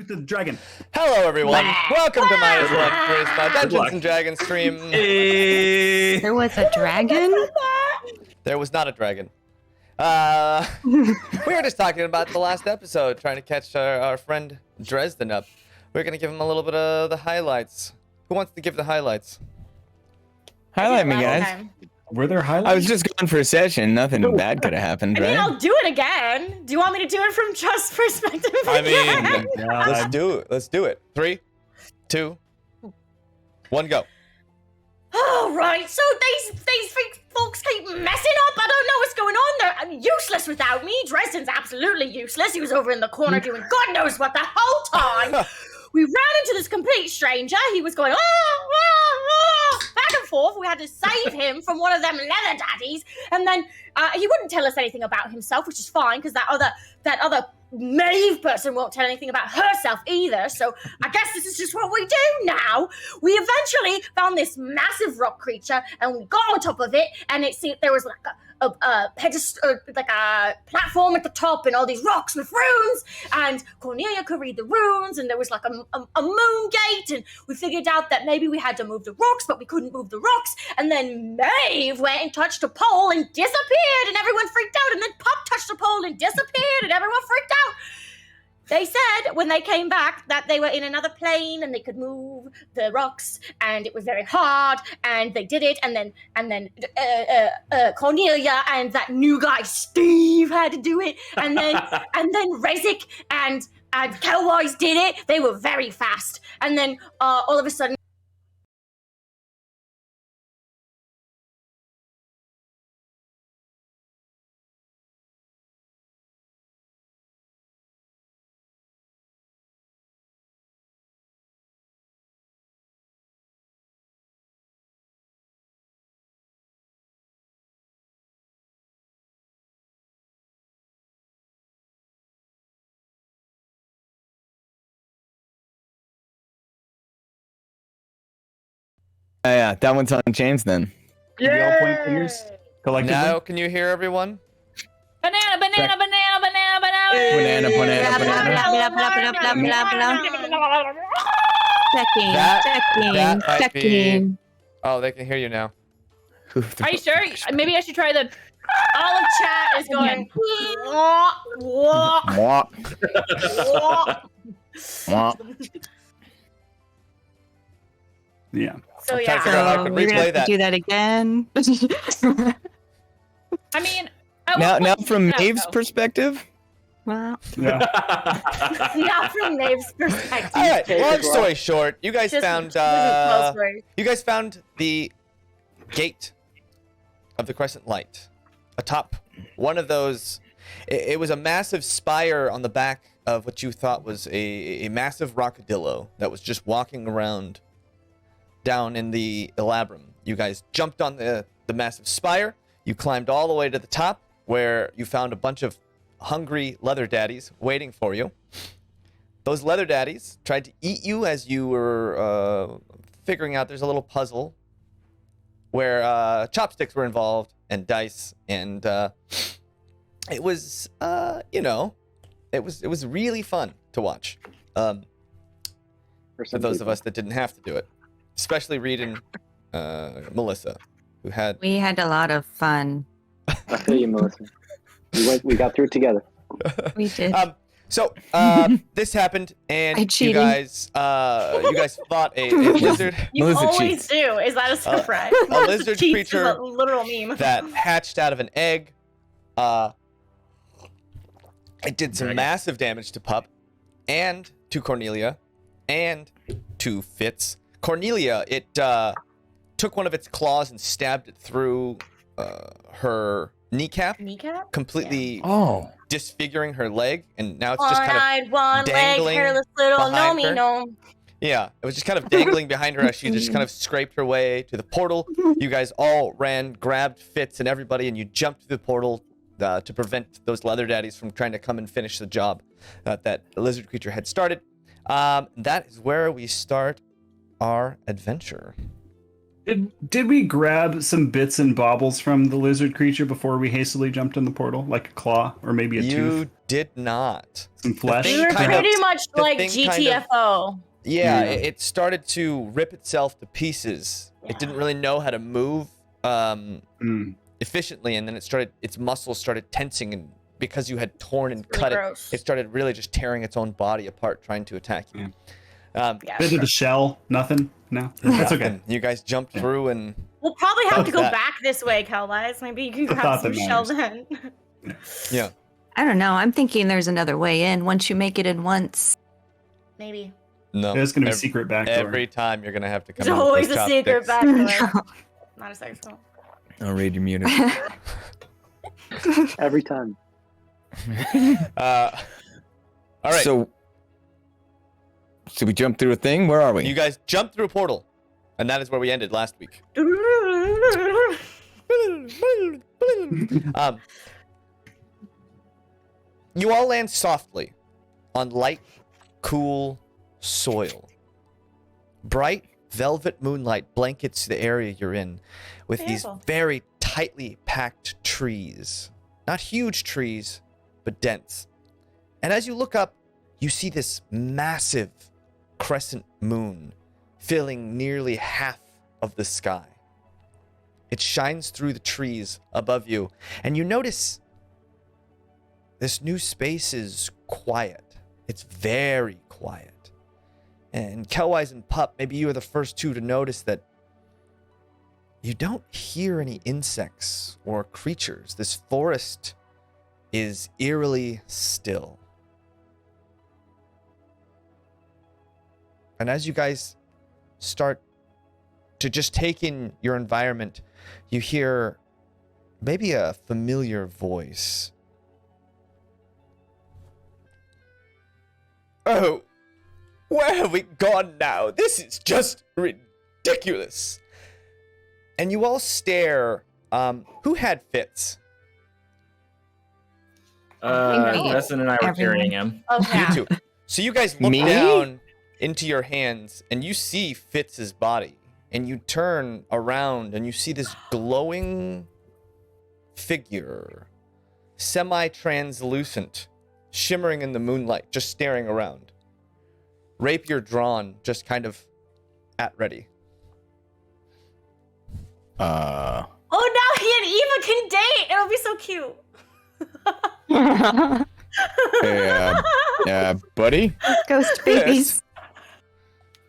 the dragon. Hello, everyone. Welcome to MinusOneCHarisma Dungeons and Dragons stream. Hey. There was a dragon? There was not a dragon. We were just talking about the last episode, trying to catch our friend Dresden up. We're going to give him a little bit of the highlights. Who wants to give the highlights? Highlight me, guys. Were there highlights? I was just going for a session. Nothing bad could have happened, I mean, right? I'll do it again. Do you want me to do it from Trust's perspective? I mean, again? let's do it. Let's do it. 3, 2, 1, go. Oh, right. So these folks keep messing up. I don't know what's going on. They're useless without me. Dresden's absolutely useless. He was over in the corner doing God knows what the whole time. We ran into this complete stranger. He was going, back and forth. We had to save him from one of them leather daddies. And then he wouldn't tell us anything about himself, which is fine, because that other Maeve person won't tell anything about herself either. So I guess this is just what we do now. We eventually found this massive rock creature, and we got on top of it, and there was like a pedestal, like a platform at the top, and all these rocks with runes, and Cornelia could read the runes, and there was like a moon gate, and we figured out that maybe we had to move the rocks, but we couldn't move the rocks, and then Maeve went and touched a pole and disappeared, and everyone freaked out, and then Pop touched a pole and disappeared, and everyone freaked out. They said when they came back that they were in another plane and they could move the rocks, and it was very hard, and they did it, and then Cornelia and that new guy Steve had to do it, and then Rezik and Kelwise did it. They were very fast, and then all of a sudden. Yeah, that one's on Jaymes then. We all point fingers collectively. Now, can you hear everyone? Banana. Checking. Oh, they can hear you now. Are you sure? Maybe I should try the. All of chat is going. Yeah. So I'm trying to yeah. figure out how I So could we're gonna replay have to that. do that again. I mean, Now from Maeve's perspective, Well, Yeah. not from Maeve's perspective. All right. Long story short, you guys Just found close words. the gate of the Crescent Light atop one of those. It was a massive spire on the back of what you thought was a massive rockadillo that was just walking around down in the Elabrum. You guys jumped on the massive spire. You climbed all the way to the top, where you found a bunch of hungry leather daddies waiting for you. Those leather daddies tried to eat you as you were figuring out there's a little puzzle where chopsticks were involved and dice, and it was it was really fun to watch for those of us that didn't have to do it, especially Reed and Melissa, who had. we had a lot of fun. I feel you, Melissa. We got through it together. We did. So this happened, I and you cheated. guys fought a lizard. You Melissa always cheats. do. Is that a surprise? a lizard Cheats creature is a literal meme. that hatched out of an egg. It did some massive damage to Pup, and to Cornelia, and to Fitz. Cornelia, it took one of its claws and stabbed it through her kneecap, Kneecap? completely oh, disfiguring her leg, and now it's just kind of one leg, dangling hairless little behind her. no. Yeah, it was just kind of dangling behind her as she just kind of scraped her way to the portal. You guys all ran, grabbed Fitz and everybody, and you jumped through the portal to prevent those leather daddies from trying to come and finish the job that the lizard creature had started. That is where we start our adventure. Did we grab some bits and baubles from the lizard creature before we hastily jumped in the portal, like a claw or maybe a tooth? did not. Some flesh. thing We were kind of- pretty much the like thing kind of- GTFO. Yeah, Yeah. it started to rip itself to pieces. Yeah. It didn't really know how to move Mm. efficiently, and then its muscles started tensing, and because you had torn and Really cut gross. it started really just tearing its own body apart, trying to attack you. Yeah. Bit of the shell. Nothing. No, that's okay. And you guys jumped through, and We'll probably have to go that. back this way, Calwise. Maybe you can The grab thought some that shell then. yeah. I don't know. I'm thinking there's another way in. Once you make it in once. Maybe. No. There's gonna be a every, secret back door. every time you're gonna have to come. There's out with always those a secret chopsticks. back door. Not a sex doll. I'll read your music. Every time. All right. So we jump through a thing? Where are we? You guys jumped through a portal, and that is where we ended last week. You all land softly on light, cool soil. Bright velvet moonlight blankets the area you're in with these Beautiful. very tightly packed trees. Not huge trees, but dense. And as you look up, you see this massive crescent moon filling nearly half of the sky. It shines through the trees above you, and you notice this new space is quiet. It's very quiet. And Kelwise and Pup, maybe you are the first two to notice that you don't hear any insects or creatures. This forest is eerily still. And as you guys start to just take in your environment, you hear maybe a familiar voice. Oh, where have we gone now? This is just ridiculous. And you all stare. Who had fits? Preston and I were Everyone. carrying him. Oh, yeah. You two. So you guys look Me? down into your hands and you see Fitz's body. And you turn around and you see this glowing figure, semi-translucent, shimmering in the moonlight, just staring around. Rapier drawn, just kind of at ready. Oh, now he and Eva can date. It'll be so cute. Hey, buddy, Ghost babies.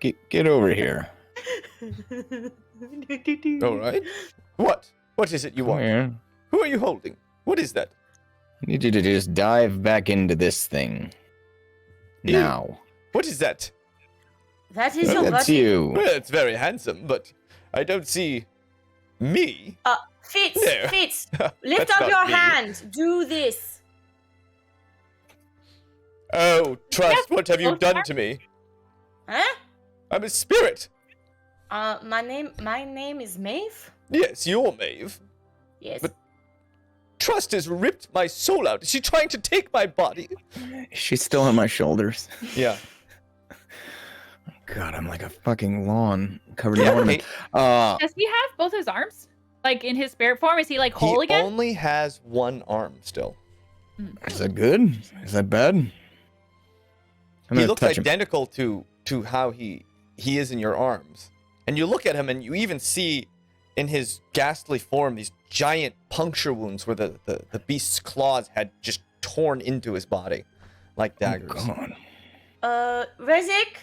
get over here. All right. What? What is it you Come want? here. Who are you holding? What is that? I need you to just dive back into this thing. Ew. Now. What is that? That is your That's buddy. you. Well, it's very handsome, but I don't see me. Fitz, There. Fitz, lift That's up not your me. hand. Do this. Oh, Trust, Yes, what have you both done are. to me? Huh? I'm a spirit. My name is Maeve. Yes, you're Maeve. Yes. But- Trust has ripped my soul out. Is she trying to take my body? She's still on my shoulders. Yeah. God, I'm like a fucking lawn covered in Yeah, ornament. Does he have both his arms? Like in his spirit form? Is he like whole He again? only has one arm still. Is that good? Is that bad? I'm He gonna looks touch him. identical to how he is in your arms. And you look at him and you even see in his ghastly form these giant puncture wounds where the beast's claws had just torn into his body like daggers. Oh, God. Rezik,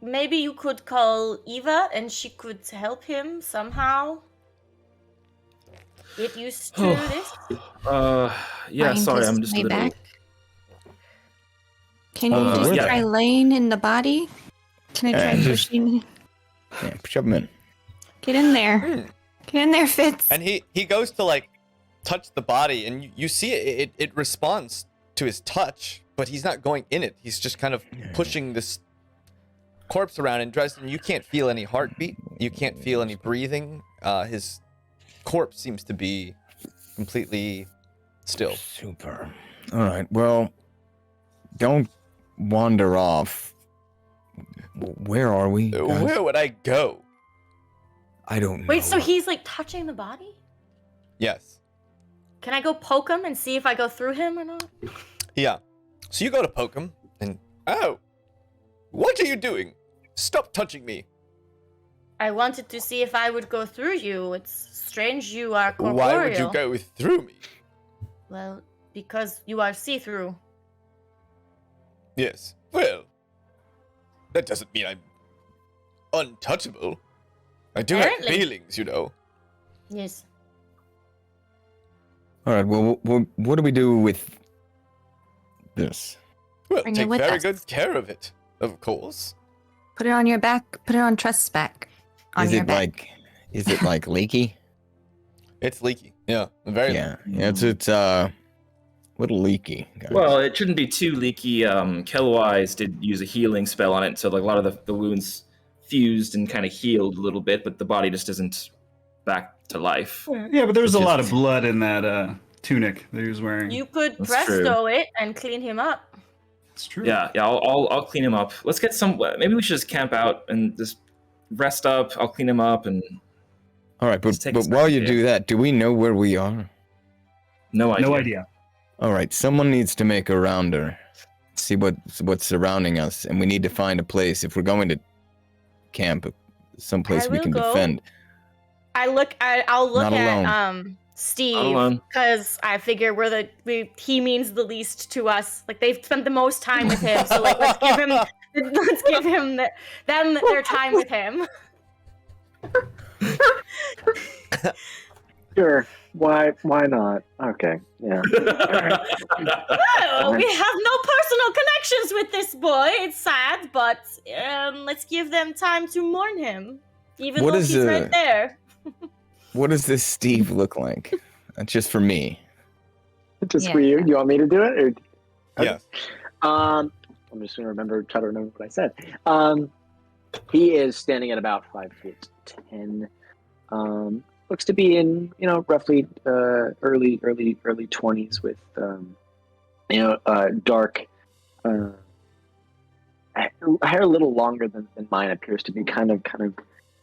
maybe you could call Eva and she could help him somehow. Get used to this. Yeah, Find sorry, his I'm just a way little. back. Can you just yeah. try laying in the body? Can I try just- pushing? Yeah, shove him in. Get in there. Hmm. Get in there, Fitz. And he goes to like touch the body and you see it responds to his touch, but he's not going in it. He's just kind of pushing this corpse around. And Dresden, you can't feel any heartbeat. You can't feel any breathing. His corpse seems to be completely still. Super. All right. Well, don't wander off. Where are we? guys? Where would I go? I don't know. Wait, so he's like touching the body? Yes. Can I go poke him and see if I go through him or not? Yeah. So you go to poke him, and oh, what are you doing? Stop touching me. I wanted to see if I would go through you. It's strange you are corporeal. Why would you go through me? Well, because you are see-through. Yes. Well, that doesn't mean I'm untouchable. I do have Apparently. feelings, you know. Yes. All right. Well, what do we do with this? Well, Bring it take with very us. good care of it, of course. Put it on your back. Put it on Trust's back. On Is your it back. like leaky? It's leaky. Yeah, very Yeah. It's a little leaky. Guys. Well, it shouldn't be too leaky. Kellwise did use a healing spell on it, so like a lot of the wounds fused and kind of healed a little bit, but the body just isn't back to life. Yeah, but there was a It's lot just- of blood in that tunic that he was wearing. You could That's presto it and clean him up. It's true. Yeah, I'll clean him up. Let's get some. Maybe we should just camp out and just rest up. I'll clean him up and All right, Let's take but a while second you here. do that, do we know where we are? no idea. No idea. All right, someone needs to make a rounder, see what's surrounding us, and we need to find a place if we're going to camp, someplace I we will can go. defend. I'll look Not alone. at Steve Not alone. because I figure he means the least to us. Like they've spent the most time with him, so like let's give him them their time with him. Sure. Why not? Okay. Yeah. Oh, we have no personal connections with this boy. It's sad, but let's give them time to mourn him, even What though is, he's right there. What does this Steve look like? Just for me. Just Yeah. for you. You want me to do it? Or... Yes. I'm just gonna try to remember what I said. He is standing at about 5'10". Looks to be in roughly early 20s with dark hair a little longer than mine. Appears to be kind of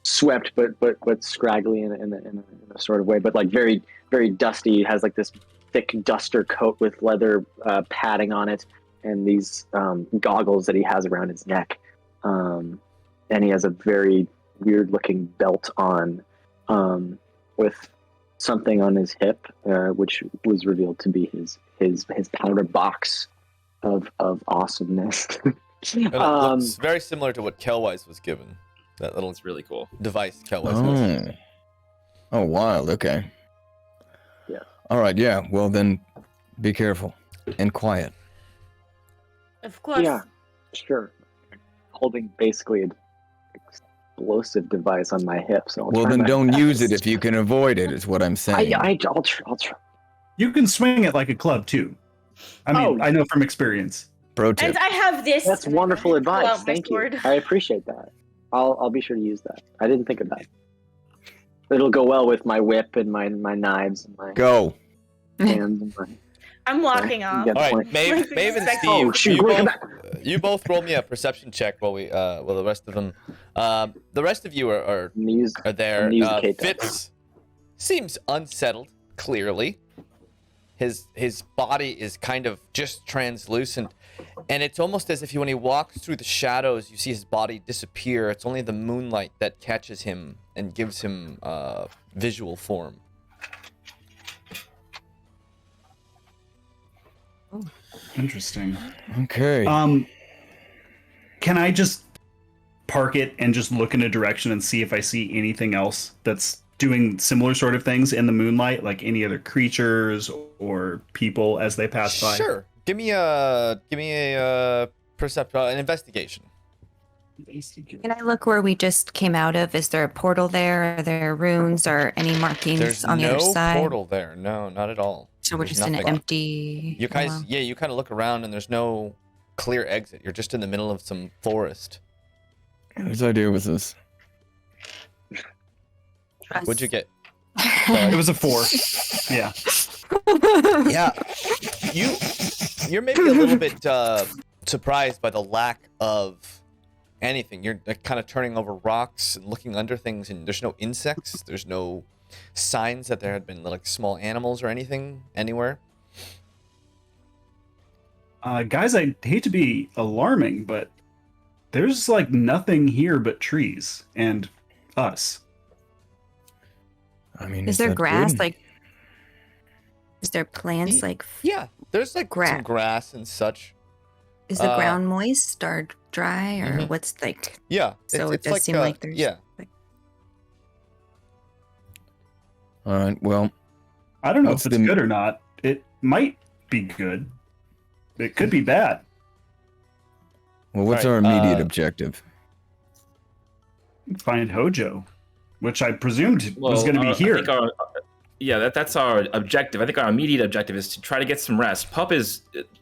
swept but scraggly in a sort of way, but like very very dusty. Has like this thick duster coat with leather padding on it, and these goggles that he has around his neck, and he has a very weird looking belt on with something on his hip, which was revealed to be his powder box of awesomeness. And it looks very similar to what Kellwise was given. That little It's really cool. device Kellwise has. Oh, wild. Okay. Yeah. All right. Yeah. Well, then, be careful and quiet. Of course. Yeah, sure. Holding basically an explosive device on my hip. So I'll Well, try then my don't use it best. if you can avoid it. Is what I'm saying. I'll try. You can swing it like a club too. I mean, Oh. I know from experience. Pro tip. And I have this. That's and I wonderful pull advice. out my Thank you. sword. I appreciate that. I'll be sure to use that. I didn't think of that. It'll go well with my whip and my knives and my Go. hands and my. I'm walking off. Yeah. All right, Point. Maeve and Like, Steve, oh, shoot, you, wait, come you both roll me a perception check while the rest of them. The rest of you are I'm gonna use- there. I'm gonna use the K-Tech. Fitz seems unsettled. Clearly, his body is kind of just translucent, and it's almost as if when he walks through the shadows, you see his body disappear. It's only the moonlight that catches him and gives him visual form. Interesting. Okay. Can I just park it and just look in a direction and see if I see anything else that's doing similar sort of things in the moonlight, like any other creatures or people as they pass by? Sure. Give me a an investigation. Can I look where we just came out of? Is there a portal there? Are there runes or any markings There's on the no other side? portal there. No, not at all. So we're There's just in an nothing. empty. You guys, wow. yeah, you kind of look around and there's no clear exit. You're just in the middle of some forest. Whose idea was this? Trust. What'd you get? It was a 4. Yeah. Yeah, you're maybe a little bit surprised by the lack of anything. You're kind of turning over rocks and looking under things, and there's no insects. There's no signs that there had been like small animals or anything anywhere. Guys, I hate to be alarming, but there's like nothing here but trees and us. I mean, Is there that grass? good? Like, is there plants? Like, Yeah, there's like some Grass. grass and such. is the ground moist or dry, or Mhm. what's like? Yeah, So it's it does like, seem like there's. yeah. Like, All right. Well, I don't know What's if it's the- good or not. It might be good. It could be bad. what's All our right, immediate objective? Find Hojo, which I presumed was Well, going to be I here. think that's our objective. I think our immediate objective is to try to get some rest. Pup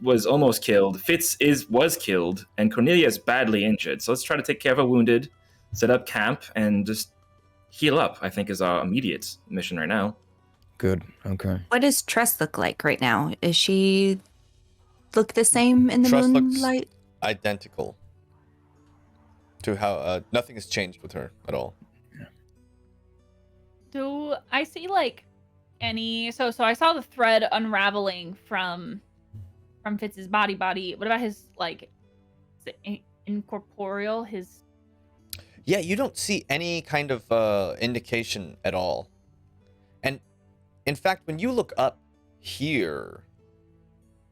was almost killed. Fitz was killed, and Cornelia is badly injured. So let's try to take care of our wounded, set up camp, and just heal up. I think is our immediate mission right now. Good. Okay. what does Tress look like right now? Is she look the same in the Tress looks- moonlight? Identical to how nothing has changed with her at all. Do I see like any? So I saw the thread unraveling from Fitz's body. What about his like? Is it incorporeal? His Yeah, you don't see any kind of indication at all. And in fact, when you look up here,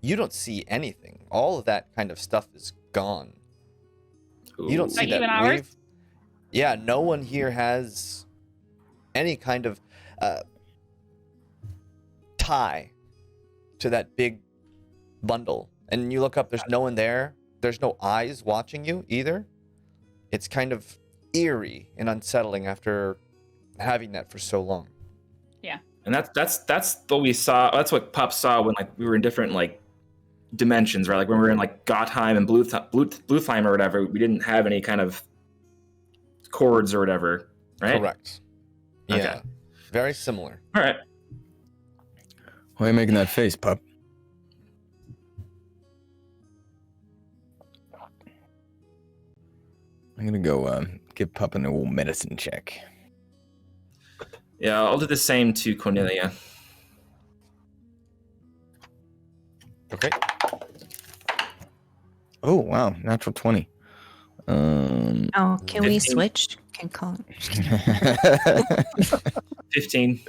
you don't see anything. All of that kind of stuff is gone. You don't see Like that even ours? wave. Yeah, no one here has any kind of tie to that big bundle. And you look up, there's no one there. There's no eyes watching you either. It's kind of eerie and unsettling after having that for so long. And that's what we saw. That's what Pup saw when like we were in different like dimensions, right? Like when we were in like Gottheim and Bluefheim or whatever, we didn't have any kind of cords or whatever, right? Correct. Yeah. Okay. Very similar. All right. Why are you making that face, pup? I'm gonna go give Pup an old medicine check. Yeah, I'll do the same to Cornelia. Okay. Oh wow, natural 20. Oh, can we 15. switch? Can Cullen? 15.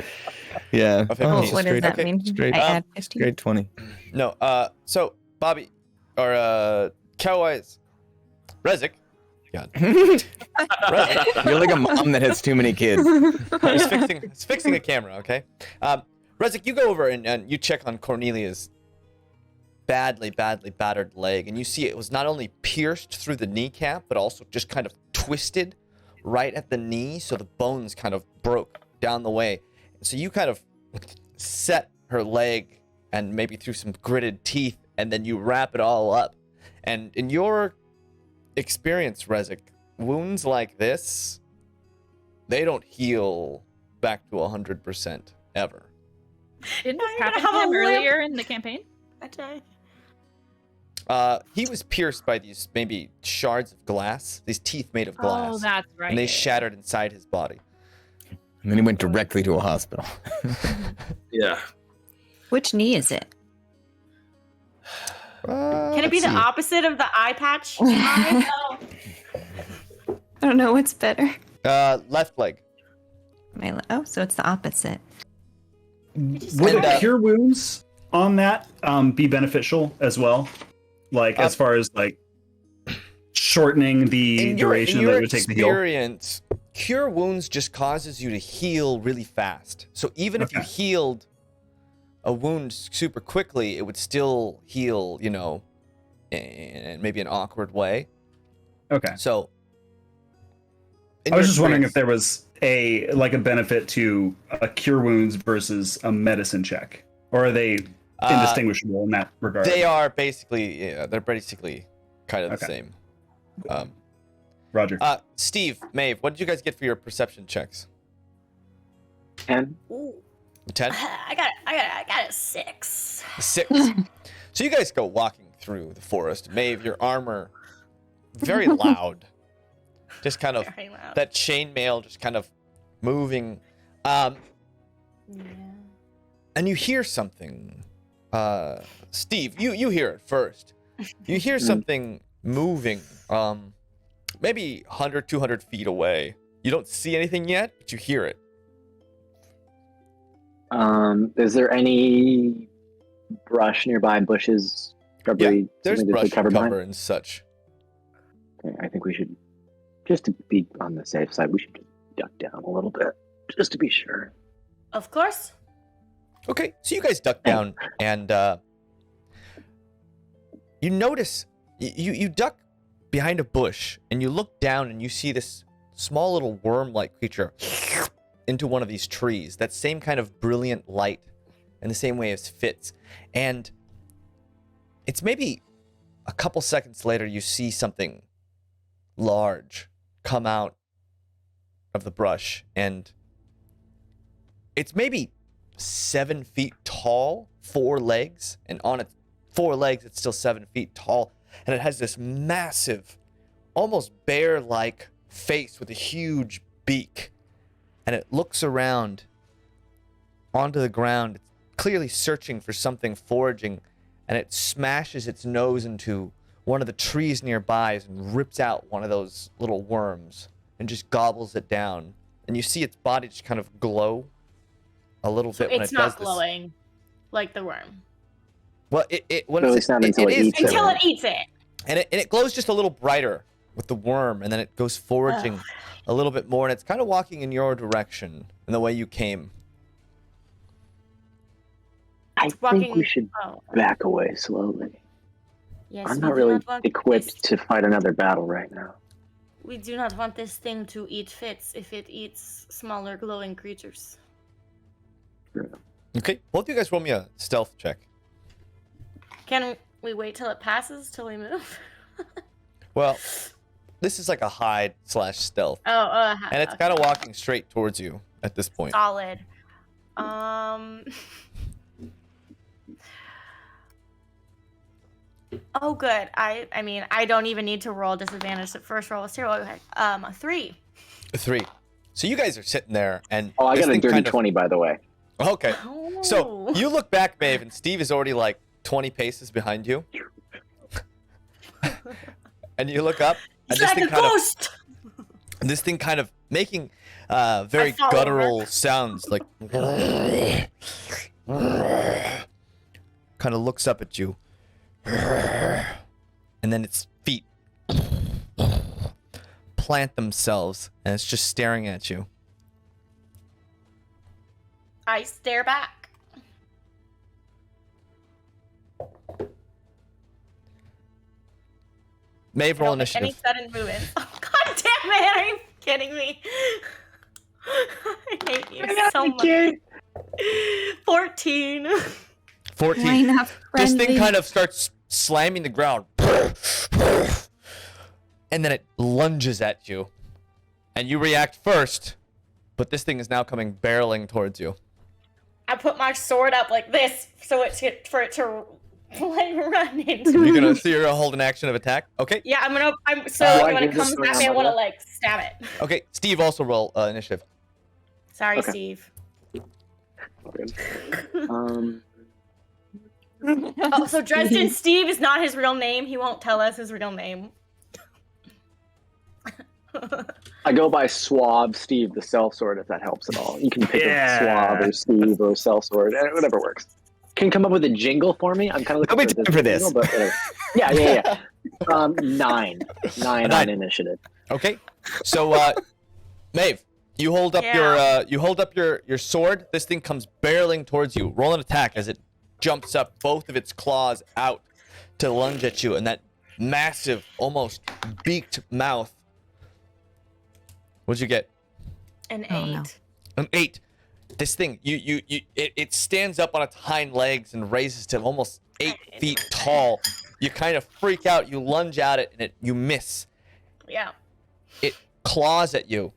Yeah. Okay, Oh, Jesus. what does that Okay, mean? straight- I add 15. Grade 20. No, so Bobby or Coweyes, Rezik. God. Rezik. You're like a mom that has too many kids. He's fixing a camera, okay? Rezik, you go over and you check on Cornelia's badly battered leg, and you see it was not only pierced through the kneecap, but also just kind of twisted right at the knee, so the bones kind of broke down the way. So you kind of set her leg and maybe through some gritted teeth, and then you wrap it all up. And in your experience, Rezik, wounds like this, they don't heal back to 100% ever. didn't Now this you're happen gonna to have him a limp. earlier in the campaign? He was pierced by these maybe shards of glass, these teeth made of glass, Oh, that's right. and they yeah. shattered inside his body. And then he went directly to a hospital. Yeah. Which knee is it? Can it be the opposite of the eye patch? I don't know what's better. Left leg. Oh, so it's the opposite. Would And, the cure wounds on that be beneficial as well? Like as far as like shortening the duration that it would take to heal? experience, cure wounds just causes you to heal really fast. So even if you Okay. healed a wound super quickly, it would still heal, you know, in maybe an awkward way. Okay. So in I was your just wondering if experience- there was a benefit to a cure wounds versus a medicine check, or are they indistinguishable in that regard? They are basically, yeah, they're basically kind of the Okay. same. Roger. Steve, Maeve, what did you guys get for your perception checks? 10. Ooh. 10? I got a 6. 6. So you guys go walking through the forest. Maeve, your armor, very loud. Just kind of, Very loud. that chainmail just kind of moving. Yeah. And you hear something. Steve, you hear it first. you hear something moving, maybe 100, 200 feet away. You don't see anything yet, but you hear it. Is there any brush nearby, bushes, shrubbery, There's something brush to cover behind? cover and such. Okay, I think we should, just to be on the safe side, we should just duck down a little bit, just to be sure. Of course. Okay, so you guys duck down, and you notice you duck behind a bush, and you look down, and you see this small little worm-like creature into one of these trees. That same kind of brilliant light, in the same way as Fitz, and it's maybe a couple seconds later you see something large come out of the brush, and it's maybe 7 feet tall, 4 legs, and on its 4 legs, it's still 7 feet tall, and it has this massive, almost bear-like face with a huge beak, and it looks around onto the ground. It's clearly searching for something, foraging, and it smashes its nose into one of the trees nearby and rips out one of those little worms and just gobbles it down. And you see its body just kind of glow a little bit when it It's does not this. glowing like the worm. Well, it when No, it's, it's not until it is eats it. Until it eats it. and it glows just a little brighter with the worm, and then it goes foraging Ugh. a little bit more, and it's kind of walking in your direction in the way you came. I think walking- we should Oh. back away slowly. Yes, I'm we not do really want equipped this- to fight another battle right now. We do not want this thing to eat Fitz if it eats smaller glowing creatures. Okay, both of you guys roll me a stealth check. Can we wait till it passes till we move? Well, this is like a hide/stealth, Oh, and it's okay. kind of walking straight towards you at this point. Solid. Oh, good. I mean, I don't even need to roll disadvantage. The first roll was 0. Okay. 3. 3. So you guys are sitting there, and Oh, I this got a thing dirty kind of- 20, by the way. Okay, so Oh. you look back, Maeve, and Steve is already like 20 paces behind you, and you look up, and It's this like thing a kind of ghost. this thing kind of making very I follow guttural sounds, like kind of looks up at you, and then its feet plant themselves, and it's just staring at you. I stare back. Maeve, I roll don't make any initiative. sudden movements. Oh, God damn it! Are you kidding me? I hate you so much. 14. 14. Why not This friendly? thing kind of starts slamming the ground, and then it lunges at you, and you react first, but this thing is now coming barreling towards you. I put my sword up like this so for it to like run into. You're gonna hold an action of attack. Okay. Yeah, I'm Oh, I when hear it comes this at me, I around want to my like stab it. Okay. Steve, also roll initiative. Sorry, Okay. Steve. Um, Oh, so Dresden Steve is not his real name. He won't tell us his real name. I go by Swab Steve the Sellsword, if that helps at all. You can pick Yeah. a Swab or Steve or Sellsword, whatever works. Can you come up with a jingle for me? I'm kind of looking Nobody time for this. jingle, but whatever. Yeah. 9 9. on initiative. Okay. So, Maeve, you hold up your sword. This thing comes barreling towards you. Roll an attack as it jumps up, both of its claws out to lunge at you, and that massive, almost beaked mouth. What'd you get? An 8. Oh, no. An 8. This thing, it stands up on its hind legs and raises to almost 8 feet tall. You kind of freak out. You lunge at it, and you miss. Yeah. It claws at you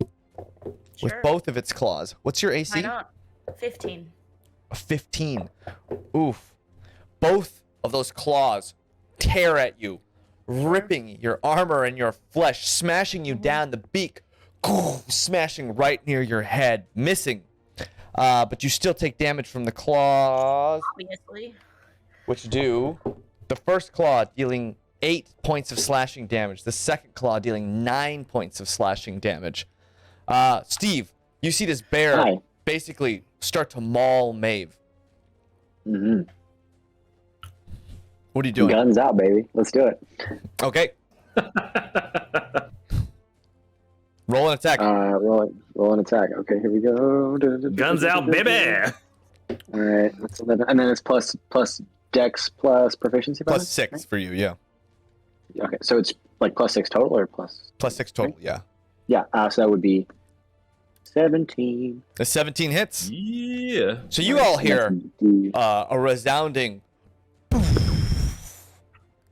with Sure. both of its claws. What's your AC? Why not? 15. A 15. Oof. Both of those claws tear at you, ripping your armor and your flesh, smashing you down. The beak smashing right near your head, missing. But you still take damage from the claws, Obviously. which do The first claw dealing 8 points of slashing damage. The second claw dealing 9 points of slashing damage. Steve, you see this bear Hi. basically start to maul Maeve. Mm-hmm. What are you doing? Guns out, baby. Let's do it. Okay. Roll an attack. Roll an attack. Okay, here we go. Guns out, baby. All right, that's 11. And then it's plus Dex plus proficiency. Plus bonus, 6 right? for you, yeah. Okay, so it's like plus 6 total or plus? Plus 6 total, yeah. Yeah. So that would be 17. The 17 hits. Yeah. So you all And hear that's a resounding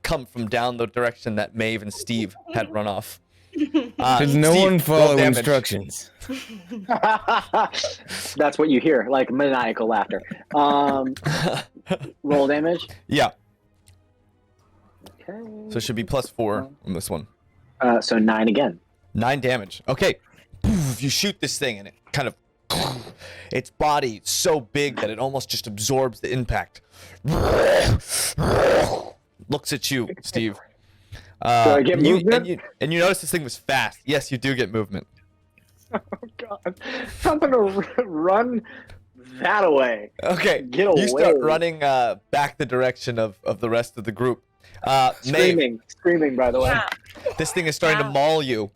come from down the direction that Maeve and Steve had run off. Does no Steve, one roll follow damage. instructions? That's what you hear, like maniacal laughter. Roll damage. Yeah, Okay. so it should be plus 4 on this one. So 9 again. 9 damage. Okay. You shoot this thing and it kind of its body so big that it almost just absorbs the impact. Looks at you, Steve. Do I get movement? And you notice this thing was fast. Yes, you do get movement. Oh god! I'm gonna run that away. Okay. Get away! You start running back the direction of the rest of the group. Maeve, Screaming. By the way. Yeah. this thing is starting to Yeah. maul you.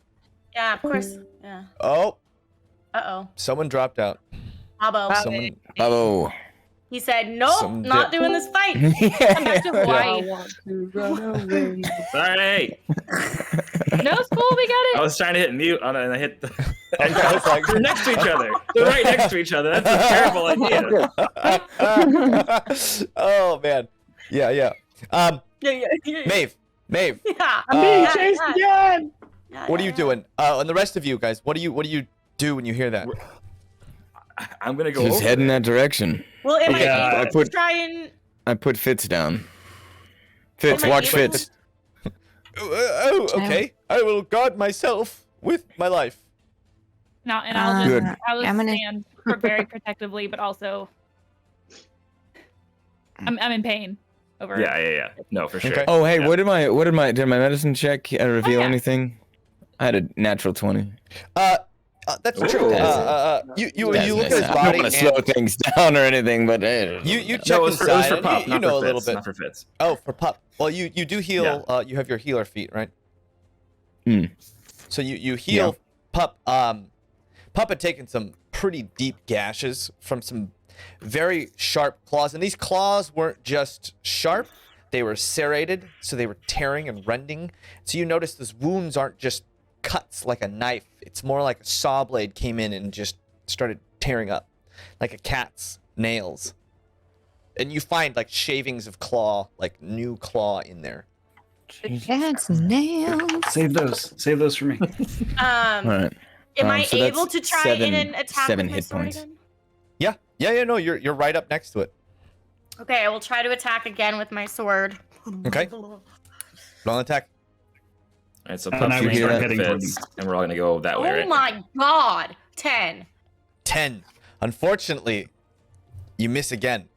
Yeah, of course. Yeah. Oh, Uh-oh. someone dropped out. Abo. Someone. Bravo. He said, nope, Some not dip. doing this fight. Come back to Hawaii. Sorry. No school, we got I it. was trying to hit mute on it and I hit the. I was like- They're next to each other. They're right next to each other. That's a terrible idea. Oh man. Yeah. Yeah. Maeve. Yeah. I'm being Uh, chased again. What are you doing? And the rest of you guys, what do you do when you hear that? I'm gonna go Just over head in there. that direction. Well, am Yeah, I I able put- to try and... I put Fitz down. Fitz, Am I watch able Fitz. Okay. I will guard myself with my life. No, and I'll just Good. I'll just I'm gonna- stand very protectively, but also I'm in pain over. Yeah. No, for sure. Okay. Oh, hey, Yeah. did my medicine check reveal yeah. anything? I had a natural 20. That's Ooh. true. You look at his I don't body want to slow and things down or anything, but you check No, it his was side. for Pup, You not know for a little Fitz, bit. Not for Fitz. Oh, for Pup. Well, you do heal. You have your healer feat, right? Hmm. So you heal Pup. Pup had taken some pretty deep gashes from some very sharp claws, and these claws weren't just sharp; they were serrated, so they were tearing and rending. So you notice those wounds aren't just cuts like a knife; it's more like a saw blade came in and just started tearing up, like a cat's nails. And you find like shavings of claw, like new claw in there. Cat's nails. Save those for me. All right. Am I so that's able to try seven- in an attack seven with my hit sword points. again? Yeah. No, you're right up next to it. Okay, I will try to attack again with my sword. Okay. Roll an attack. All right, so And Pup I will shoots start right heading Fitz, towards and we're all gonna go that way, Oh right? my god! 10. 10. Unfortunately, you miss again.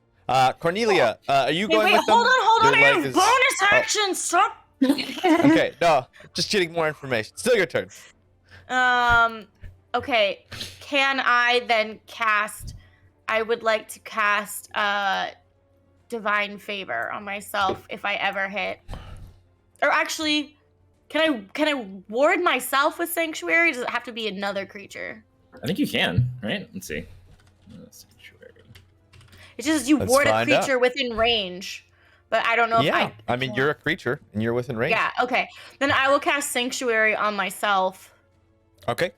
Cornelia, are you Wait, going wait, with them? hold on, Your I leg have is- bonus action, stop! Okay, no, just getting more information. Still your turn. Okay, can I then cast, I would like to cast, Divine Favor on myself if I ever hit. Or actually, can I ward myself with Sanctuary? Does it have to be another creature? I think you can, right? Let's see. Sanctuary. It just says you Let's ward a find out. creature within range. But I don't know if Yeah, I mean, you're a creature, and you're within range. Yeah, okay. Then I will cast Sanctuary on myself, Okay.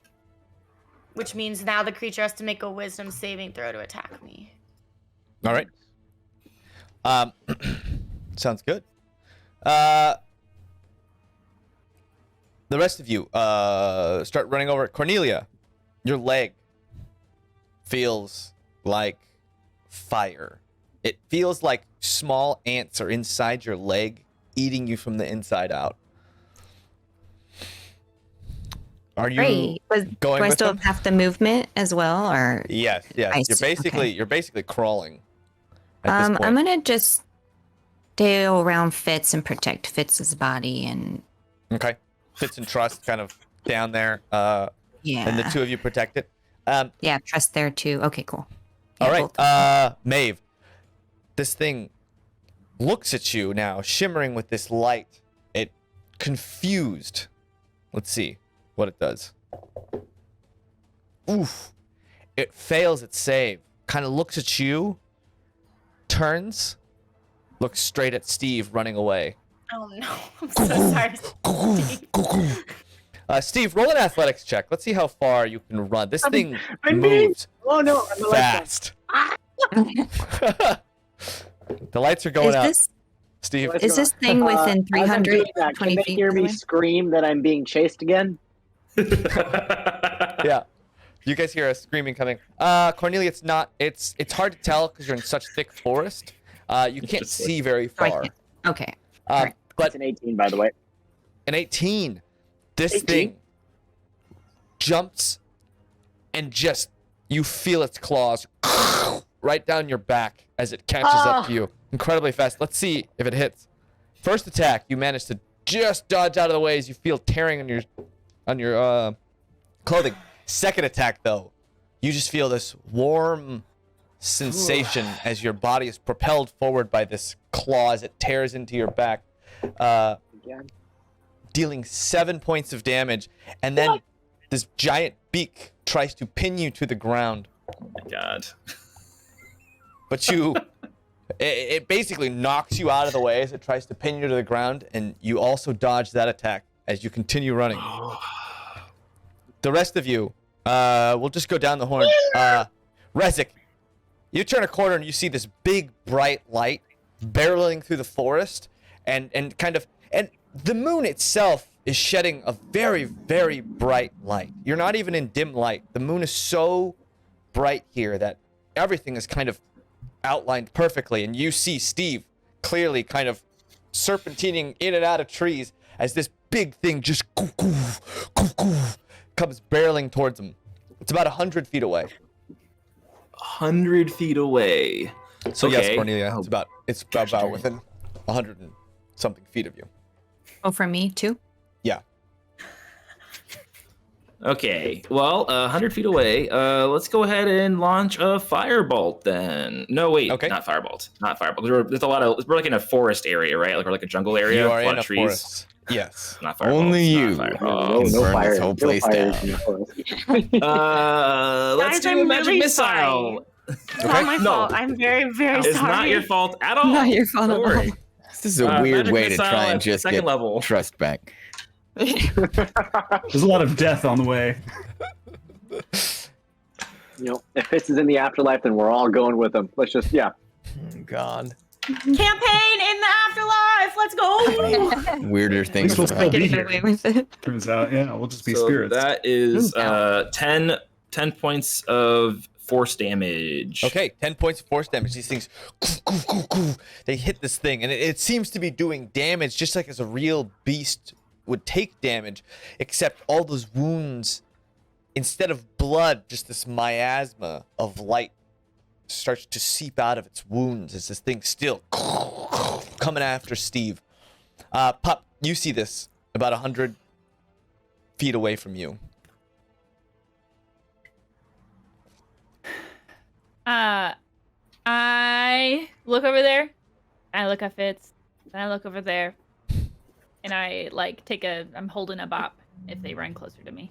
which means now the creature has to make a Wisdom saving throw to attack me. All right. Sounds good. The rest of you start running over. Cornelia, your leg feels like fire. It feels like small ants are inside your leg, eating you from the inside out. Are you Great. going Do I with still them? have half the movement as well, or Yes. I You're see, basically okay. you're basically crawling. At this point. I'm gonna just stay around Fitz and protect Fitz's body, and Okay. Fitz and Trust kind of down there. yeah, And the two of you protect it. yeah, Trust there too. Okay, cool. All Yeah, right. both. Maeve, this thing looks at you now, shimmering with this light. It confused. Let's see what it does. Oof. It fails its save. Kind of looks at you, turns, looks straight at Steve running away. Oh no, I'm so sorry. Steve. Steve, roll an athletics check. Let's see how far you can run. This thing I'm being- moves Oh no, I'm like that. fast. The lights are going Is out. this Steve, is this thing within As I'm doing that, 320 can they feet? hear by the me way? scream that I'm being chased again? yeah. You guys hear a screaming coming. Cornelia, it's hard to tell because you're in such thick forest. You can't Just see very Oh, I far. can't. Okay. But That's an 18, by the way. an 18, this 18? thing jumps and just you feel its claws right down your back as it catches up to you incredibly fast. Let's see if it hits. First attack, you manage to just dodge out of the way as you feel tearing on your clothing. Second attack, though, you just feel this warm sensation as your body is propelled forward by this claw as it tears into your back, Again. dealing 7 points of damage, and then this giant beak tries to pin you to the ground. Oh my god. But it basically knocks you out of the way as it tries to pin you to the ground, and you also dodge that attack as you continue running. The rest of you, we'll just go down the horn. Rezik, you turn a corner and you see this big bright light barreling through the forest, and the moon itself is shedding a very, very bright light. You're not even in dim light. The moon is so bright here that everything is kind of outlined perfectly, and you see Steve clearly kind of serpentining in and out of trees as this big thing just comes barreling towards him. It's about 100 feet away. 100 feet away. So Okay. yes, Cornelia, it's about within 100 and something feet of you. Oh, from me too. Yeah. Okay, well, 100 feet away. Let's go ahead and launch a Firebolt then. No, wait, Okay. not Firebolt. Not Firebolt. There's a lot of. We're like in a forest area, right? Like we're like a jungle area. You are a lot in of a trees. forest. Yes. Not Firebolt. Only it's you. not No, Firebolt. no burn fire. this whole place no fire down. in the forest. Let's Guys, do I'm a magic really missile. sorry. It's not my No. fault. I'm very, very It's sorry. not your fault at all. Not your fault at Don't worry. all. This is a weird magic way to missile try and at just second get level. trust back. There's a lot of death on the way. You know, if Fitz is in the afterlife, then we're all going with him. Let's just, yeah. Oh, God. Campaign in the afterlife. Let's go. Weirder things we'll have still be happened. Getting here. away with it. Turns out, yeah, we'll just be So spirits. that is 10 points of force damage. Okay, 10 points of force damage. These things, they hit this thing, and it seems to be doing damage just like as a real beast would take damage, except all those wounds, instead of blood, just this miasma of light starts to seep out of its wounds as this thing still coming after Steve. Pup, you see this about 100 feet away from you. I look over there. I look at Fitz. Then I look over there, and I like I'm holding a bop if they run closer to me.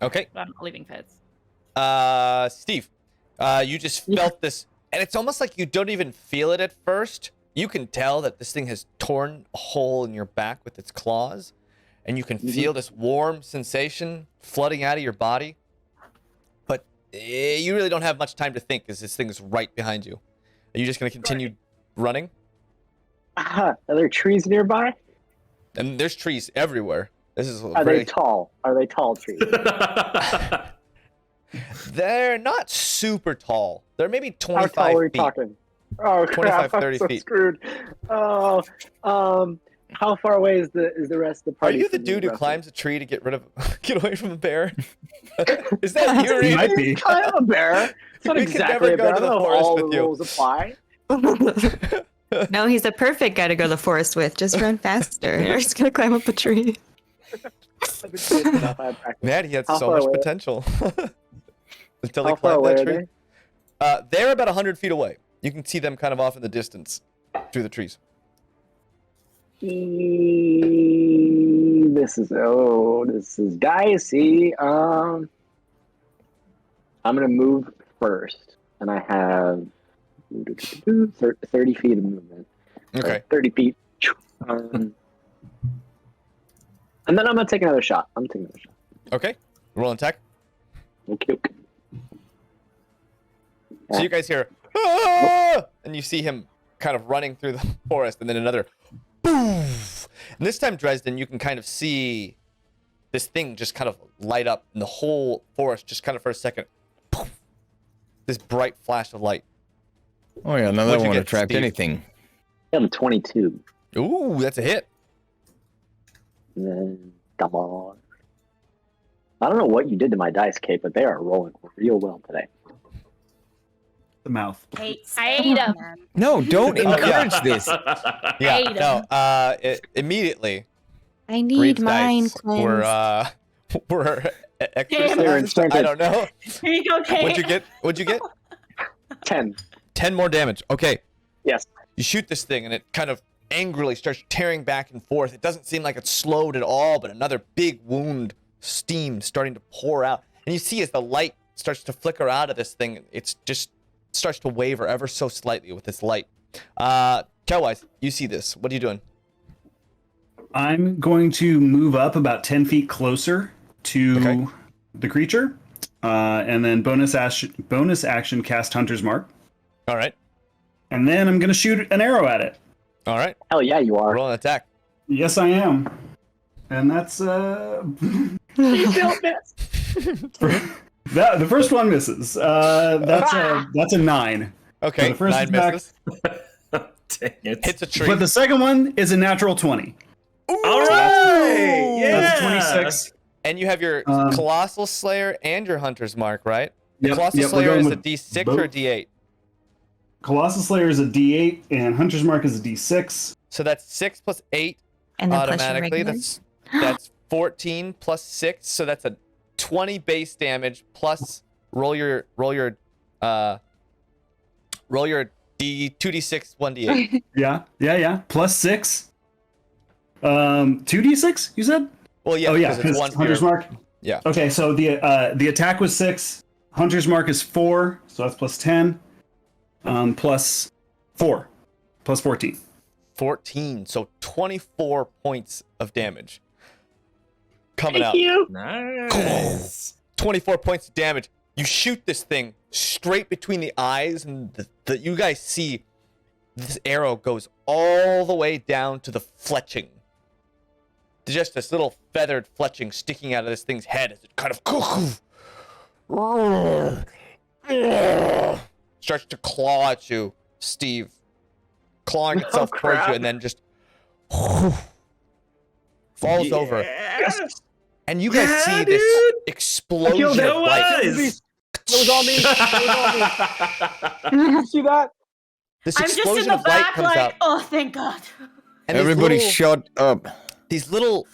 Okay. But I'm not leaving Fitz. Steve, you just felt this, and it's almost like you don't even feel it at first. You can tell that this thing has torn a hole in your back with its claws, and you can feel this warm sensation flooding out of your body. But you really don't have much time to think, because this thing is right behind you. Are you just going to continue running? Are there trees nearby? And there's trees everywhere. This is Are they tall? Are they tall trees? They're not super tall. They're maybe How 25 tall are we feet. talking? Oh, 25, crap, 30 I'm so feet. screwed. Oh, how far away is the rest of the Are party? you the from dude who rest of- climbs a tree to get away from a bear? Is that you? He Reed? might be. Kind of a bear. It's not We could exactly never a go bear. to I the don't know if forest all with the you. rules apply. No, he's a perfect guy to go to the forest with. Just run faster. You're just gonna climb up a tree. I've been close enough, I practiced. Man, he had How so far much away? potential. Until How they far climbed away that are tree. They're about 100 feet away. You can see them kind of off in the distance through the trees. This is dicey. I'm gonna move first, and I have 30 feet of movement. Okay. 30 feet. And then I'm gonna take another shot. Okay. Roll an attack. Okay. So you guys hear, "Ah!" and you see him kind of running through the forest, and then another boom. And this time, Dresden, you can kind of see this thing just kind of light up, and the whole forest just kind of for a second, poof, this bright flash of light. Oh yeah, now that What'd you won't get, attract Steve? anything. I have a 22. Ooh, that's a hit. Come on. I don't know what you did to my dice, Kate, but they are rolling real well today. The mouth. Hates I ate 'em. man. No, don't yeah. encourage this. Yeah, Hate 'em. no. Immediately, I need Reed's mine dice cleansed. were They're exercised. incentive. I don't know. Here you go, Kate. What'd you get? 10. 10 more damage. Okay. Yes. You shoot this thing, and it kind of angrily starts tearing back and forth. It doesn't seem like it's slowed at all, but another big wound, steam starting to pour out. And you see as the light starts to flicker out of this thing, it's just starts to waver ever so slightly with this light. Cowwise, you see this. What are you doing? I'm going to move up about 10 feet closer to Okay. the creature, and then bonus action cast Hunter's Mark, All right. and then I'm going to shoot an arrow at it. All right. Hell yeah, you are. Roll an attack. Yes, I am, and that's You don't miss. that. The first one misses. That's a 9. Okay. So the first 9 attack- misses. Dang it. Hits a tree. But the second one is a natural 20. All right. Yeah. That's 26. And you have your Colossal Slayer and your Hunter's Mark, right? The Yep, Colossal yep, we're Slayer going is a with D6 or both. D8? Colossal Slayer is a D8, and Hunter's Mark is a D6. So that's 6 plus 8 And then plus your automatically. regular. That's 14 plus 6, so that's a 20 base damage plus roll your D2d6 1d8. Yeah. Plus 6. 2d6, you said? Well, yeah, Oh yeah, because it's because one for Hunter's your, Mark. Yeah. Okay, so the attack was 6. Hunter's Mark is 4, so that's plus 10. Plus 4. Plus 14. 14, so 24 points of damage coming Thank out. you. Nice. 24 points of damage. You shoot this thing straight between the eyes, and you guys see this arrow goes all the way down to the fletching. Just this little feathered fletching sticking out of this thing's head as it kind of starts to claw at you, Steve. Clawing itself towards you, and then just falls over. And you guys Yeah, see this dude. explosion That of light. was. That was all me. You see that? This I'm just in explosion the of light back, comes like, out. oh, thank God. And these Everybody little- shut up. these little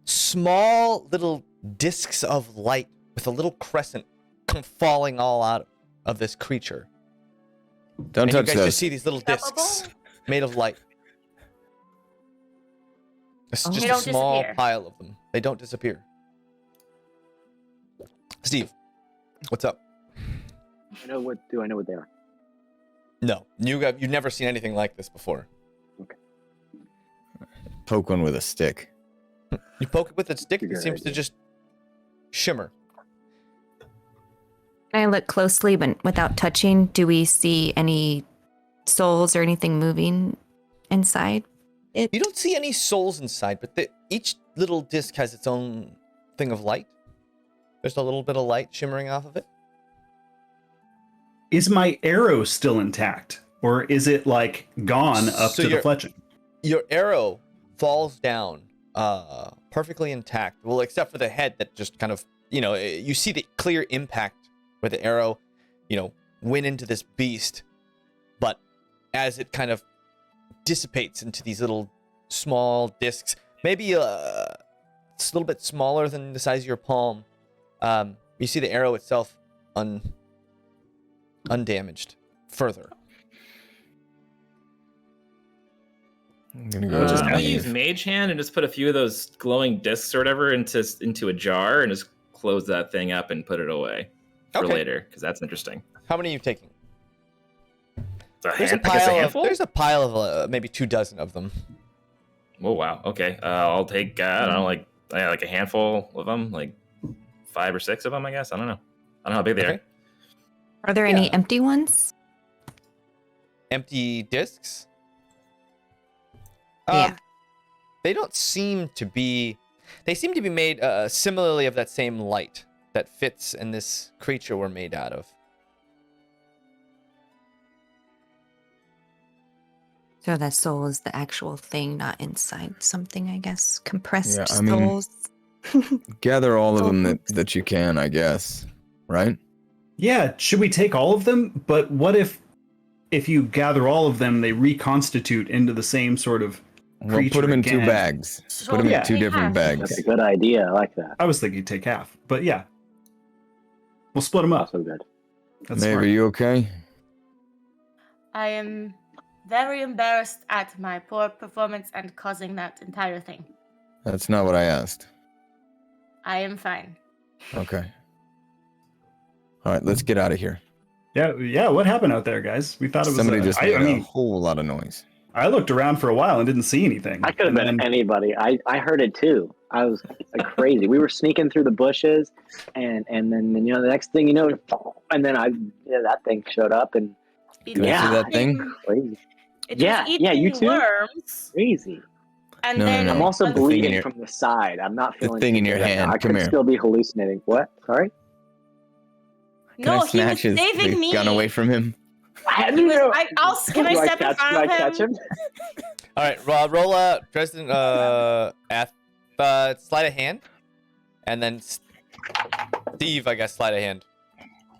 small little discs of light with a little crescent come falling all out of this creature. Don't And you touch guys those. just see these little discs made of light. It's just They a don't small disappear. pile of them. They don't disappear. Steve, what's up? I know what they are? No, you've never seen anything like this before. Poke one with a stick. You poke it with a stick, it Good seems to idea. just shimmer. Can I look closely, but without touching? Do we see any souls or anything moving inside it? You don't see any souls inside, but each little disc has its own thing of light. There's a little bit of light shimmering off of it. Is my arrow still intact? Or is it like gone up So to the you're- fletching? Your arrow falls down perfectly intact. Well, except for the head that just kind of, you see the clear impact where the arrow, went into this beast. But as it kind of dissipates into these little small discs, maybe it's a little bit smaller than the size of your palm. You see the arrow itself undamaged further. I'm gonna go Can we leave. use Mage Hand and just put a few of those glowing discs or whatever into a jar and just close that thing up and put it away for Okay. later? Because that's interesting. How many are you taking? There's a handful? There's a pile of maybe 24 of them. Oh wow. Okay. I'll take I don't know, like a handful of them, like 5 or 6 of them, I guess. I don't know. I don't know how big they Okay. Are there any empty ones? Empty discs? Yeah. They don't seem to be. They seem to be made similarly of that same light that Fitz and this creature were made out of. So that soul is the actual thing, not inside something, I guess. Compressed Yeah, I mean- souls. Gather all of them that you can, I guess. Right? Yeah, should we take all of them? But what if you gather all of them, they reconstitute into the same sort of Well, creature put them in 2 again? bags. So Put them yeah. in 2 we different have- bags. That's a good idea. I like that. I was thinking take half, but yeah. We'll split them up. Also good. That's Maeve, smart. are you okay? I am very embarrassed at my poor performance and causing that entire thing. That's not what I asked. I am fine. Okay. All right, let's get out of here. Yeah, what happened out there, guys? We thought it was Somebody just I made a mean, whole lot of noise. I looked around for a while and didn't see anything. I could have And been then- anybody. I heard it too. I was like crazy. We were sneaking through the bushes, and then the next thing you know, and then that thing showed up, and It Can I Yeah. see that thing? crazy, It Yeah, was eating yeah, you too? worms, crazy. and No, no, then no. I'm also on thing in bleeding your- from the side. I'm not the feeling thing too in your good right now. hand. I Come could here. still be hallucinating. What? Sorry. Can No, I he was snatch his saving me. gun away from him? He was, can I Do step in catch, front do I of him? catch him? All right, roll Dresden sleight of hand, and then Steve, I guess, sleight of hand.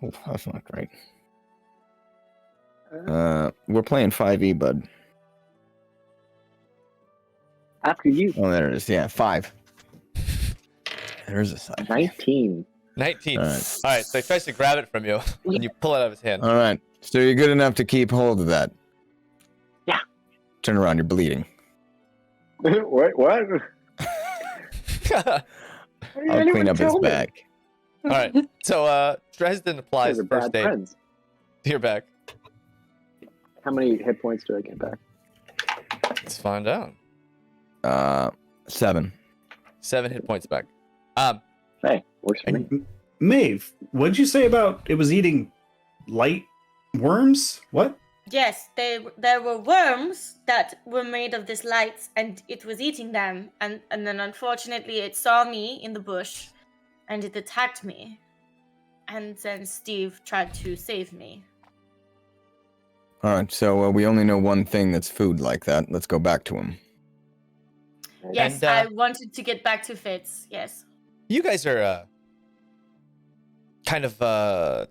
Oh, that's not great. We're playing 5e, bud. After you. Oh, there it is. Yeah, 5. There's a side. 19. 19. All All right. right, so he tries to grab it from you, and you pull it out of his hand. All right. So you're good enough to keep hold of that. Yeah. Turn around. You're bleeding. What? All I'll clean up his back. right, so Dresden applies Those are first bad aid friends. to your back. How many hit points do I get back? Let's find out. 7. 7 hit points back. Hey, works for me. Maeve, what'd you say about it was eating light worms? What? Yes, there were worms that were made of this light, and it was eating them. And then unfortunately, it saw me in the bush, and it attacked me. And then Steve tried to save me. All right. So we only know one thing that's food like that. Let's go back to him. Yes, And, I wanted to get back to Fitz. Yes. You guys are kind of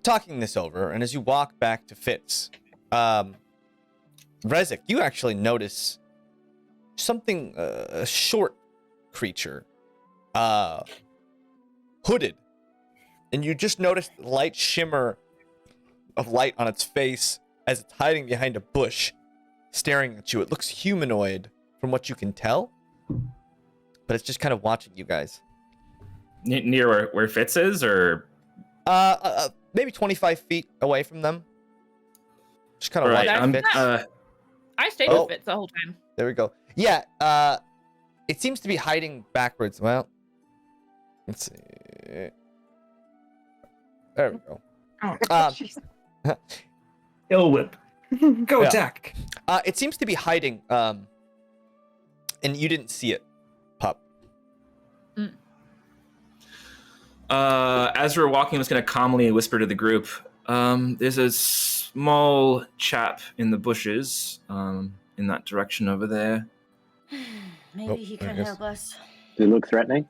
talking this over, and as you walk back to Fitz, Rezik, you actually notice something, a short creature, hooded, and you just notice the light shimmer of light on its face as it's hiding behind a bush, staring at you. It looks humanoid from what you can tell, but it's just kind of watching you guys. Near where Fitz is, or Maybe 25 feet away from them. Just kind of right? watching Fitz. I stayed Oh. with Fitz the whole time. There we go. Yeah, it seems to be hiding backwards. Well, let's see. There we go. Ill whip. Go Yeah. attack. It seems to be hiding, and you didn't see it, Pup. As we're walking, I'm just gonna calmly whisper to the group. There's a small chap in the bushes, in that direction over there. Maybe Oh, he there can he is. help us. Does it look threatening?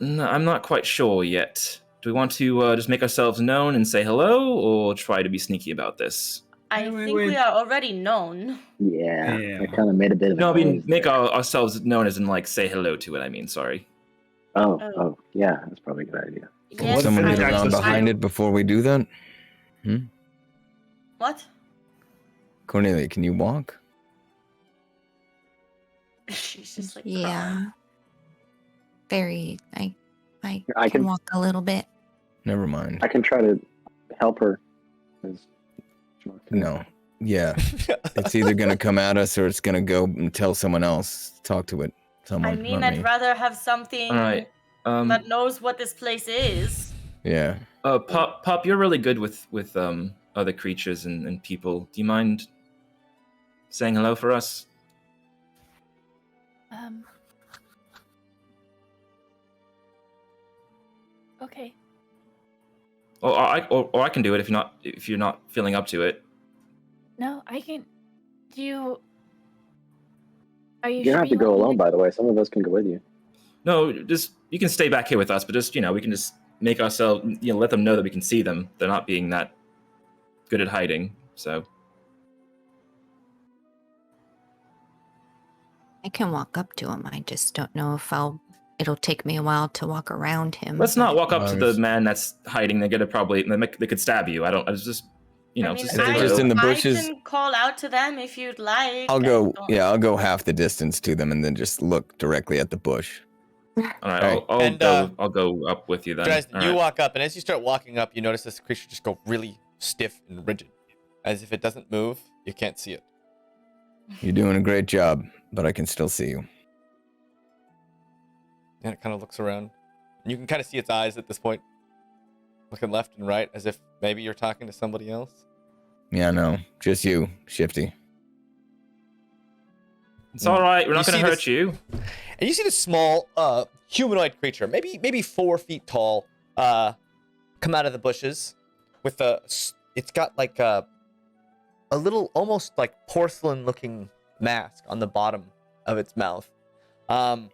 No, I'm not quite sure yet. Do we want to just make ourselves known and say hello, or try to be sneaky about this? I Wait, think wait. we are already known. Yeah, Yeah. I kind of made a bit of. No, I a mean noise make there. ourselves known as in like say hello to it. I mean, sorry. Oh, yeah, that's probably a good idea. Can Yes, someone I get will- around access behind to- it before we do that? What? Cornelia, can you walk? She's just like, Yeah. Very. I I can can- walk a little bit. Never mind. I can try to help her. No. Yeah. It's either gonna come at us or it's gonna go and tell someone else. Talk to it. Someone. I mean, not I'd me. rather have something All right. that knows what this place is. Yeah. Pop, you're really good with other creatures and people. Do you mind saying hello for us? Okay. Or I can do it if you're not feeling up to it. No, I can. Do you? Are you? You don't sure have to you go want me alone, by the way. Some of us can go with you. No, just you can stay back here with us, but just we can just make ourselves let them know that we can see them. They're not being that good at hiding, so. I can walk up to him. I just don't know if it'll take me a while to walk around him. Let's not but- walk up to the man that's hiding. They're gonna probably they could stab you. I was just I mean, just If they're I, just in the I bushes- can call out to them if you'd like. I'll go. I don't- Yeah, I'll go half the distance to them and then just look directly at the bush. all right. Alright. I'll go up with you then. Dresden, All you right. walk up, and as you start walking up, you notice this creature just go really stiff and rigid. As if it doesn't move, you can't see it. You're doing a great job, but I can still see you. And it kind of looks around. And you can kind of see its eyes at this point, looking left and right, as if maybe you're talking to somebody else. Yeah, no, just you, Shifty. It's all right. We're You not going see to this- hurt you. And you see this small humanoid creature, maybe 4 feet tall, come out of the bushes with it's got like a little almost like porcelain looking mask on the bottom of its mouth. And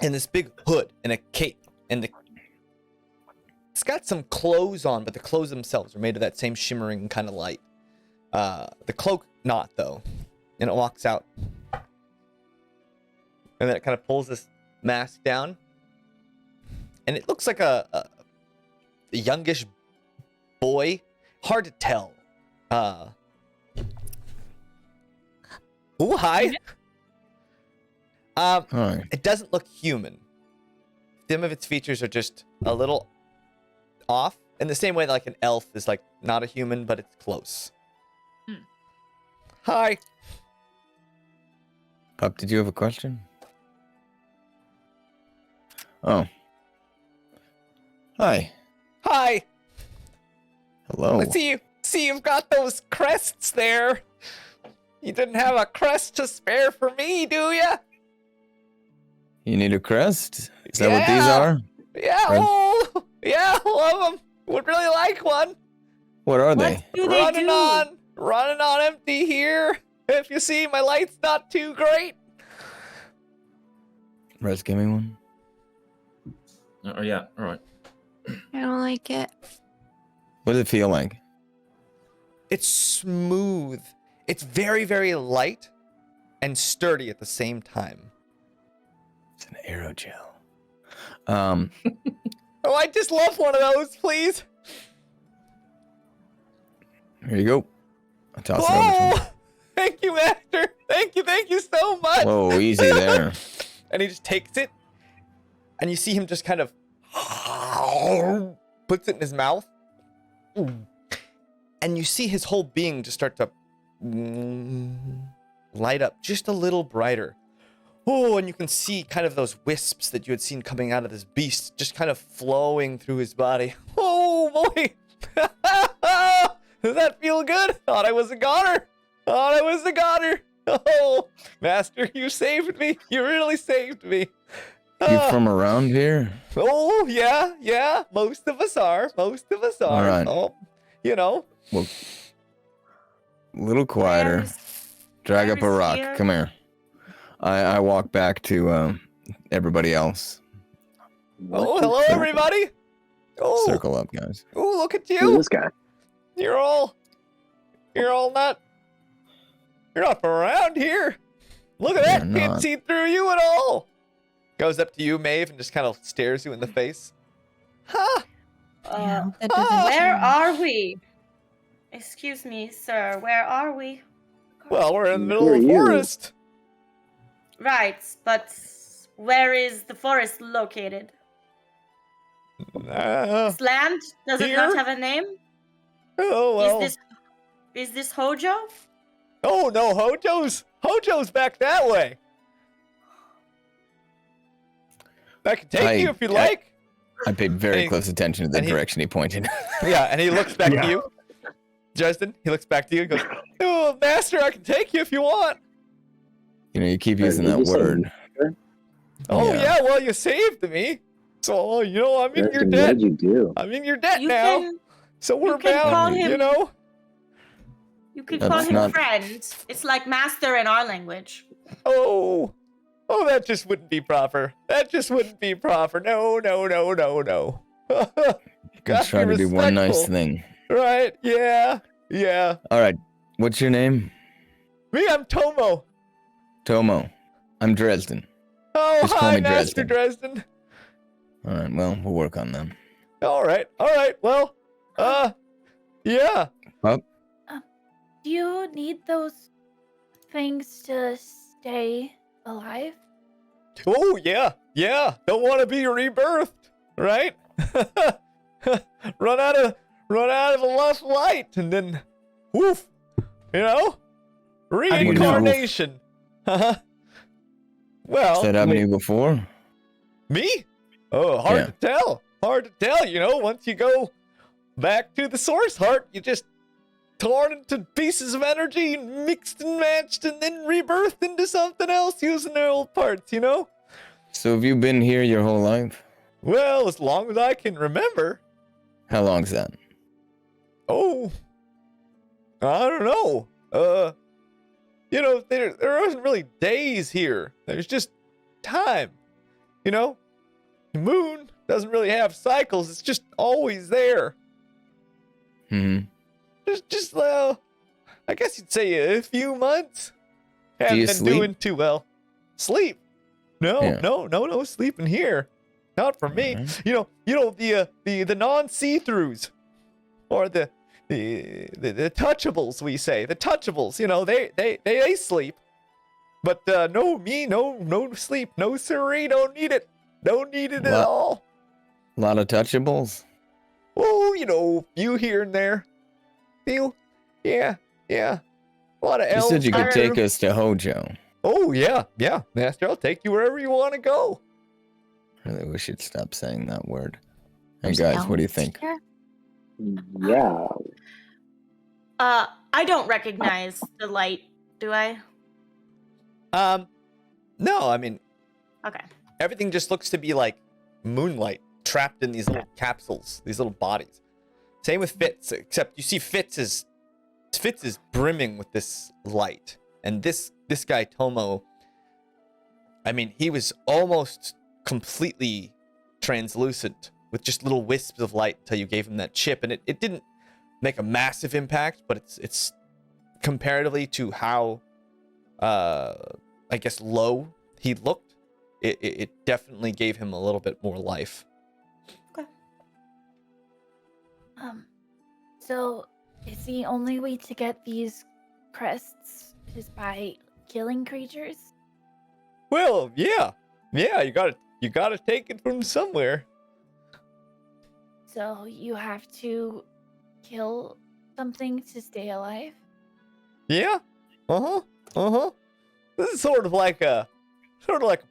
this big hood and a cape, and it's got some clothes on, but the clothes themselves are made of that same shimmering kind of light. The cloak not though, and it walks out. And then it kind of pulls this mask down. And it looks like a youngish boy. Hard to tell. Ooh, hi. Hi. It doesn't look human. Some of its features are just a little off. In the same way that like an elf is like not a human, but it's close. Hi. Pup, did you have a question? Oh. Hi. Hi. Hello. I see you've got those crests there. You didn't have a crest to spare for me, do ya? You need a crest? Is that what these Yeah. are? Yeah, Right. oh, yeah, love them. Would really like one. What are What they? do they do? Running on empty here. If you see, my light's not too great. Res, give me one. Oh yeah. All right. I don't like it. What does it feel like? It's smooth. It's very, very light and sturdy at the same time. It's an aerogel. Oh, I just love one of those, please. Here you go. I'll toss it over to Whoa! him. Thank you, Master. Thank you so much. Whoa, easy there. And he just takes it, and you see him just kind of puts it in his mouth, and you see his whole being just start to light up just a little brighter. Oh, and you can see kind of those wisps that you had seen coming out of this beast just kind of flowing through his body. Oh, boy. Does that feel good? Thought I was a goner. Oh, Master, you saved me. You really saved me. You from around here? Oh, yeah. Most of us are. All right. Oh, you know. Well, a little quieter. Drag up a Where's rock. here? Come here. I walk back to everybody else. Oh, hello, Circle. everybody. Oh, Circle up, guys. oh, look at Who's you. this guy? You're all You're all not. You're not from around here. Look at that. You're Can't not. see through you at all. Goes up to you, Maeve, and just kind of stares you in the face. Ha! Yeah, that doesn't Where change. are we? Excuse me, sir. Where are we? Well, we're in the middle Who of are the you? forest. Right, but where is the forest located? This land? Does it not Here? have a name? Oh, well. Is this Hojo? Oh, no, Hojo's back that way. I can take you if you'd like. I paid very And close attention to the and he- direction he pointed. Yeah, and he looks back Yeah. to you. Justin, he looks back to you and goes, "Oh, master, I can take you if you want." You know, you keep using Did that you say word. master? Oh, Yeah. yeah, well, you saved me. So, you know, I'm in your Justin, what debt. did you do? I'm in your debt You now. can So we're can call bound, him- you know? you can That's call him not- friend. It's like master in our language. Oh, that just wouldn't be proper. That just wouldn't be proper. No, no, no, no, no. Let's try to do one nice thing. Right, yeah, yeah. All right. What's your name? Me, I'm Tomo. Tomo. I'm Dresden. Oh, Just call hi, me Master Dresden. Dresden. All right. Well, we'll work on them. All right, well, yeah. Do you need those things to stay alive? Oh, yeah. Don't want to be rebirthed, right? run out of the lust light, and then, woof, you know, reincarnation. Well, Has that happened to you before? me? Oh, hard to tell. Hard to tell, you know. Once you go back to the source heart, you just torn into pieces of energy and mixed and matched and then rebirthed into something else using their old parts, you know? So have you been here your whole life? Well, as long as I can remember. How long's that? Oh, I don't know. You know, there wasn't really days here. There's just time. You know, the moon doesn't really have cycles. It's just always there. Hmm. Just I guess you'd say a few months. Haven't you been sleep? doing too well. Sleep? No, Yeah. no sleeping here. Not for me. Alright. You know the non-see-throughs, or the touchables, we say, the touchables. You know, they sleep, but no sleep, no siree. Don't need it at What? all. A lot of touchables. Oh, you know, few here and there. Few, yeah. A lot of You elves. said you could there. take us to Hojo. Oh yeah, Master. I'll take you wherever you want to go. Really wish you'd stop saying that word. Hey There's guys, what do you elves think? here? Yeah. I don't recognize the light, do I? No, I mean, Okay. everything just looks to be like moonlight trapped in these little capsules, these little bodies. Same with Fitz, except you see Fitz is brimming with this light, and this guy Tomo, I mean, he was almost completely translucent with just little wisps of light until you gave him that chip, and it didn't make a massive impact, but it's comparatively to how I guess low he looked, it definitely gave him a little bit more life. So is the only way to get these crests is by killing creatures? Well, yeah, you gotta take it from somewhere. So you have to kill something to stay alive? Yeah. This is sort of like a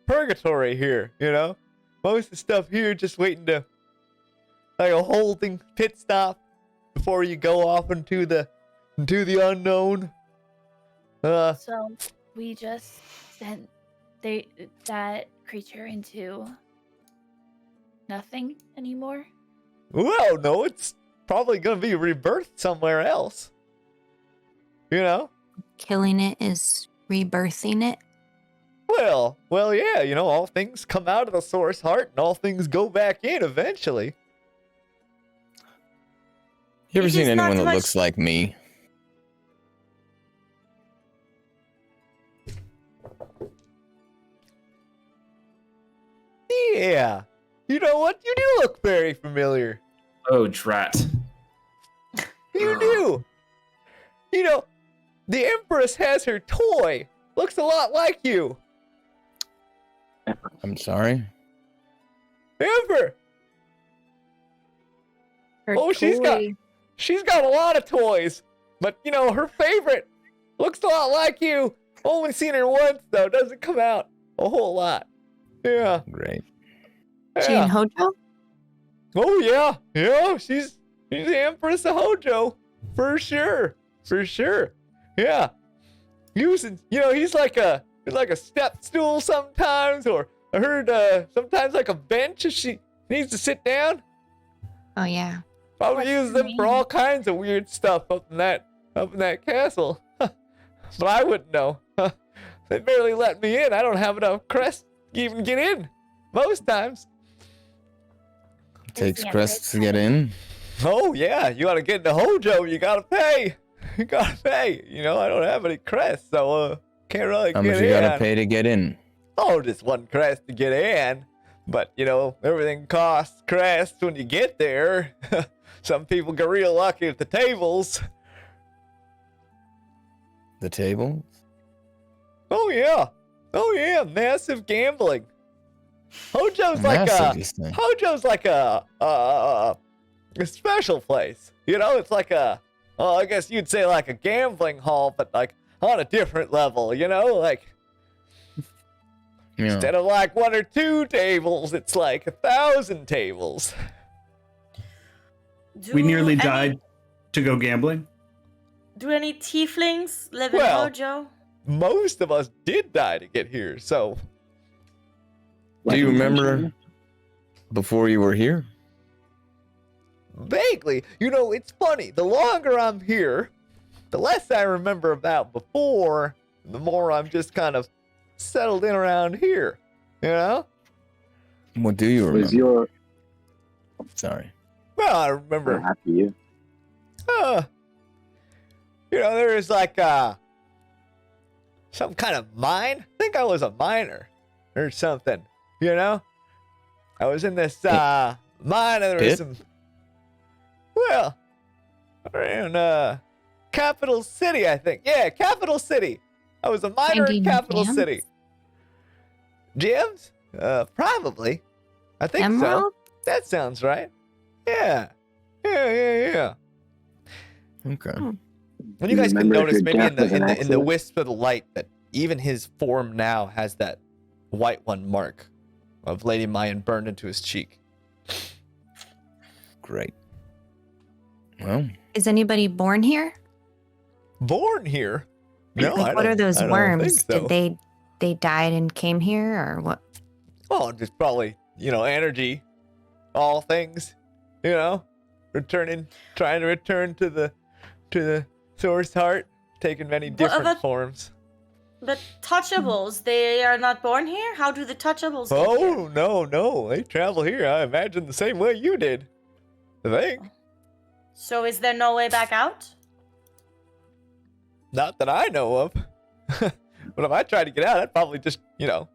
purgatory here, you know? Most of the stuff here just waiting to, like a holding pit stop before you go off into the unknown. So we just sent that creature into nothing anymore? Well, no, it's probably gonna be rebirthed somewhere else. You know? Killing it is rebirthing it. Well, yeah, you know, all things come out of the source heart and all things go back in eventually. You ever It seen is not anyone that much- looks like me? Yeah. You know what? You do look very familiar. Oh, drat. You do. You know, the Empress has her toy. Looks a lot like you. I'm sorry. Emperor. Her Oh, she's got a lot of toys. But, you know, her favorite looks a lot like you. Only seen her once, though. Doesn't come out a whole lot. Yeah. Great. She and Hojo? Oh, yeah. Yeah, she's the Empress of Hojo. For sure. For sure. Yeah. Using, you know, he's like a step stool sometimes, or I heard sometimes like a bench if she needs to sit down. Oh yeah. Probably use them for all kinds of weird stuff up in that castle. But I wouldn't know. They barely let me in. I don't have enough crest to even get in. Most times. Takes crests to get in. Oh yeah, you gotta get into Hojo. You gotta pay. You gotta pay. You know, I don't have any crests, so can't really How get much in. you gotta pay to get in? Oh, just one crest to get in. But, you know, everything costs crests when you get there. Some people get real lucky at the tables. The table? Oh, yeah. Oh, yeah. Massive gambling. Hojo's Massive, you say? Hojo's like a special place. You know, it's like I guess you'd say like a gambling hall, but like on a different level, you know? Like, Yeah. instead of like 1 or 2 tables, it's like 1,000 tables. We nearly any- died to go gambling. Do any tieflings live in Well- Hojo? Most of us did die to get here, so Do you remember before you were here? vaguely, you know, it's funny. The longer I'm here, the less I remember about before, the more I'm just kind of settled in around here, you know? What do you Was remember? your Sorry. Well, I or remember, after you? you know, there was like some kind of mine. I think I was a miner or something, you know? I was in this mine and there was Pit? some, well, around Capital City, I think. Yeah, Capital City. I was a miner in Finding Capital gems? City. Gems? Probably. I think so. Emerald? That sounds right. Yeah. Yeah. Okay. And you guys can Remember if notice your maybe death in the was an in the accident? wisp of the light that even his form now has that white one mark of Lady Mayan burned into his cheek. Great. Well, Is anybody born here? Born here? No, I Like, what don't- are those I don't worms? think so. Did they died and came here, or what? Oh, just probably, you know, energy, all things, you know, trying to return to the source heart, taking many What different about- forms. But touchables, they are not born here? How do the touchables get here? Oh, no, they travel here. I imagine the same way you did. I think. So is there no way back out? Not that I know of. But if I tried to get out, I'd probably just, you know,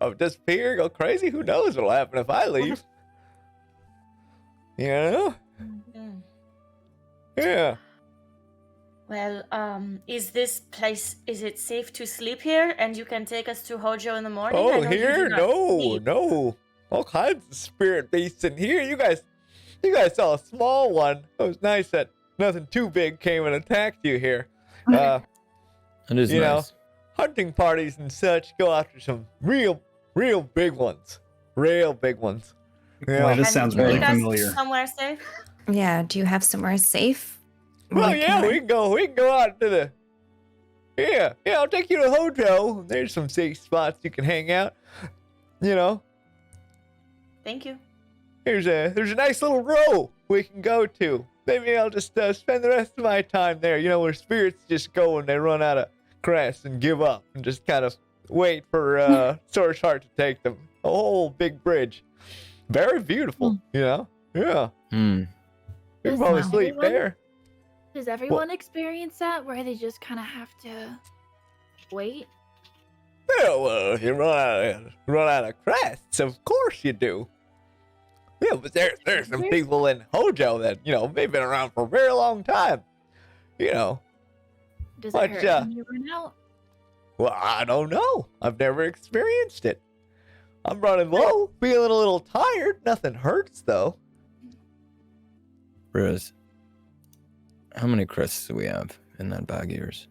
I would disappear, go crazy. Who knows what'll happen if I leave? You know? Mm. Yeah. Well, is this place, is it safe to sleep here? And you can take us to Hojo in the morning? I Oh, know you here? do not No, sleep. no. All kinds of spirit beasts in here. You guys saw a small one. It was nice that nothing too big came and attacked you here. that is You know, nice. Hunting parties and such go after some real big ones. Real big ones. Yeah. Boy, this And sounds can you really take us familiar. somewhere safe? Yeah. Do you have somewhere safe? Well, Like, yeah, can I- we can go out to the. Yeah, I'll take you to Hojo. There's some safe spots you can hang out. You know, Thank you. there's a nice little row we can go to. Maybe I'll just spend the rest of my time there. You know, where spirits just go when they run out of crest and give up and just kind of wait for Source Heart to take them. A whole big bridge, very beautiful. You know, yeah. Hmm. You can Does probably not sleep everyone- there. Does everyone experience that where they just kind of have to wait? Yeah, well, you run out of crests, of course you do. Yeah, but there's some people in Hojo that, they've been around for a very long time. Does But, it hurt when you run out? Well, I don't know. I've never experienced it. I'm running low, feeling a little tired. Nothing hurts, though. Riz, how many crests do we have in that bag of yours?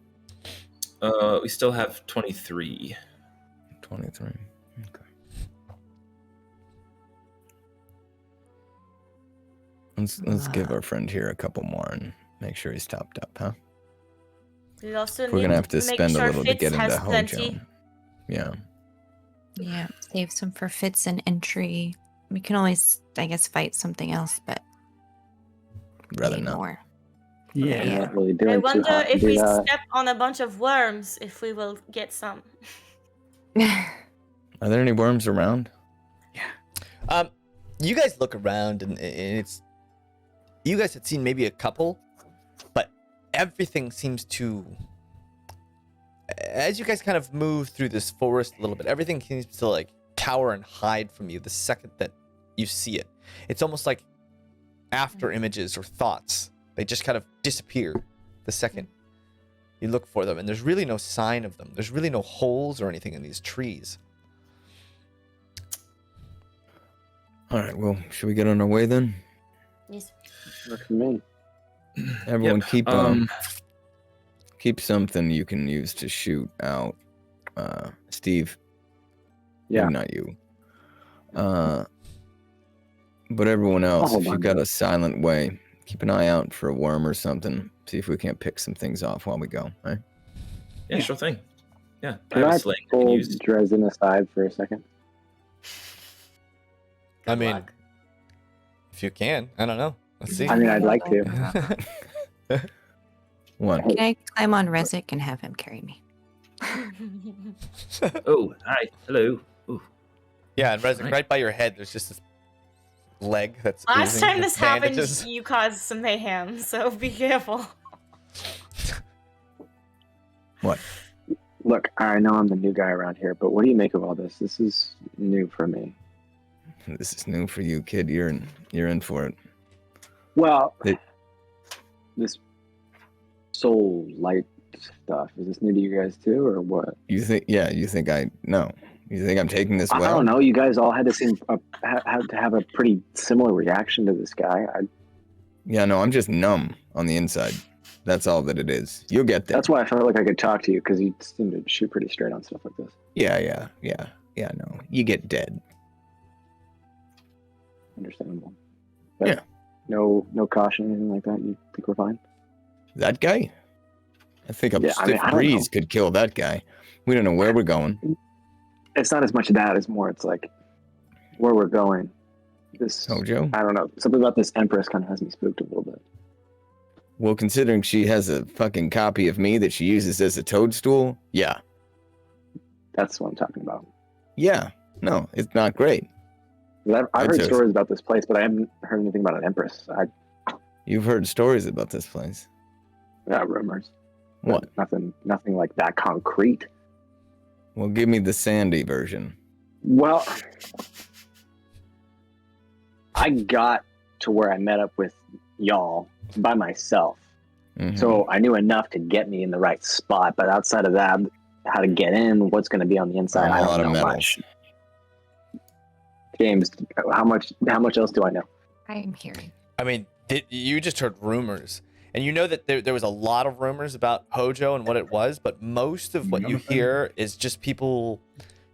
We still have 23. 23. Okay. Let's give our friend here a couple more and make sure he's topped up, huh? We also We're need gonna have to make spend sure a little to Fitz get has into plenty. Hojo. Yeah. Yeah, save some for Fitz and entry. We can always, I guess, fight something else, but Rather need not. more. Yeah. Yeah. Not really doing I too wonder hot to if do we that. step on a bunch of worms, if we will get some. Are there any worms around? You guys look around, and it's... You guys had seen maybe a couple, but everything seems to... As you guys kind of move through this forest a little bit, everything seems to, like, cower and hide from you the second that you see it. It's almost like after images or thoughts. They just kind of disappear the second you look for them, and there's really no sign of them. There's really no holes or anything in these trees. All right, well, should we get on our way then? Yes. Works for me. Everyone Yep, keep something you can use to shoot out. Steve. Yeah. Maybe not you. But everyone else, hold if you've on. got a silent way, keep an eye out for a worm or something. See if we can't pick some things off while we go, right? Yeah, sure thing. Yeah, Can have I a sling I pull can use. Dresden aside for a second? I Good mean, luck. if you can, I don't know. Let's see. I mean, I'd like to. One. Can I climb on Rezik and have him carry me? Oh, hi, hello. Ooh. Yeah, and Right. right by your head, there's just this leg that's Last oozing time with this happened, bandages. you caused some mayhem, so be careful. What? Look, I know I'm the new guy around here, but what do you make of all this? This is new for me. This is new for you, kid. You're in for it. Well, It- this soul light stuff, is this new to you guys too, or what? You think I know. You think I'm taking this well? I don't know. You guys all had to seem had to have a pretty similar reaction to this guy. Yeah, no, I'm just numb on the inside. That's all that it is. You'll get there. That's why I felt like I could talk to you, because you seem to shoot pretty straight on stuff like this. Yeah, no. You get dead. Understandable. But Yeah. No caution or anything like that. You think we're fine? That guy? I think a Yeah, I mean, stiff I don't breeze could kill that guy. We don't know where we're going. It's not as much that as more. It's like where we're going. This Hojo? I don't know. Something about this Empress kind of has me spooked a little bit. Well, considering she has a fucking copy of me that she uses as a toadstool, yeah. That's what I'm talking about. Yeah. No, it's not great. I've I'd heard say- stories about this place, but I haven't heard anything about an Empress. You've heard stories about this place. Rumors. What? But nothing like that concrete. Well, give me the sandy version. Well, I got to where I met up with y'all by myself. Mhm. So I knew enough to get me in the right spot. But outside of that, how to get in, what's going to be on the inside, I a lot don't of know metals. much. James, how much else do I know? I am hearing. I mean, you just heard rumors. And you know that there was a lot of rumors about Hojo and what it was, but most of what you hear is just people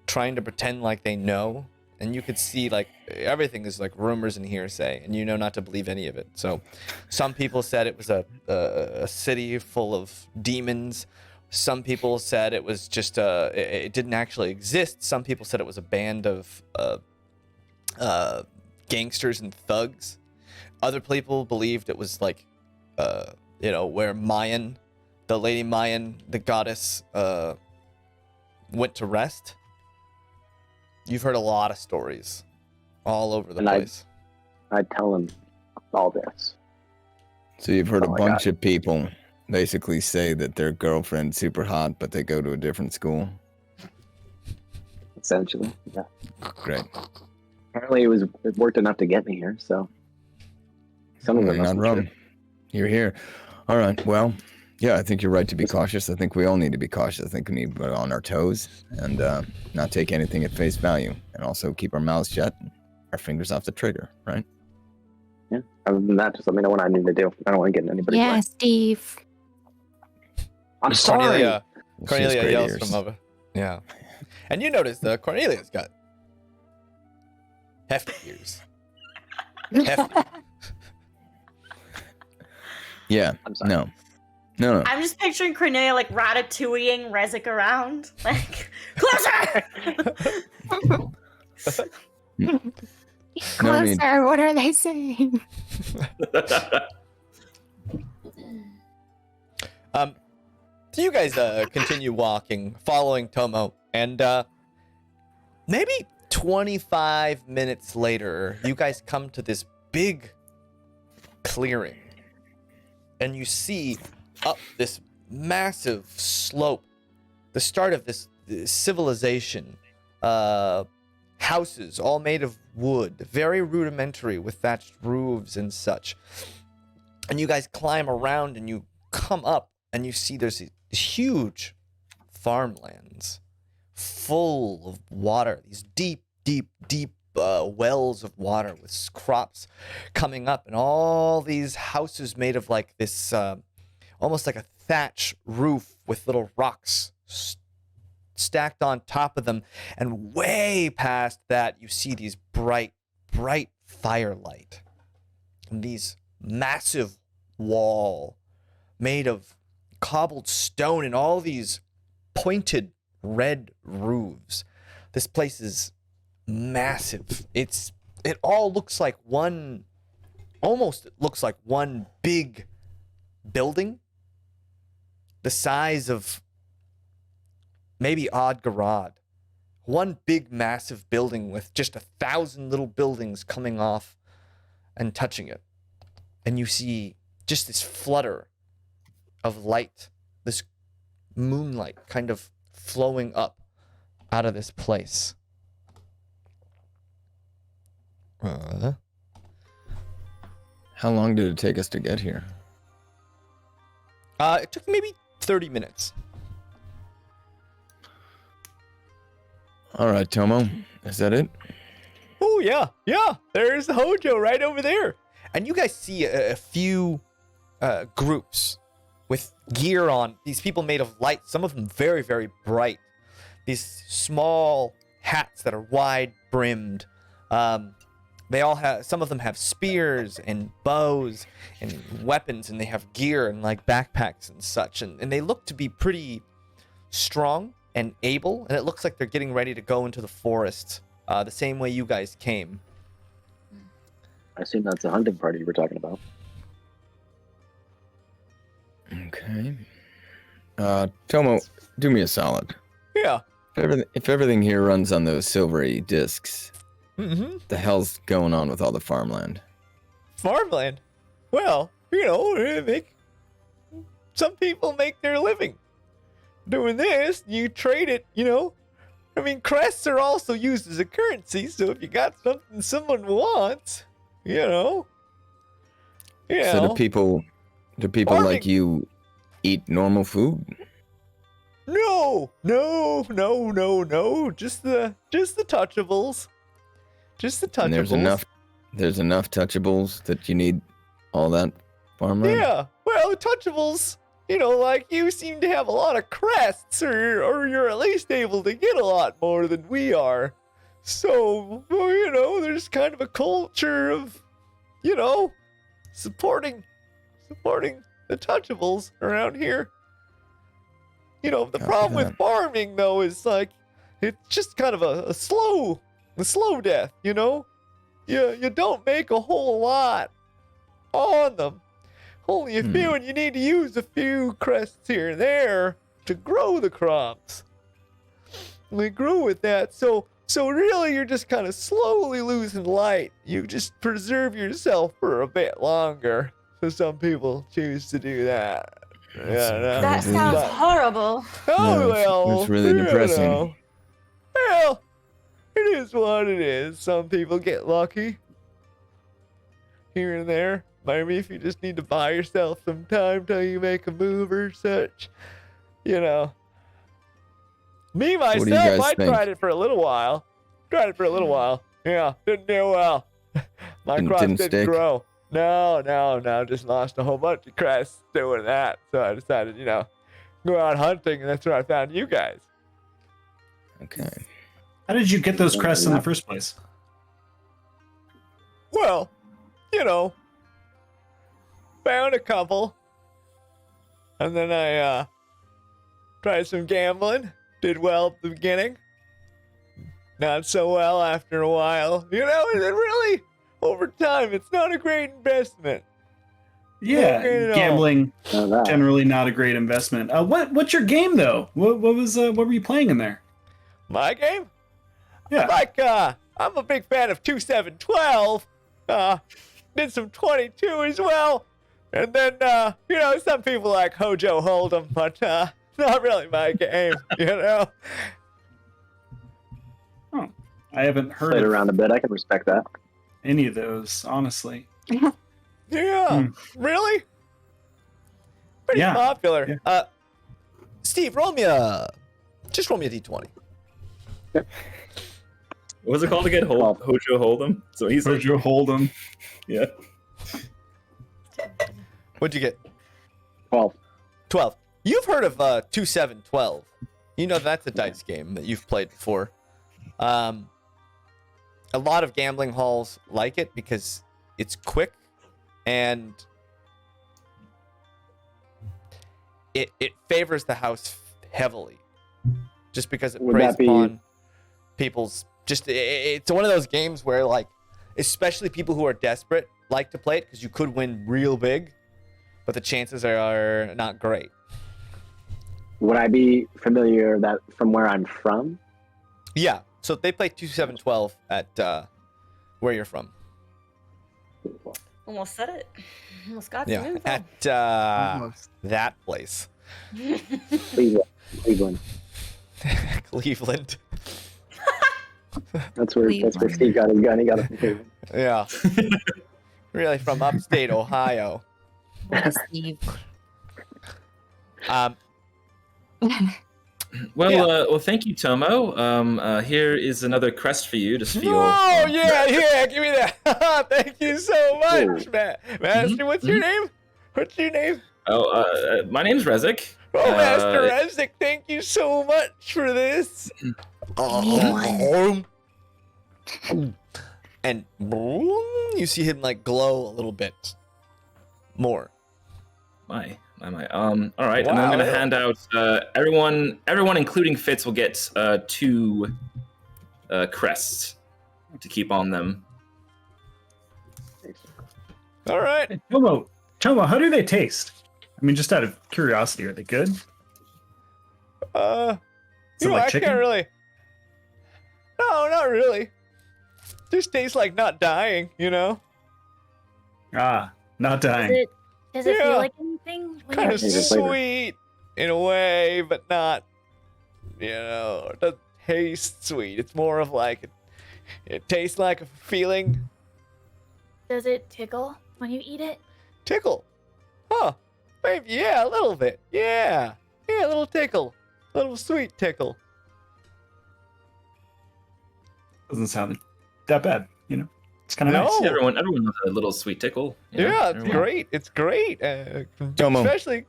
trying to pretend like they know. And you could see, like, everything is like rumors and hearsay, and you know not to believe any of it. So some people said it was a city full of demons. Some people said it was just it didn't actually exist. Some people said it was a band of gangsters and thugs. Other people believed it was like where Mayan, the lady Mayan, the goddess, went to rest. You've heard a lot of stories all over the And place. I'd tell him all this. So you've heard Oh a my bunch God. of people basically say that their girlfriend's super hot, but they go to a different school. essentially. Yeah. Great. Apparently, it worked enough to get me here. So some of it Well, must not be wrong. true. You're here. All right. Well, yeah, I think you're right to be cautious. I think we all need to be cautious. I think we need to be on our toes and not take anything at face value, and also keep our mouths shut, and our fingers off the trigger. Right? Yeah. Other than that, just let me know what I need to do. I don't want to get in anybody's Yeah, way. Steve. I'm sorry. Cornelia She has great yells ears. from over. Yeah. And you notice Cornelia's got hefty ears. Hefty. I'm sorry. No. I'm just picturing Cornelia like ratatouilleing Rezik around. Like, closer! No need. Closer, what are they saying? So you guys continue walking, following Tomo, and maybe 25 minutes later, you guys come to this big clearing, and you see up this massive slope, the start of this civilization, houses all made of wood, very rudimentary with thatched roofs and such. And you guys climb around and you come up and you see there's these huge farmlands full of water, these deep wells of water with crops coming up, and all these houses made of like this almost like a thatch roof with little rocks stacked on top of them. And way past that you see these bright firelight and these massive wall made of cobbled stone and all these pointed red roofs. This place is massive. It all looks like one, almost looks like one big building the size of maybe Odd-Garad. One big massive building with just 1,000 little buildings coming off and touching it. And you see just this flutter of light, this moonlight kind of flowing up out of this place. How long did it take us to get here? It took maybe 30 minutes. All right, Tomo. Is that it? Oh, yeah. There's the Hojo right over there. And you guys see a few groups with gear on. These people made of light, some of them very, very bright. These small hats that are wide brimmed. They all have, some of them have spears and bows and weapons, and they have gear and like backpacks and such. And they look to be pretty strong and able, and it looks like they're getting ready to go into the forest the same way you guys came. I assume that's the hunting party you were talking about. Okay. Tomo, do me a solid. Yeah. If everything here runs on those silvery discs, Mm-hmm. the hell's going on with all the farmland? Farmland? Well, some people make their living doing this. You trade it, I mean, crests are also used as a currency, so if you got something someone wants, So do people Farming. like you eat normal food? No. Just the touchables. Just the touchables. And there's enough touchables that you need all that farmland? Yeah. Well, the touchables, like you seem to have a lot of crests, or you're at least able to get a lot more than we are. So, there's kind of a culture of, supporting the touchables around here. The problem with farming, though, is like, it's just kind of a slow death, You don't make a whole lot on them. Only a few, and you need to use a few crests here and there to grow the crops. We grew with that, so really you're just kind of slowly losing light. You just preserve yourself for a bit longer. So some people choose to do that. That sounds horrible. Oh, Yeah, well. it's really depressing. Well, is what it is. Some people get lucky here and there. Maybe if you just need to buy yourself some time till you make a move or such, you know. Me, do you myself, guys I think? tried it for a little while. Yeah, didn't do well. My cross Didn't didn't stick? grow. No, just lost a whole bunch of crests doing that. So I decided, go out hunting, and that's where I found you guys. Okay. How did you get those crests in the first place? Well, found a couple, and then I tried some gambling. Did well at the beginning. Not so well after a while. And then really, over time, it's not a great investment. Yeah, Okay, no. gambling Know that. generally not a great investment. What's your game though? What were you playing in there? My game? Yeah. Like, I'm a big fan of 2712. Did some 22 as well. And then, some people like Hojo Hold'em, but not really my game, Oh, I haven't heard Played of around a bit. I can respect that. any of those, honestly. Yeah, really? Pretty Yeah, popular. Steve, roll me a d20. What was it called again? Hojo Hold'em. So he's Where'd you hold them? yeah. What'd you get? 12. 12. You've heard of 2712. That's a dice game that you've played before. A lot of gambling halls like it because it's quick and it favors the house heavily just because it Would preys that be- upon people's it's one of those games where like especially people who are desperate like to play it because you could win real big, but the chances are not great. Would I be familiar that from where I'm from? Yeah, so they play 2712 at where you're from. Almost said it. Almost got Yeah, the info. at that place, Cleveland. Cleveland. That's where Steve got his gun. He got it from Cleveland. Yeah, really from upstate Ohio. Steve. Well, thank you, Tomo. Here is another crest for you to steal. Oh yeah, give me that. Thank you so much, Master. What's your name? What's your name? Oh, my name's Rezik. Oh, Master Isaac, thank you so much for this. And you see him like glow a little bit more. My. All right, and Wow. I'm gonna hand out everyone, including Fitz, will get 2 crests to keep on them. All right. Hey, Tomo, how do they taste? I mean, just out of curiosity, are they good? Is it like I chicken? can't really. No, not really. Just tastes like not dying, Ah, not dying. Does it Yeah. feel like anything? When Kind you're of Maybe eating? flavor. sweet in a way, but not. It doesn't taste sweet. It's more of like it tastes like a feeling. Does it tickle when you eat it? Tickle. Huh. Maybe, yeah, a little bit. Yeah. Yeah, a little tickle. A little sweet tickle. Doesn't sound that bad, It's kind of No. nice. Everyone loves a little sweet tickle. Yeah, it's everyone. great. It's great. Tomo. Especially.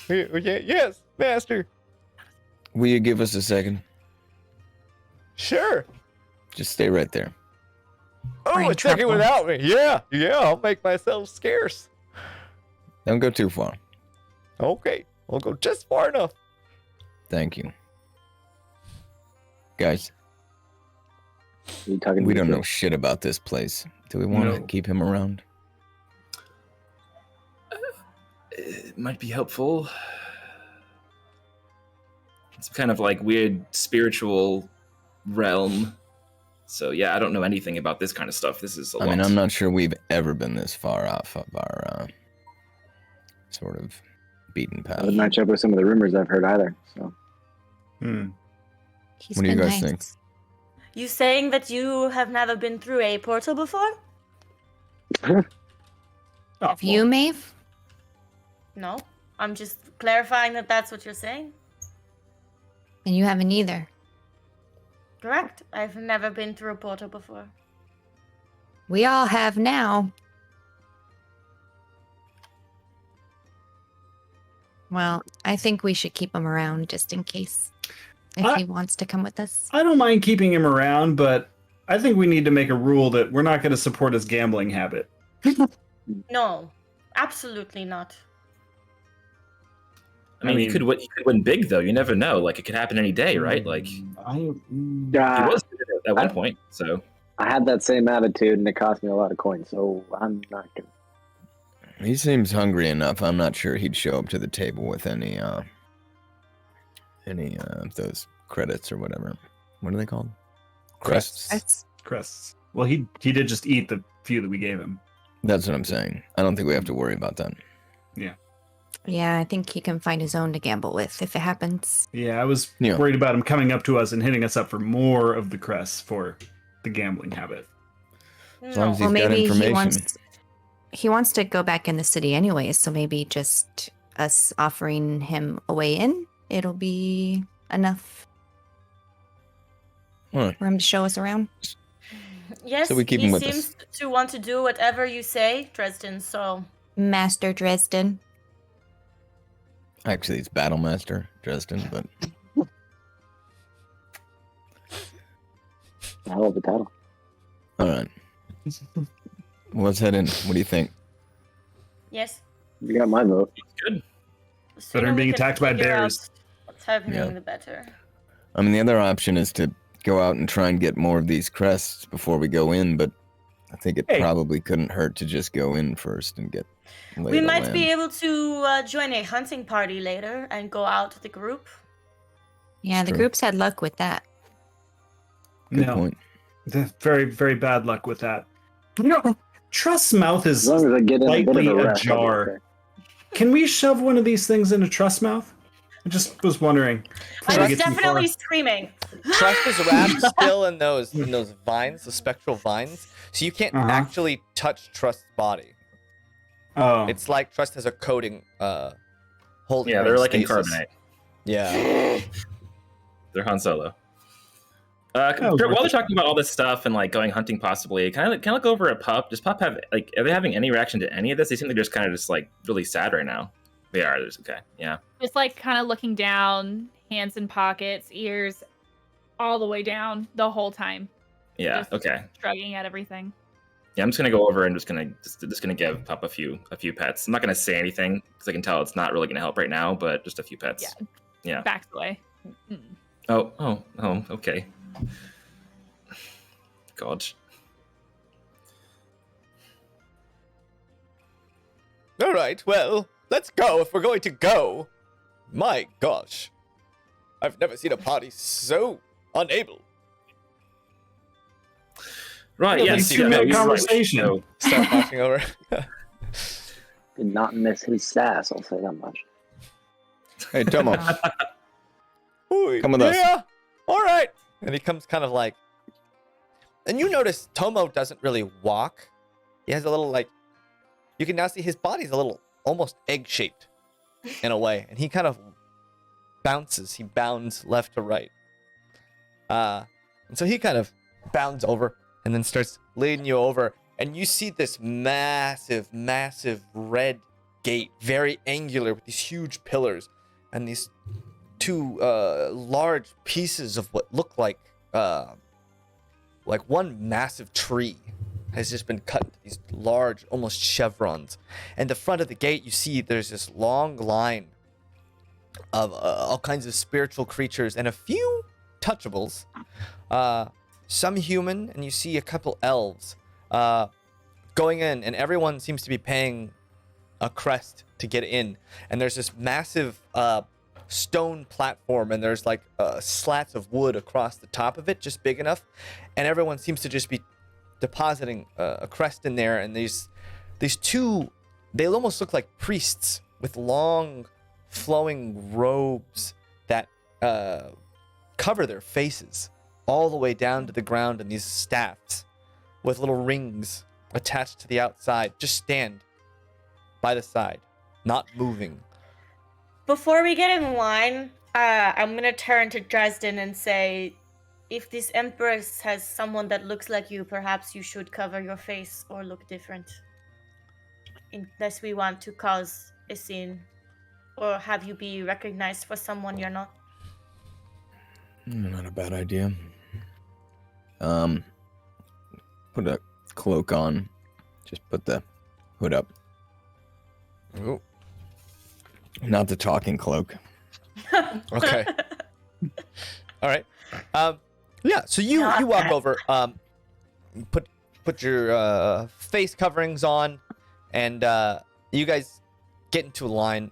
Yes, Master. Will you give us a second? Sure. Just stay right there. Oh, We're in a second trouble. without me. Yeah, I'll make myself scarce. Don't go too far. Okay, I'll go just far enough. Thank you. Guys, Are you talking to we me, don't too? know shit about this place. Do we want to No. keep him around? It might be helpful. It's kind of like weird spiritual realm. So yeah, I don't know anything about this kind of stuff. This is a lot. I mean, I'm not sure we've ever been this far off of our sort of beaten path. Doesn't match up with some of the rumors I've heard either. So Hmm. He's What do you been guys nice. think? You saying that you have never been through a portal before? Oh, Have you, Maeve? No. I'm just clarifying that that's what you're saying. And you haven't either. Correct. I've never been through a portal before. We all have now. Well, I think we should keep him around just in case. If he wants to come with us. I don't mind keeping him around, but I think we need to make a rule that we're not going to support his gambling habit. No. Absolutely not. I mean, he could win big though. You never know. Like it could happen any day, right? Like he was good at one point. So I had that same attitude, and it cost me a lot of coins. So I'm not gonna. He seems hungry enough. I'm not sure he'd show up to the table with any of those credits or whatever. What are they called? Crests. Crests. Well, he did just eat the few that we gave him. That's what I'm saying. I don't think we have to worry about that. Yeah. Yeah, I think he can find his own to gamble with if it happens. Yeah, I was worried about him coming up to us and hitting us up for more of the crests for the gambling habit. As long as Well, he's got maybe information. he wants to go back in the city anyways, so maybe just us offering him a way in, it'll be enough What? for him to show us around. Yes, So we keep him he with us. seems to want to do whatever you say, Dresden, so... Master Dresden. Actually, it's Battlemaster Dresden, but I love the title. all right. Well, let's head in. What do you think? Yes. You got my vote. good. The sooner Better than we being can attacked by figure out bears. what's happening, Yeah. the better. I mean, the other option is to go out and try and get more of these crests before we go in, but I think it Hey. probably couldn't hurt to just go in first and get lay We of the might land. be able to join a hunting party later and go out with the group. Yeah, the True. group's had luck with that. Good No, point. very, very bad luck with that. You know, Trust's mouth As is long as I get in a bit slightly of a rest, I'll be ajar. okay. Can we shove one of these things into Trust's mouth? I just was wondering. before I we was get too definitely far. screaming. Trust is wrapped still in those vines, the spectral vines, so you can't Uh-huh. actually touch Trust's body. Oh, It's like Trust has a coating holding. Yeah, her they're like in stasis. carbonate. Yeah. They're Han Solo. was While worth they're it. talking about all this stuff and like going hunting possibly, can I look over at Pup? Does Pup have like are they having any reaction to any of this? They seem like they're just kind of just like really sad right now. They are. There's okay. Yeah. Just like kind of looking down, hands in pockets, ears all the way down the whole time, Yeah. Just- Okay. shrugging at everything. Yeah. I'm just gonna go over and just gonna give Pup a few pets. I'm not gonna say anything because I can tell it's not really gonna help right now, but just a few pets. Yeah. Yeah. Backs away. Mm. Oh. Okay. God. All right. Well, let's go if we're going to go. My gosh, I've never seen a party so unable. Right. Yeah. It's see, 2 minute you're right. conversation. So- Start watching over. Did not miss his sass, I'll say that much. Hey, Tomo. Ooh, Come with us. Yeah. All right. And he comes kind of like. And you notice Tomo doesn't really walk. He has a little like. You can now see his body's a little almost egg shaped in a way. And he kind of bounces. He bounds left to right. And so he kind of bounds over and then starts leading you over. And you see this massive, massive red gate, very angular with these huge pillars and these two large pieces of what look like one massive tree has just been cut into these large, almost chevrons. And the front of the gate, you see there's this long line of all kinds of spiritual creatures and a few touchables. Some human, and you see a couple elves going in, and everyone seems to be paying a crest to get in. And there's this massive stone platform, and there's like slats of wood across the top of it, just big enough. And everyone seems to just be depositing a crest in there. And these two, they almost look like priests with long, flowing robes that cover their faces. all the way down to the ground, and these staffs with little rings attached to the outside just stand by the side, not moving. Before we get in line, I'm gonna turn to Dresden and say, if this Empress has someone that looks like you, perhaps you should cover your face or look different. Unless we want to cause a scene. Or have you be recognized for someone you're not. Not a bad idea. Put a cloak on. Just put the hood up. Ooh. Not the talking cloak. Okay. All right. Yeah. So you walk over. Put your face coverings on, and you guys get into a line.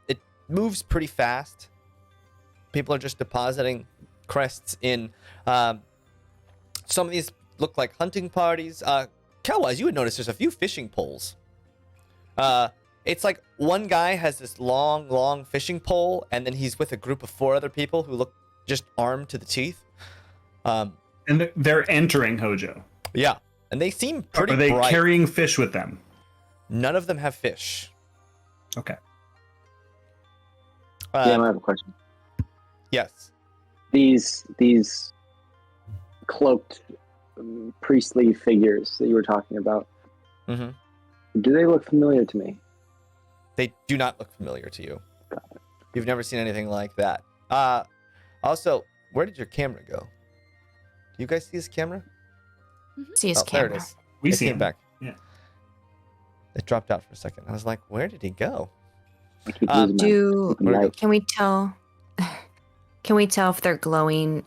It moves pretty fast. People are just depositing crests in. Some of these look like hunting parties. Cowwise, you would notice there's a few fishing poles. It's like one guy has this long fishing pole, and then he's with a group of 4 other people who look just armed to the teeth. And they're entering Hojo. Yeah, and they seem pretty Are they bright. carrying fish with them? None of them have fish. Okay. Yeah, I have a question. Yes. These cloaked priestly figures that you were talking about, Mm-hmm. do they look familiar to me? They do not look familiar to you. Got it. You've never seen anything like that. Also, where did your camera go? Do you guys see his camera? See his Oh, there camera. it is. We It see came him. back. Yeah. It dropped out for a second. I was like, where did he go? I keep Um, losing my Do fucking light. can we tell? Can we tell if they're glowing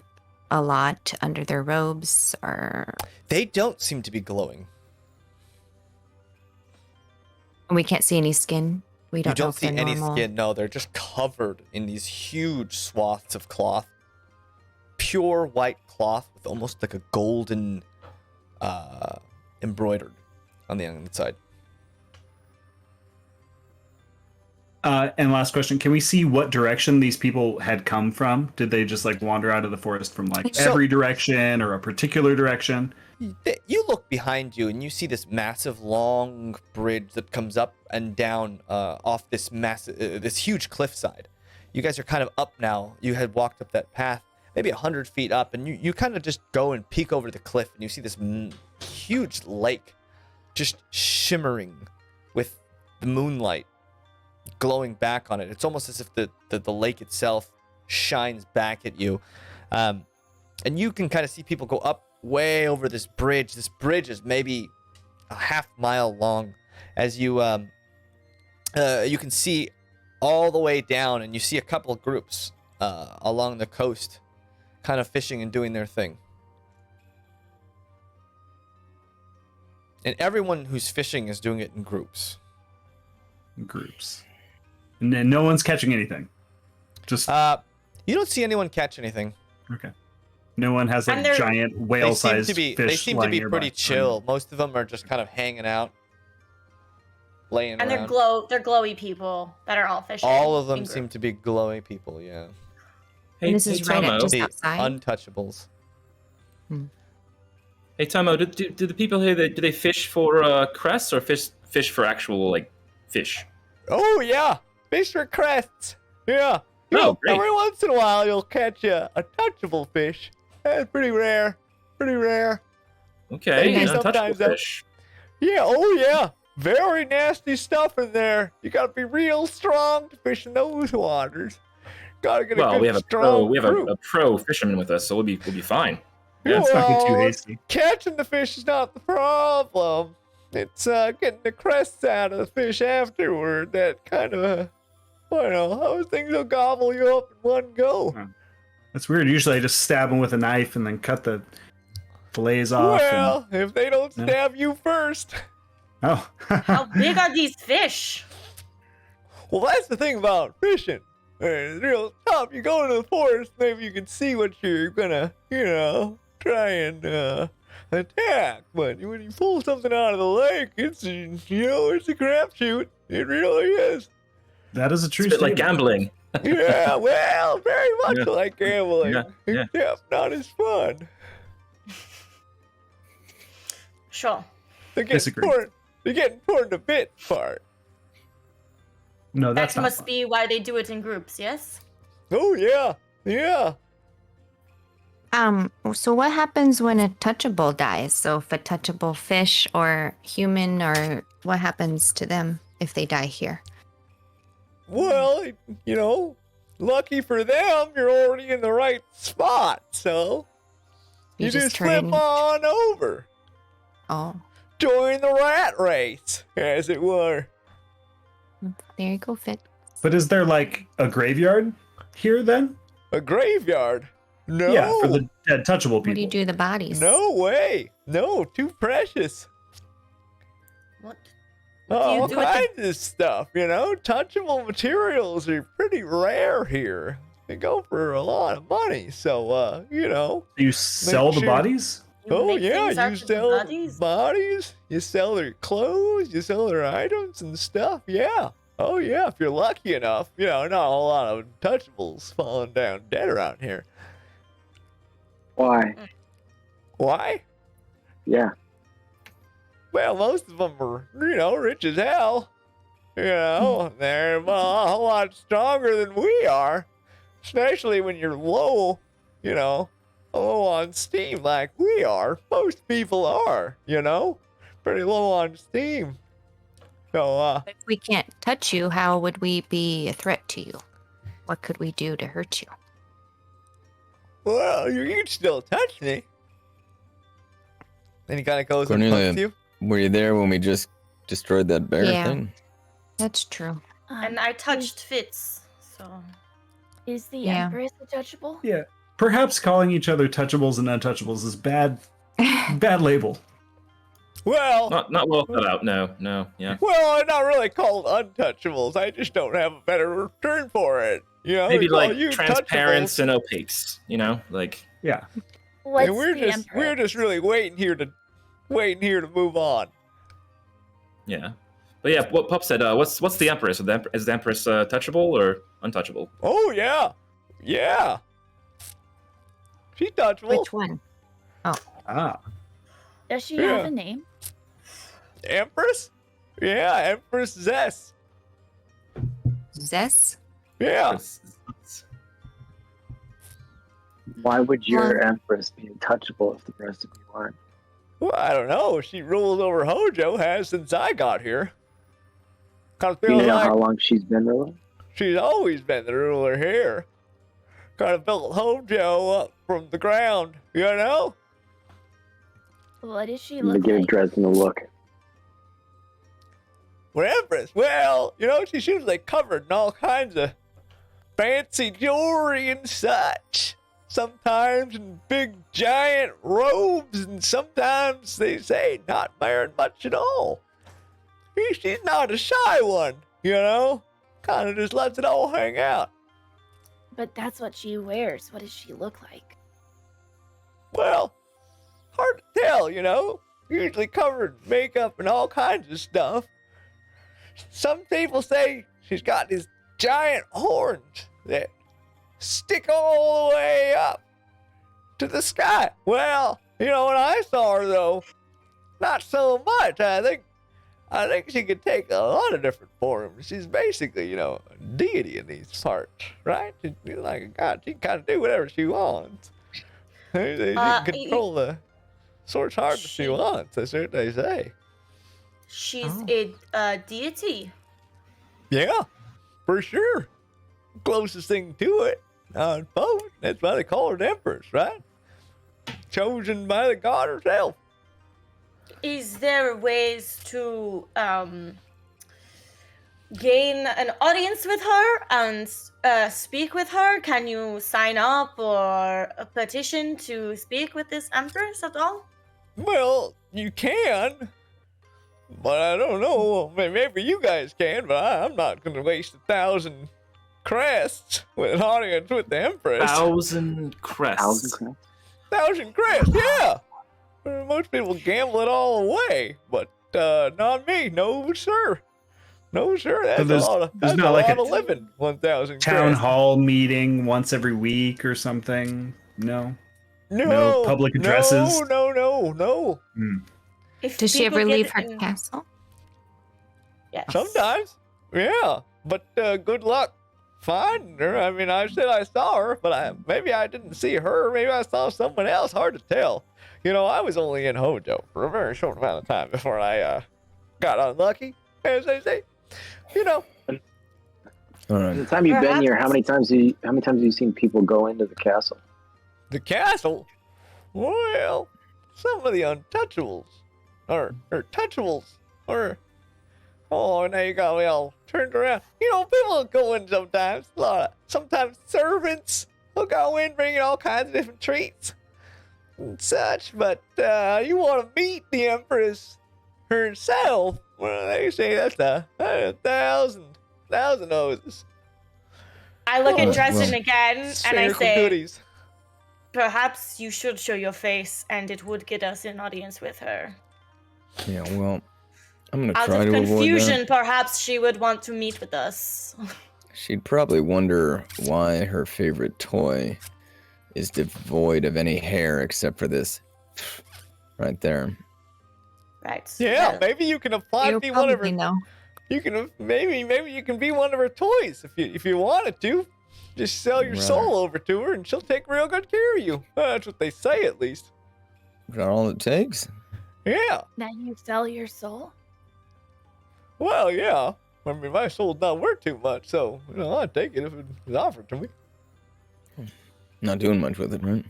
a lot under their robes, or They don't seem to be glowing. we can't see any skin? We You don't know don't if see they're any normal. skin. No, they're just covered in these huge swaths of cloth. Pure white cloth with almost like a golden embroidered on the inside. And last question, can we see what direction these people had come from? Did they just like wander out of the forest from like So- every direction or a particular direction? You look behind you and you see this massive long bridge that comes up and down off this massive, this huge cliffside. You guys are kind of up now. You had walked up that path, maybe 100 feet up, and you kind of just go and peek over the cliff, and you see this huge lake just shimmering with the moonlight glowing back on it. It's almost as if the lake itself shines back at you. And you can kind of see people go up way over this bridge. This bridge is maybe a half mile long, as you can see all the way down, and you see a couple of groups along the coast kind of fishing and doing their thing. And everyone who's fishing is doing it in groups. Groups. And then no one's catching anything. Just You don't see anyone catch anything. okay. No one has like And they're- giant They seem whale-sized to be fish. pretty lying nearby. chill. Most of them are just kind of hanging out, laying And around. they're glowy people that are all fishing. All of them in seem groups. to be glowy people, yeah. Hey, And this hey, is right at Tomo. just The outside. untouchables. Hey Tomo, do the people here do they fish for crests or fish for actual like fish? Oh yeah, fish for crests. Yeah. Oh, great. Every once in a while you'll catch a touchable fish. That's pretty rare. Pretty rare. Okay, Maybe untouchable sometimes that- fish. Yeah. Oh yeah. Very nasty stuff in there. You gotta be real strong to fish in those waters. Gotta get a Well, good we have a strong a pro fisherman with us, so we'll be fine. Yeah, it's not too Well, hasty. Catching the fish is not the problem. It's getting the crests out of the fish afterward that kind of, those things will gobble you up in one go. That's weird. Usually I just stab them with a knife and then cut the fillets off. Well, if they don't Yeah. stab you first. Oh. How big are these fish? Well, that's the thing about fishing. It's real tough. You go into the forest, maybe you can see what you're gonna, try and attack. But when you pull something out of the lake, it's a crapshoot. It really is. That is a true It's a bit like statement. gambling. Yeah, well, very much Yeah. like gambling. Yeah. Except not as fun. Sure. They're Disagree. getting torn to bits part. No, that's That not must fun. be why they do it in groups, yes? Oh, yeah. Yeah. So what happens when a touchable dies? So if a touchable fish or human, or what happens to them if they die here? Well, you know, lucky for them, you're already in the right spot, so you just flip turn. on over. Oh, Join the rat race, as it were. there you go, Fit. But is there like a graveyard here then? A graveyard? No. Yeah, for the dead touchable What do people. you do to the bodies? No way. No, too precious. What? All do with the- kinds of stuff, you know? Touchable materials are pretty rare here. They go for a lot of money, so, you know. You sell the sure- bodies? You Oh make yeah, things out you of sell bodies? you sell their clothes, you sell their items and stuff. Yeah. Oh yeah, if you're lucky enough. You know, not a whole lot of untouchables falling down dead around here. Why? Why? Yeah. Well, most of them are, you know, rich as hell. You know, they're a whole lot stronger than we are, especially when you're low. You know, low on steam like we are. Most people are, you know, pretty low on steam. So, If we can't touch you, how would we be a threat to you? What could we do to hurt you? well, you can still touch me. Then he kind of goes and Cornelia. punks you. Were you there when we just destroyed that bear Yeah. thing? That's true. And I touched Fitz, so. Is the Yeah. Empress untouchable? Yeah. Perhaps calling each other touchables and untouchables is bad label. Well, Not well thought out. No. Yeah. well, I'm not really called untouchables. I just don't have a better term for it. You know, Maybe they call like you transparents touchables. and opaques. You know, like Yeah. What's And we're the just Empress? really waiting here to move on. yeah. But yeah, what Pup said. What's the Empress? Is the Empress touchable or untouchable? Oh yeah, yeah. She's touchable. Which one? Ah. Does she Yeah. have a name? Empress? Yeah, Empress Zess. Zess? Yeah. Why would your Empress be untouchable if the rest of you aren't? Well, I don't know. She rules over Hojo, has since I got here. Kind of Do you feels know like how long she's been ruling? she's always been the ruler here. Kind of built Hojo up from the ground, you know? What does she I'm look giving like? Dresden a look. What Empress? Well, you know, she's usually covered in all kinds of fancy jewelry and such. Sometimes in big giant robes, and sometimes they say not wearing much at all. She's not a shy one, you know? Kind of just lets it all hang out. But that's what she wears. What does she look like? Well, hard to tell, you know? Usually covered in makeup and all kinds of stuff. Some people say she's got these giant horns that stick all the way up to the sky. Well, you know, when I saw her though, not so much. I think she could take a lot of different forms. She's basically, you know, a deity in these parts, right? She's like a god. She can kind of do whatever she wants. She can control the sword's hard if she wants. That's what they say. She's Oh. a deity. Yeah, for sure. Closest thing to it. I suppose that's why they call her the Empress, right? Chosen by the god herself. Is there ways to gain an audience with her and speak with her? Can you sign up or a petition to speak with this Empress at all? Well, you can, but I don't know. Maybe you guys can, but I'm not going to waste 1,000 crests with an audience with the Empress. 1,000 crests. 1,000 crowns? 1,000 crests, yeah. Most people gamble it all away, but not me. No, sir. No, sure. That's there's- a lot of, there's that's not a like lot a of living. 1,000 Town crest. hall meeting once every week or something? No. No, no public addresses? No. If Does she people ever get leave her in- castle? Yes. Sometimes, yeah. But good luck finding her. I mean, I said I saw her, but maybe I didn't see her. Maybe I saw someone else. Hard to tell. You know, I was only in Hojo for a very short amount of time before I got unlucky, as they say. You know. All The right. time you've been here, how Perhaps- many times have you seen people go into the castle? The castle? Well, some of the untouchables. Or touchables. Or, oh, now you got me all turned around. You know, people go in sometimes. Sometimes servants will go in bringing all kinds of different treats and such. But you want to meet the Empress herself. Well, they say that's a thousand noses. I look Oh, at Dresden well. again and I Spherical say, goodies. perhaps you should show your face and it would get us an audience with her. Yeah, well, I'm going to Out try of to avoid confusion, that. perhaps she would want to meet with us. She'd probably wonder why her favorite toy is devoid of any hair except for this right there. Right. Yeah, well, maybe you can apply to You'll be one of her. probably know. You can maybe you can be one of her toys if you wanted to. Just sell your Right. soul over to her, and she'll take real good care of you. That's what they say, at least. Is that all it takes? Yeah. Now you sell your soul? Well, yeah. I mean, my soul's not worth too much, so you know I'd take it if it was offered to me. Not doing much with it, right?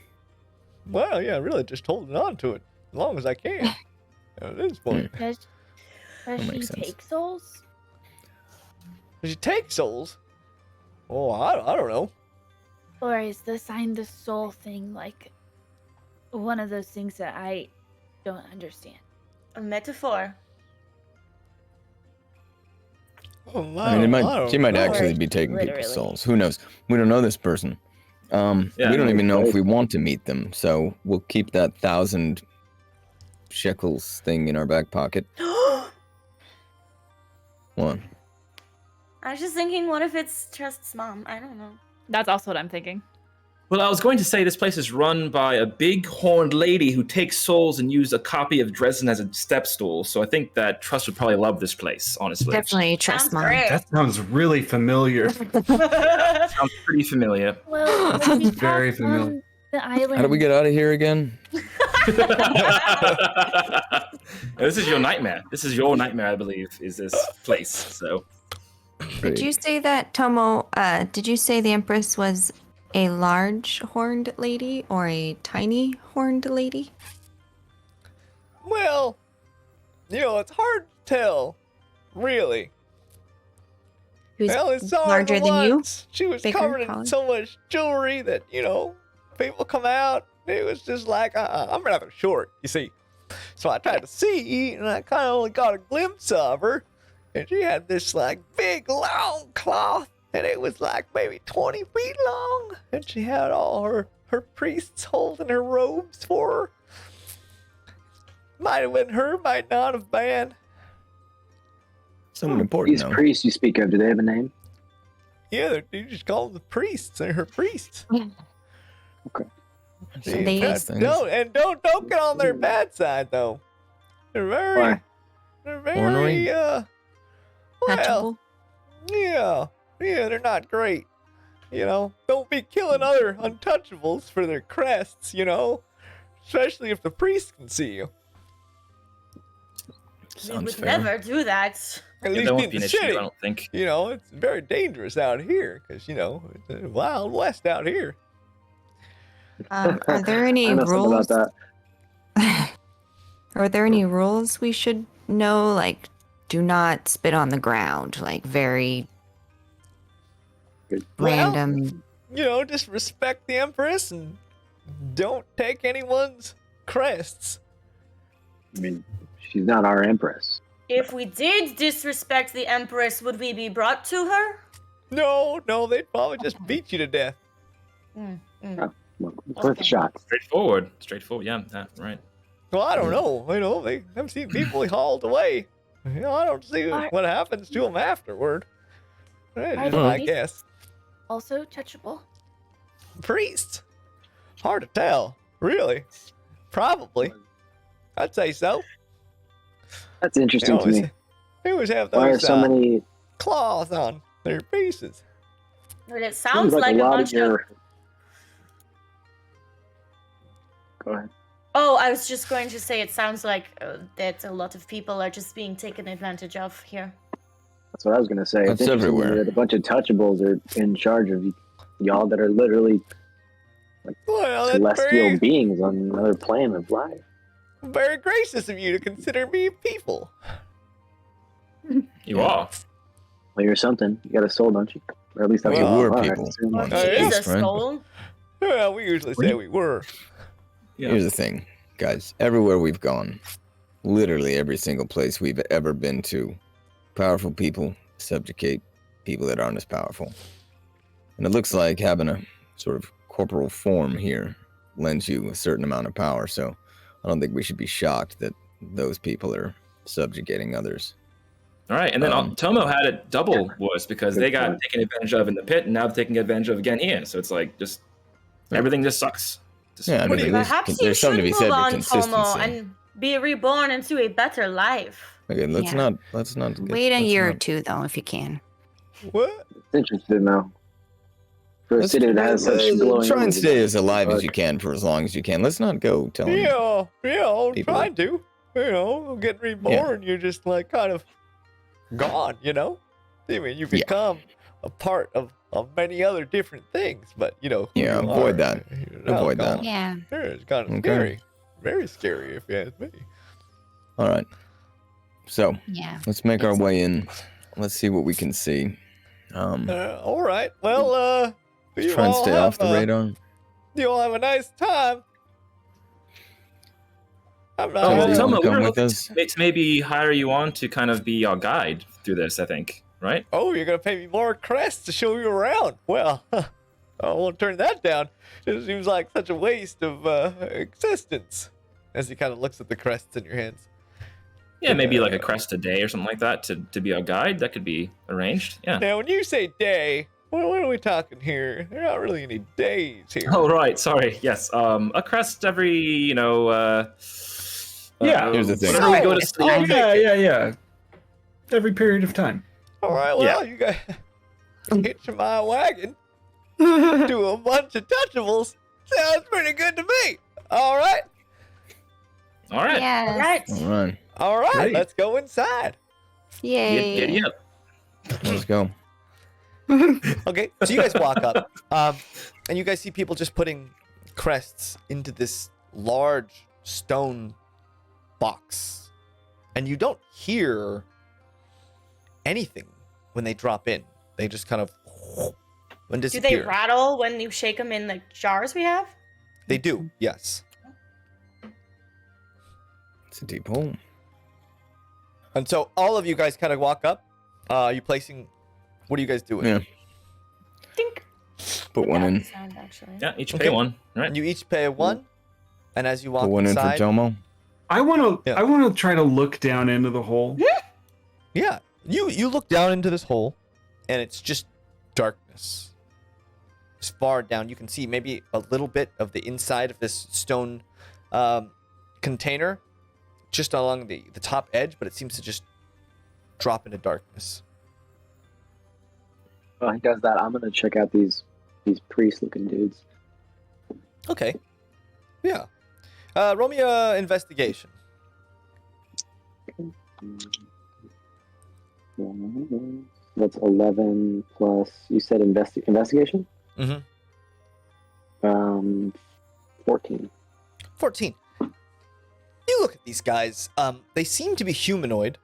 Well, yeah, really, just holding on to it as long as I can. At this point, Does That she makes sense. take souls? does she take souls? Oh, I don't know. Or is the sign the soul thing like one of those things that I don't understand? a metaphor. Oh, I mean, she might know. actually be taking Literally. people's souls. Who knows? We don't know this person. Yeah. We don't even know if we want to meet them, so we'll keep that 1,000 shekels thing in our back pocket. What? I was just thinking, what if it's Trust's mom? I don't know. That's also what I'm thinking. Well, I was going to say this place is run by a big horned lady who takes souls and used a copy of Dresden as a step stool. So I think that Trust would probably love this place, honestly. Definitely trust Sounds mom. great. That sounds really familiar. Sounds pretty familiar. Well, Sounds when we very talked on familiar. the island. How do we get out of here again? This is your nightmare. This is your nightmare, I believe, is this place. So Did you say that, Tomo? Did you say the Empress was a large horned lady or a tiny horned lady? Well, you know, it's hard to tell, really. Who's I only saw her larger than you? once. She was Bigger, covered in taller? so much jewelry that, you know, people come out. It was just like, I'm rather short, you see. So I tried to see, and I kind of only got a glimpse of her. And she had this, like, big, long cloth, and it was like maybe 20 feet long. And she had all her priests holding her robes for her. Might have been her, might not have been. Someone important These now. priests you speak of, do they have a name? Yeah, you just call them the priests. They're her priests. They- Bad things. Don't get on their bad side though. They're very, Why? they're very, Ornery? well, Touchable? yeah, they're not great. You know, don't be killing other untouchables for their crests. You know, especially if the priest can see you. We Sounds would fair. never do that. At yeah, least that in won't be an the issue, city. I don't think. You know, it's very dangerous out here because you know it's a wild west out here. Are there any I know something rules? about that. Are there any rules we should know? Like, do not spit on the ground. Like, very Good. Well, random. You know, just respect the Empress and don't take anyone's crests. I mean, she's not our empress. If we did disrespect the Empress, would we be brought to her? No, they'd probably just beat you to death. Well, it's worth a Okay. shot. Straightforward. Yeah, right. Well, I don't know. You know, I've seen people hauled away I don't see Are- what happens to them afterward. Are I these- guess. Also touchable. Priests? Hard to tell. Really? Probably. I'd say so. That's interesting to me. They always have Why are those so many? claws on their faces. But it Seems sounds like a lot bunch of of. your. Go ahead. Oh, I was just going to say it sounds like that a lot of people are just being taken advantage of here. That's what I was gonna say. That's It's interesting everywhere. that a bunch of touchables are in charge of y'all that are literally Well, that's celestial beings on another plane of life. very gracious of you to consider me people. You are. Well, you're something. You got a soul, don't you? Or at least that's Well, what you we're are, I people. assume. Or Oh, he yeah. is a Right. soul. Well, we usually say we were. Yeah. Here's the thing, guys. Everywhere we've gone, literally every single place we've ever been to, powerful people subjugate people that aren't as powerful. And it looks like having a sort of corporal form here lends you a certain amount of power. So I don't think we should be shocked that those people are subjugating others. All right, and then Tomo had it double worse because Good they got point. taken advantage of in the pit, and now they're taking advantage of again here. So it's like just everything just sucks. Just, Yeah, I mean, at least Perhaps you there's should something to be move said for on, consistency. Tomo, and be reborn into a better life. Okay, let's Yeah. not Wait a let's year or not- two, though, if you can. What? It's interesting though. For a let's- city that has such glowing. try and images. stay as alive as you can for as long as you can. Let's not go telling Yeah, I'm people trying to. Get reborn. You're just like kind of gone, I mean, you Yeah. become a part of many other different things, but who Yeah, you avoid are, that. you're now Avoid that. gone. Yeah. Yeah, it's kind of Okay. scary. Very scary, if you ask me. All right. So Yeah. let's make our way in. Let's see what we can see. All right. Well, Let's you try and all stay have, off the radar. You all have a nice time. I'm not. Oh, Casey, well, you Tomo, wanna we come were with looking us? to maybe hire you on to kind of be our guide through this, I think, right? Oh, you're gonna pay me more crests to show you around. Well, I won't turn that down. It seems like such a waste of existence. As he kind of looks at the crests in your hands. Yeah, maybe like a crest a day or something like that to be our guide. That could be arranged. Yeah. Now, when you say day, what are we talking here? There are not really any days here. Oh, right. Sorry. Yes. A crest every, Yeah. Here's the thing. Whenever we go to sleep. Oh, Yeah. Every period of time. All right, well, you guys hitch my wagon, do a bunch of touchables. Sounds pretty good to me. All right. All right. Yes. Right. All right. All right, Great. let's go inside. Yay. Giddy up. Let's go. Okay, so you guys walk up, and you guys see people just putting crests into this large stone box, and you don't hear anything when they drop in. They just kind of and Do disappear. they rattle when you shake them in the jars we have? They do, yes. It's a deep hole. And so all of you guys kind of walk up. You placing? What are you guys doing? Yeah. Dink. Put one in. Sound, actually. Yeah, each Okay. pay one. Right. And you each pay one. And as you walk Put one in for inside, Tomo. I want to. Yeah. I want to try to look down into the hole. yeah, you look down into this hole, and it's just darkness. As far down, you can see maybe a little bit of the inside of this stone container, just along the top edge, but it seems to just drop into darkness. While he does that, I'm gonna check out these priest-looking dudes. Okay. Yeah. Roll me a investigation. That's 11 plus. You said investigation. Mhm. 14. 14. You look at these guys. They seem to be humanoid.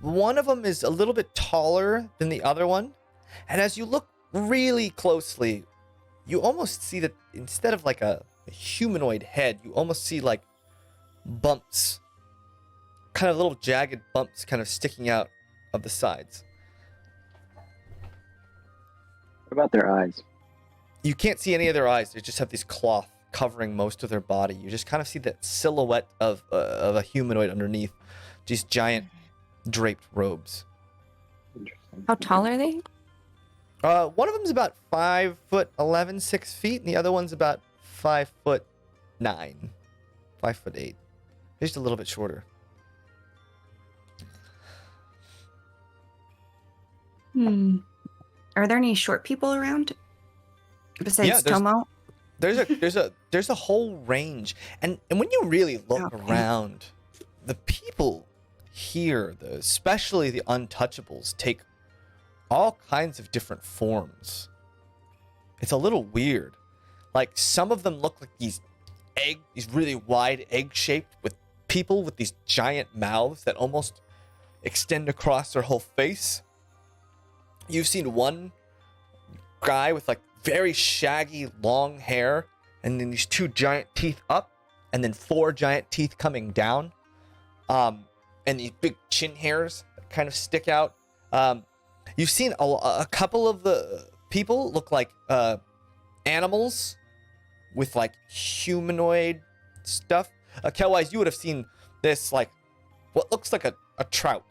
One of them is a little bit taller than the other one. And as you look really closely, you almost see that instead of like a humanoid head, you almost see like bumps. Kind of little jagged bumps kind of sticking out of the sides. What about their eyes? You can't see any of their eyes. They just have this cloth covering most of their body. You just kind of see that silhouette of a humanoid underneath. These giant draped robes. Interesting. How tall are they? One of them's about 5'11", 6 feet, and the other one's about 5'9", 5'8". Just a little bit shorter. Are there any short people around besides Yeah, there's- Tomo? There's a whole range, and when you really look Okay. around, the people here, especially the untouchables, take all kinds of different forms. It's a little weird. Like some of them look like these really wide egg shaped with people with these giant mouths that almost extend across their whole face. You've seen one guy with like very shaggy long hair and then these 2 giant teeth up and then 4 giant teeth coming down, and these big chin hairs that kind of stick out. You've seen a couple of the people look like animals with like humanoid stuff. Kelwise, you would have seen this like what looks like a trout,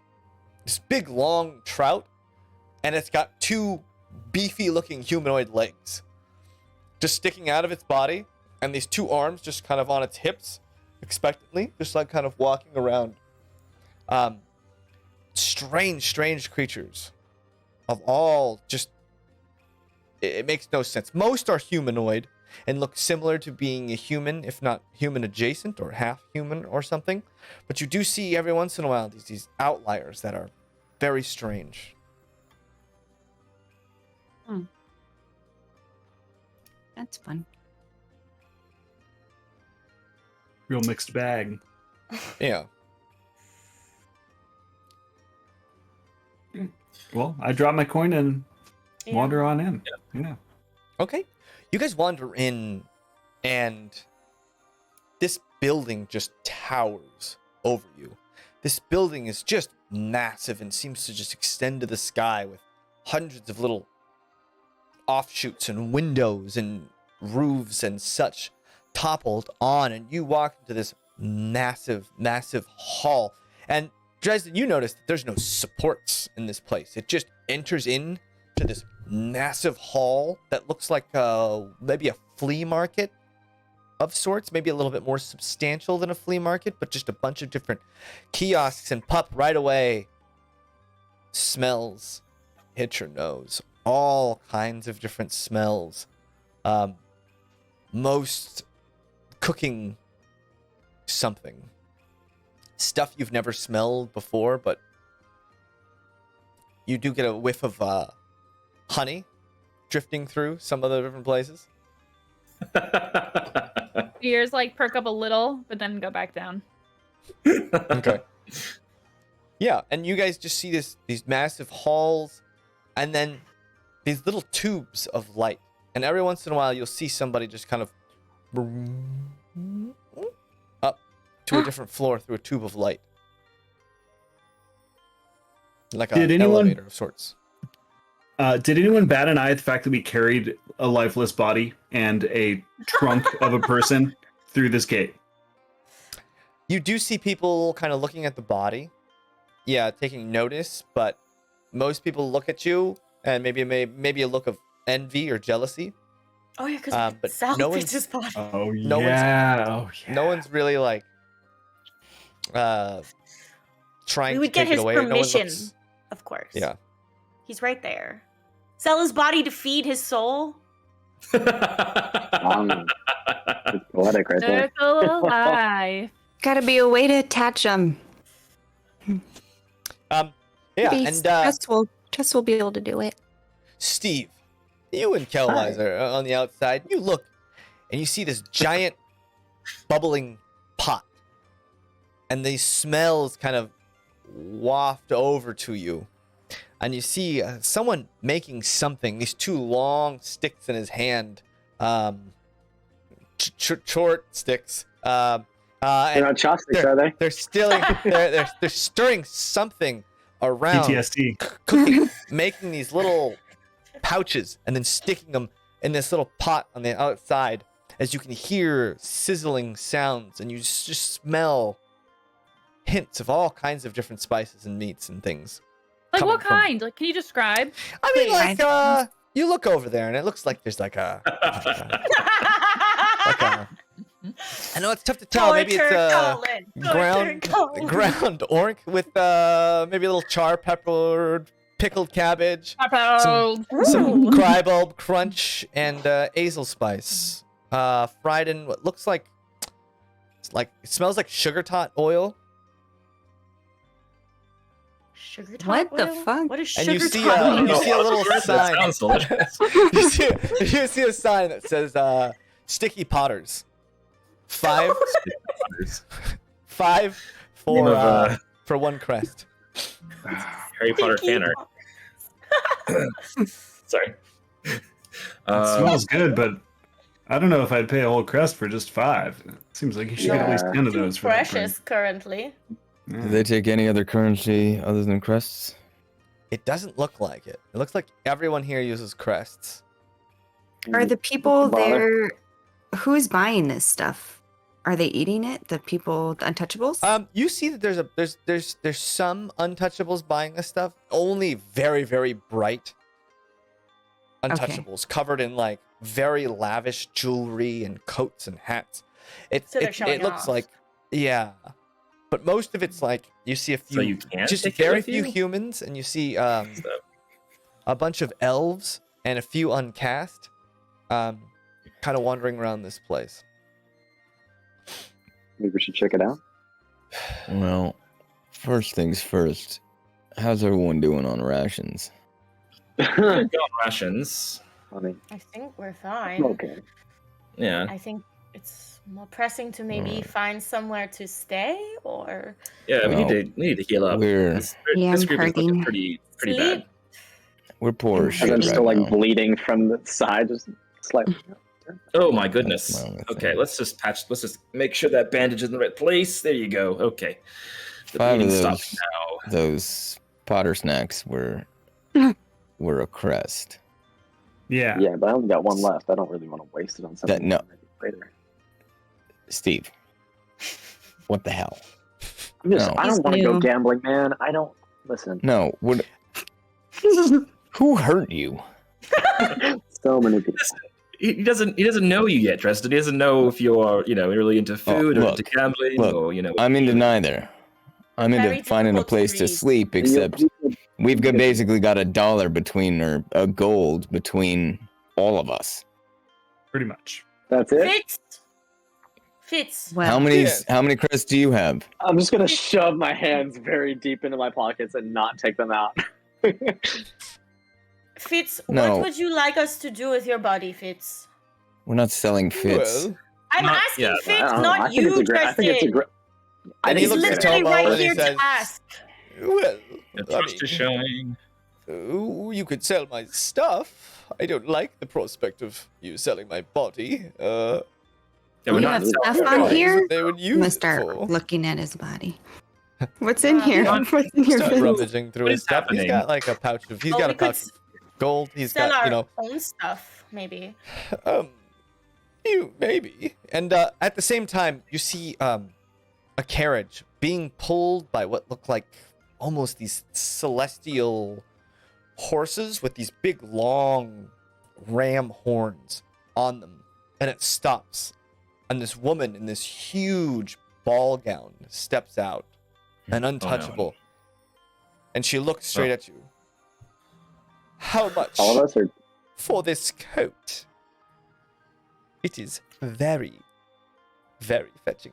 this big long trout, and it's got 2 beefy looking humanoid legs just sticking out of its body, and these 2 arms just kind of on its hips expectantly, just like kind of walking around. Strange creatures of all just it makes no sense. Most are humanoid and look similar to being a human, if not human adjacent or half human or something, but you do see every once in a while these outliers that are very strange. That's fun. Real mixed bag. Yeah. Well, I drop my coin and wander on in. Yeah. Okay. You guys wander in, and this building just towers over you. This building is just massive and seems to just extend to the sky with hundreds of little offshoots and windows and roofs and such toppled on, and you walk into this massive hall. And Dresden, you notice that there's no supports in this place. It just enters in to this massive hall that looks like maybe a flea market of sorts, maybe a little bit more substantial than a flea market, but just a bunch of different kiosks, and Pup right away smells hit your nose. All kinds of different smells. Most cooking something. Stuff you've never smelled before, but you do get a whiff of honey drifting through some of the different places. Ears like perk up a little, but then go back down. Okay. Yeah, and you guys just see these massive halls, and then these little tubes of light. And every once in a while, you'll see somebody just kind of up to a different floor through a tube of light, like an elevator of sorts. Did anyone bat an eye at the fact that we carried a lifeless body and a trunk of a person through this gate? You do see people kind of looking at the body, yeah, taking notice, but most people look at you and maybe a look of envy or jealousy. Oh yeah, because but Sal no fits one's- his body. Oh No yeah. No one's really like trying We would to get take his it away. No one permission, looks- of course. Yeah. He's right there. Sell his body to feed his soul. It's poetic right there. Circle of life. Gotta be a way to attach them. Yeah, and Trust will be able to do it. Steve, you and Kelwise are on the outside. You look, and you see this giant bubbling pot, and these smells kind of waft over to you, and you see someone making something. These 2 long sticks in his hand, short sticks. They're And not chopsticks, are they? they're they're stirring something around. PTSD. Cooking, making these little pouches and then sticking them in this little pot on the outside, as you can hear sizzling sounds and you just smell hints of all kinds of different spices and meats and things. Like coming what from- kind? Like, can you describe? I mean, Please. like, you look over there and it looks like there's like a I know it's tough to tell. Maybe it's ground orc with maybe a little char pepper, pickled cabbage, some crybulb crunch, and azel spice, fried in what looks like it smells like sugar tot oil. Sugar tot What the oil? fuck? What is And sugar you see tot oil? you see a little That sign. sounds delicious. you see a sign that says Sticky Potters. Five Name for of, for one crest. Harry Potter Sticky fan art. Sorry. It smells good, but I don't know if I'd pay a whole crest for just 5. It seems like you should get at least Yeah. 10 of Too those for that precious currently. price. Do they take any other currency other than crests? It doesn't look like it. It looks like everyone here uses crests. Are the people Bother. there? Who's buying this stuff? Are they eating it? The people, the untouchables? You see that there's some untouchables buying this stuff. Only very, very bright untouchables covered in like very lavish jewelry and coats and hats. So they're It showing looks off. like, yeah. But most of it's like you see a few So you can't just take it very with few you? humans, and you see So, a bunch of elves and a few uncast, kind of wandering around this place. Maybe we should check it out. Well, first things first. How's everyone doing on rations? we're going rations. Funny. I think we're fine. Okay. Yeah. I think it's more pressing to maybe find somewhere to stay or Yeah, Well, we need to heal up. we're- This Yeah, this I'm group is looking hurting. pretty sleep. bad. We're poor as And shit I'm right still like now. bleeding from the side, just slightly. Oh my goodness. my only Okay, thing. let's just make sure that bandage is in the right place. There you go. Okay. The 5 of bleeding those, stops now. those Potter snacks were a crest. Yeah. Yeah, but I only got one left. I don't really want to waste it on something no. later. Steve, what the hell? I'm just, No. I He's don't want to go new. gambling, man. I don't listen. No, what? Who hurt you? So many people. He doesn't know you yet, Dresden. He doesn't know if you're, really into food or look, into gambling look, or, I'm into neither. I'm into Very finding a difficult to place to read. sleep, except we've got basically got $1 between, or a gold between all of us. Pretty much. That's it. Fitz. well, How many Yes. how many crests do you have? I'm just gonna shove my hands very deep into my pockets and not take them out. Fitz, No. what would you like us to do with your body, Fitz? We're not selling fits. Well, I'm Not asking yet. Fitz, I don't know. not I think you, it's a great. I think it's a Tristan. great. And He's he looks at literally Tomo right and he here says, to ask. well, The I trust is mean, showing. you could sell my stuff. I don't like the prospect of you selling my body. Yeah, we're you not have selling stuff our on bodies. here? They would I'm use gonna it start for. looking at his body. What's in here? Start- What's in your Start fits? rummaging through What his is stuff. He's happening? got like a pouch of. He's Well, got we a could pouch of gold. He's Sell got, our own stuff, maybe. You maybe. And at the same time, you see a carriage being pulled by what look like almost these celestial horses with these big long ram horns on them, and it stops. And this woman in this huge ball gown steps out, an untouchable, and she looks straight at you. How much All of us are. for this coat? It is very, very fetching.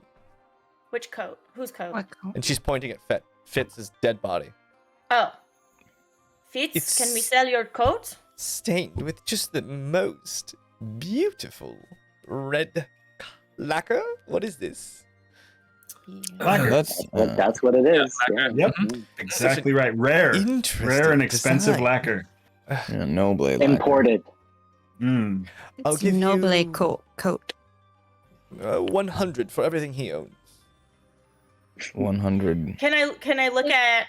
Which coat? Whose coat? What coat? And she's pointing at Fitz's dead body, Oh. Fitz, It's- can we sell your coat? stained with just the most beautiful red lacquer. What is this? Lacquer. That's That's what it is. lacquer. Yeah. Yep. Exactly right. Rare. Interesting. Rare and expensive design. lacquer. yeah, no blade lacquer. Imported. Mm. I'll It's give noble you- coat. 100 for everything he owns. 100. Can I look at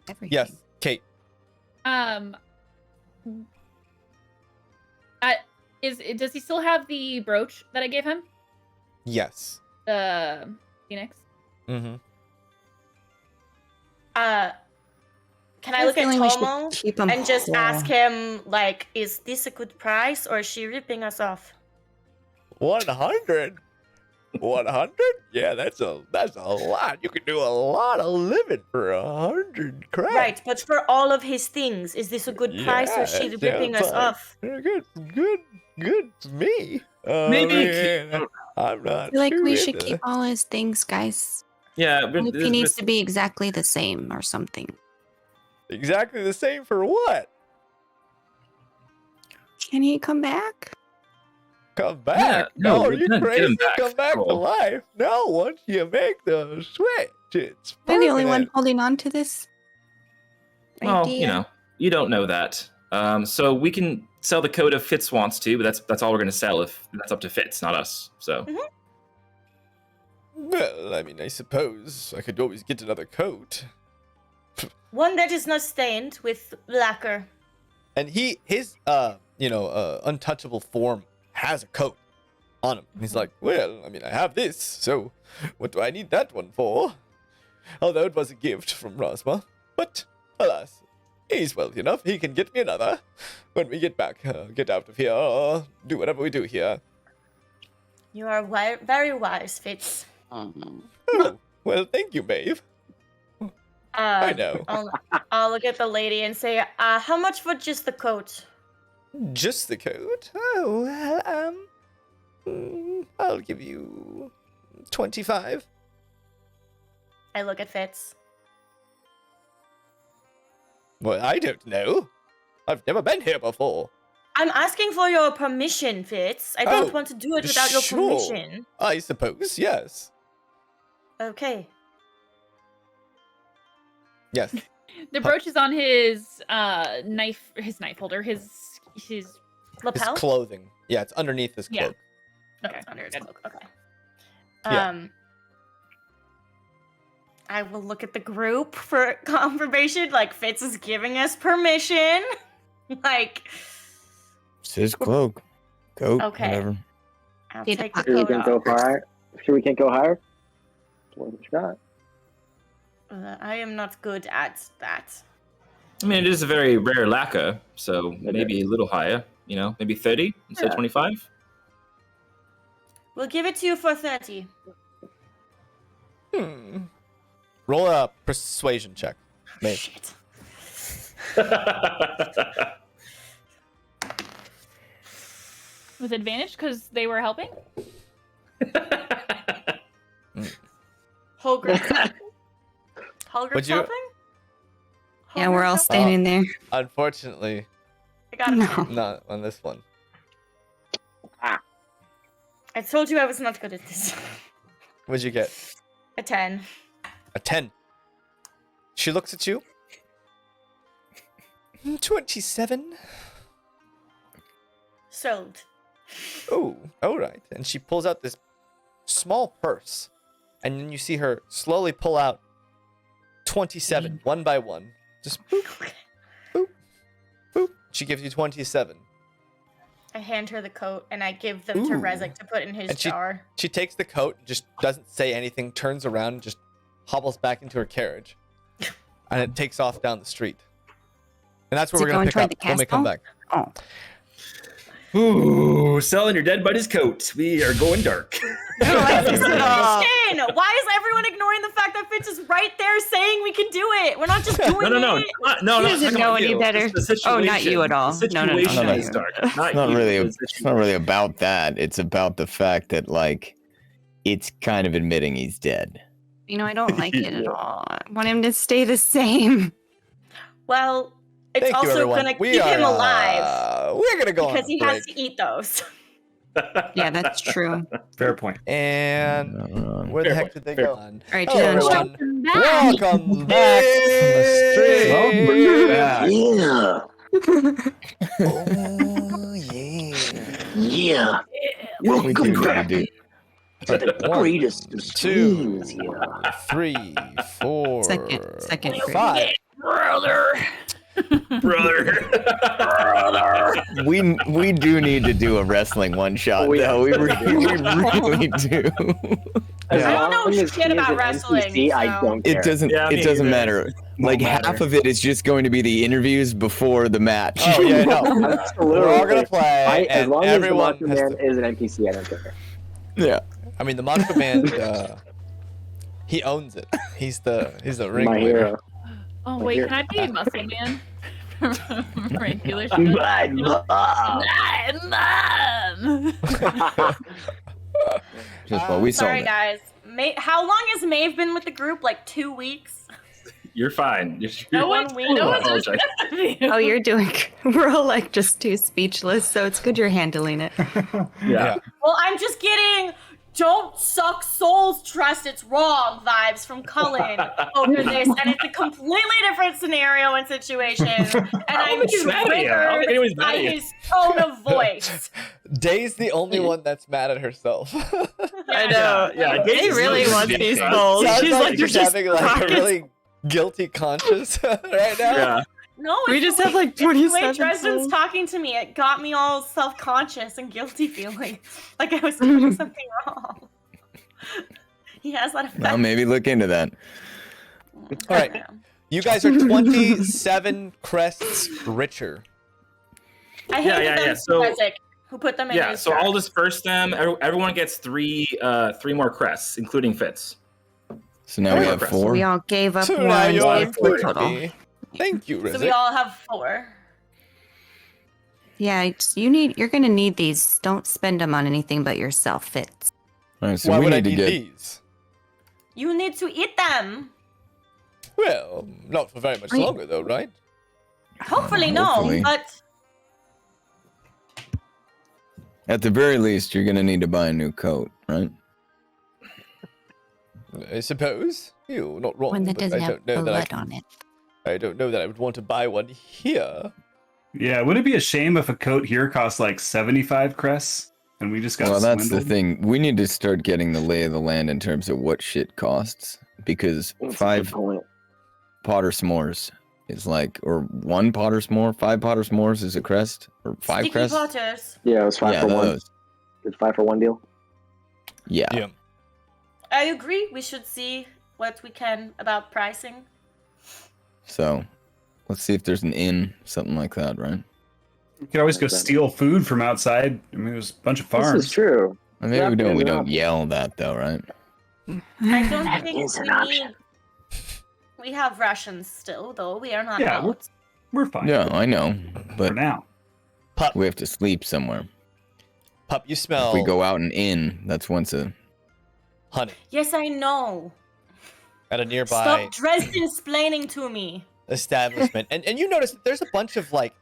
Everything. Yes, Kate. Does he still have the brooch that I gave him? Yes. The Phoenix. Mm-hmm. Can I look at feeling we should Tomo keep 'em and just whole. ask him, like, is this a good price or is she ripping us off? 100? 100? Yeah, that's a lot. You can do a lot of living for 100 crap. Right, but for all of his things, is this a good price or is she that ripping us sounds fine. off? Good to me. Maybe- I'm not I feel like sure we should either. keep all his things, guys. Yeah, What if he needs to be exactly the same or something? Exactly the same for what? Can he come back? Come back? Yeah, no, are we're you gonna get crazy? him back, Come back to Cole. life. No, once you make the switch, it's Am I the only one permanent. holding on to this? Well, idea? you don't know that. So we can sell the coat if Fitz wants to, but that's all we're gonna sell if that's up to Fitz, not us. So Well, I mean, I suppose I could always get another coat. One that is not stained with lacquer. And his untouchable form has a coat on him. He's like, well, I mean, I have this, so what do I need that one for? Although it was a gift from Rasma, but alas, he's wealthy enough. He can get me another when we get back, get out of here, do whatever we do here. You are very wise, Fitz. Oh, well, thank you, babe. I know. I'll look at the lady and say, how much for just the coat? Just the coat? Oh, well, I'll give you 25. I look at Fitz. Well, I don't know. I've never been here before. I'm asking for your permission, Fitz. I don't Oh, want to do it without your sure. permission. I suppose, yes. Okay. Yes. The brooch is on his knife holder, his His Lapel? clothing. Yeah, it's underneath his Yeah. cloak. Okay, under his cloak. Okay. Yeah. I will look at the group for confirmation. Like, Fitz is giving us permission. Like, It's his cloak, coat, Okay. whatever. I'll Need a take the Sure we coat can't go off. higher. Sure we can't go higher. What you got? I am not good at that. I mean, it is a very rare lacquer, so maybe a little higher. Maybe 30 instead of Yeah. 25. We'll give it to you for 30. Roll a persuasion check. Maybe. Shit. with advantage because they were helping. Holgrim's helping? Holgrim's Would you- helping? Yeah, we're all Holgrim's helping? standing there. Unfortunately, I got it. No. not on this one. I told you I was not good at this. What'd you get? A 10. A 10. She looks at you. 27. Sold. Oh, all right. And she pulls out this small purse. And then you see her slowly pull out 27, one by one. Just boop, boop, boop. She gives you 27. I hand her the coat and I give them to Ooh. Rezek to put in his And she- jar. She takes the coat, just doesn't say anything, turns around, and just hobbles back into her carriage. And it takes off down the street. And that's where Is we're it going to going pick up toward the when we come back. Oh, Ooh, selling your dead buddy's coat. We are going dark. I don't understand. Why is everyone ignoring the fact that Fitz is right there saying we can do it? We're not just doing No. it. No, He doesn't talking know about any you. better. The Oh, not you at all. The No, no, no, situation not is you. dark. It's not you. really. The It's not really about that. It's about the fact that it's kind of admitting he's dead. you know, I don't like it at all. I want him to stay the same. Well, it's Thank you, also everyone. going to We keep are, him alive We're going to go because on he a has break. to eat those. Yeah, that's true. Fair point. And where the Fair heck point. did they Fair go? point. All right, Hello, Jen, everyone. Back. Welcome back to the stream. Yeah. Oh, yeah. Yeah. We Welcome do, we back do. to the greatest of Two. streams here. 3, 4, second grade. 5. Brother. We do need to do a wrestling one shot We though. We absolutely really do. As Yeah. I don't know long as shit he is about an wrestling, NPC, I so- don't care. It doesn't. Yeah, me it doesn't either. matter. Like matter. half of it is just going to be the interviews before the match. Oh yeah, no. Absolutely. We're all gonna play, As and long as the everyone Macho has Man to. is an NPC, I don't care. Yeah. I mean, the Macho Man, he owns it. He's the My ringleader. hero. Oh Like wait, here. can I be Muscle Man? Regular shit. Just what we saw. Sorry, guys. How long has Maeve been with the group? Like 2 weeks? You're fine. No one one, week. no one's Apologize. Oh, you're doing. We're all like just too speechless, so it's good you're handling it. Yeah. Well, I'm just getting "don't suck souls, trust it's wrong" vibes from Cullen over this, and it's a completely different scenario and situation. And I'm think he's mad at you. I don't think anyone's triggered mad by at you. his tone of voice. Daye's the only one that's mad at herself. I know. Yeah, They really want these Sounds souls. Sounds She's like like, you're you're just having like a pockets. really guilty conscience right now. Yeah. No, We it's just the have, way- like, it's the way 27 Dresden's souls. talking to me. It got me all self-conscious and guilty feeling, like I was doing something wrong. He has that effect. Well, maybe look into that. All right. You guys are 27 crests richer. I hated Yeah, them so- Isaac, who put them in Yeah, his so jar. I'll disperse them. Everyone gets three more crests, including Fitz. So now we Yeah. have 4. We all gave up So now one. you're so we have four including total. me. Thank you, So we Rizzik. all have 4. Yeah, you're gonna need these. Don't spend them on anything but yourself, Fitz. All right, so Why we would I need to need get. these? You need to eat them. Well, not for very much Wait. longer, though, right? Hopefully, Hopefully. no. But At the very least, you're gonna need to buy a new coat, right? I suppose. You're not wrong. One that but doesn't I have don't know that blood on it. I don't know that I would want to buy one here. Yeah, would it be a shame if a coat here costs like 75 crests and we just got Well, that's the swindled? thing. We need to start getting the lay of the land in terms of what shit costs, because That's a good 5 point. Potter S'mores is like, or 1 Potter S'more, 5 Potter S'mores is a crest, or 5 Sticky crests. Potters. Yeah, it was 5 Yeah, for 1. those. Good 5 for 1 deal. Yeah. Yeah. I agree. We should see what we can about pricing. So, let's see if there's an inn, something like that, right? We could always go steal food from outside. I mean, there's a bunch of This farms. is true. Or maybe Yeah, we don't. We yeah. don't yell that though, right? I don't That think is an we option. need. We have rations still, though. We are not Yeah, out. We're fine Yeah, I know, for but now. Pup, we have to sleep somewhere. pup, you smell If we go out and in, that's once a. honey Yes, I know. at a nearby Stop Dresden splaining to me. establishment, and you notice that there's a bunch of like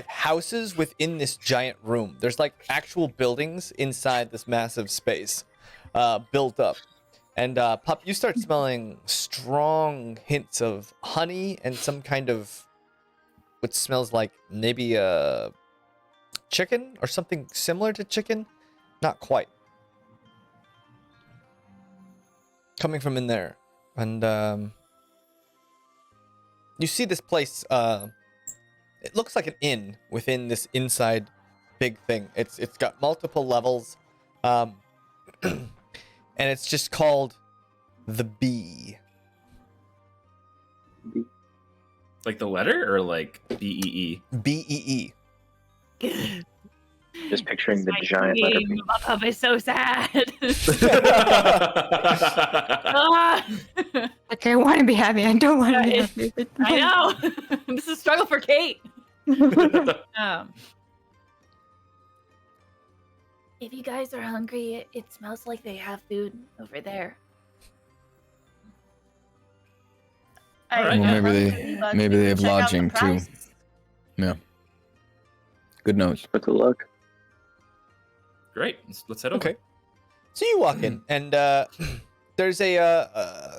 houses within this giant room. There's like actual buildings inside this massive space, built up. And Pup, you start smelling strong hints of honey and some kind of what smells like maybe chicken or something similar to chicken, not quite. Coming from in there, and you see this place. It looks like an inn within this inside big thing. It's got multiple levels, and it's just called the Bee. Like the letter or like BEE? BEE. Just picturing the My giant letter dream B. of a pup is so sad. Ah. Like, I want to be happy. I don't want to be Yeah, happy. but- I know. This is a struggle for Kate. If you guys are hungry, it smells like they have food over there. I Alright. am Well, hungry, but maybe we they can have check out the lodging, too. price. Good notes. What's a look? Great. Let's head over. Okay. So you walk in, and there's a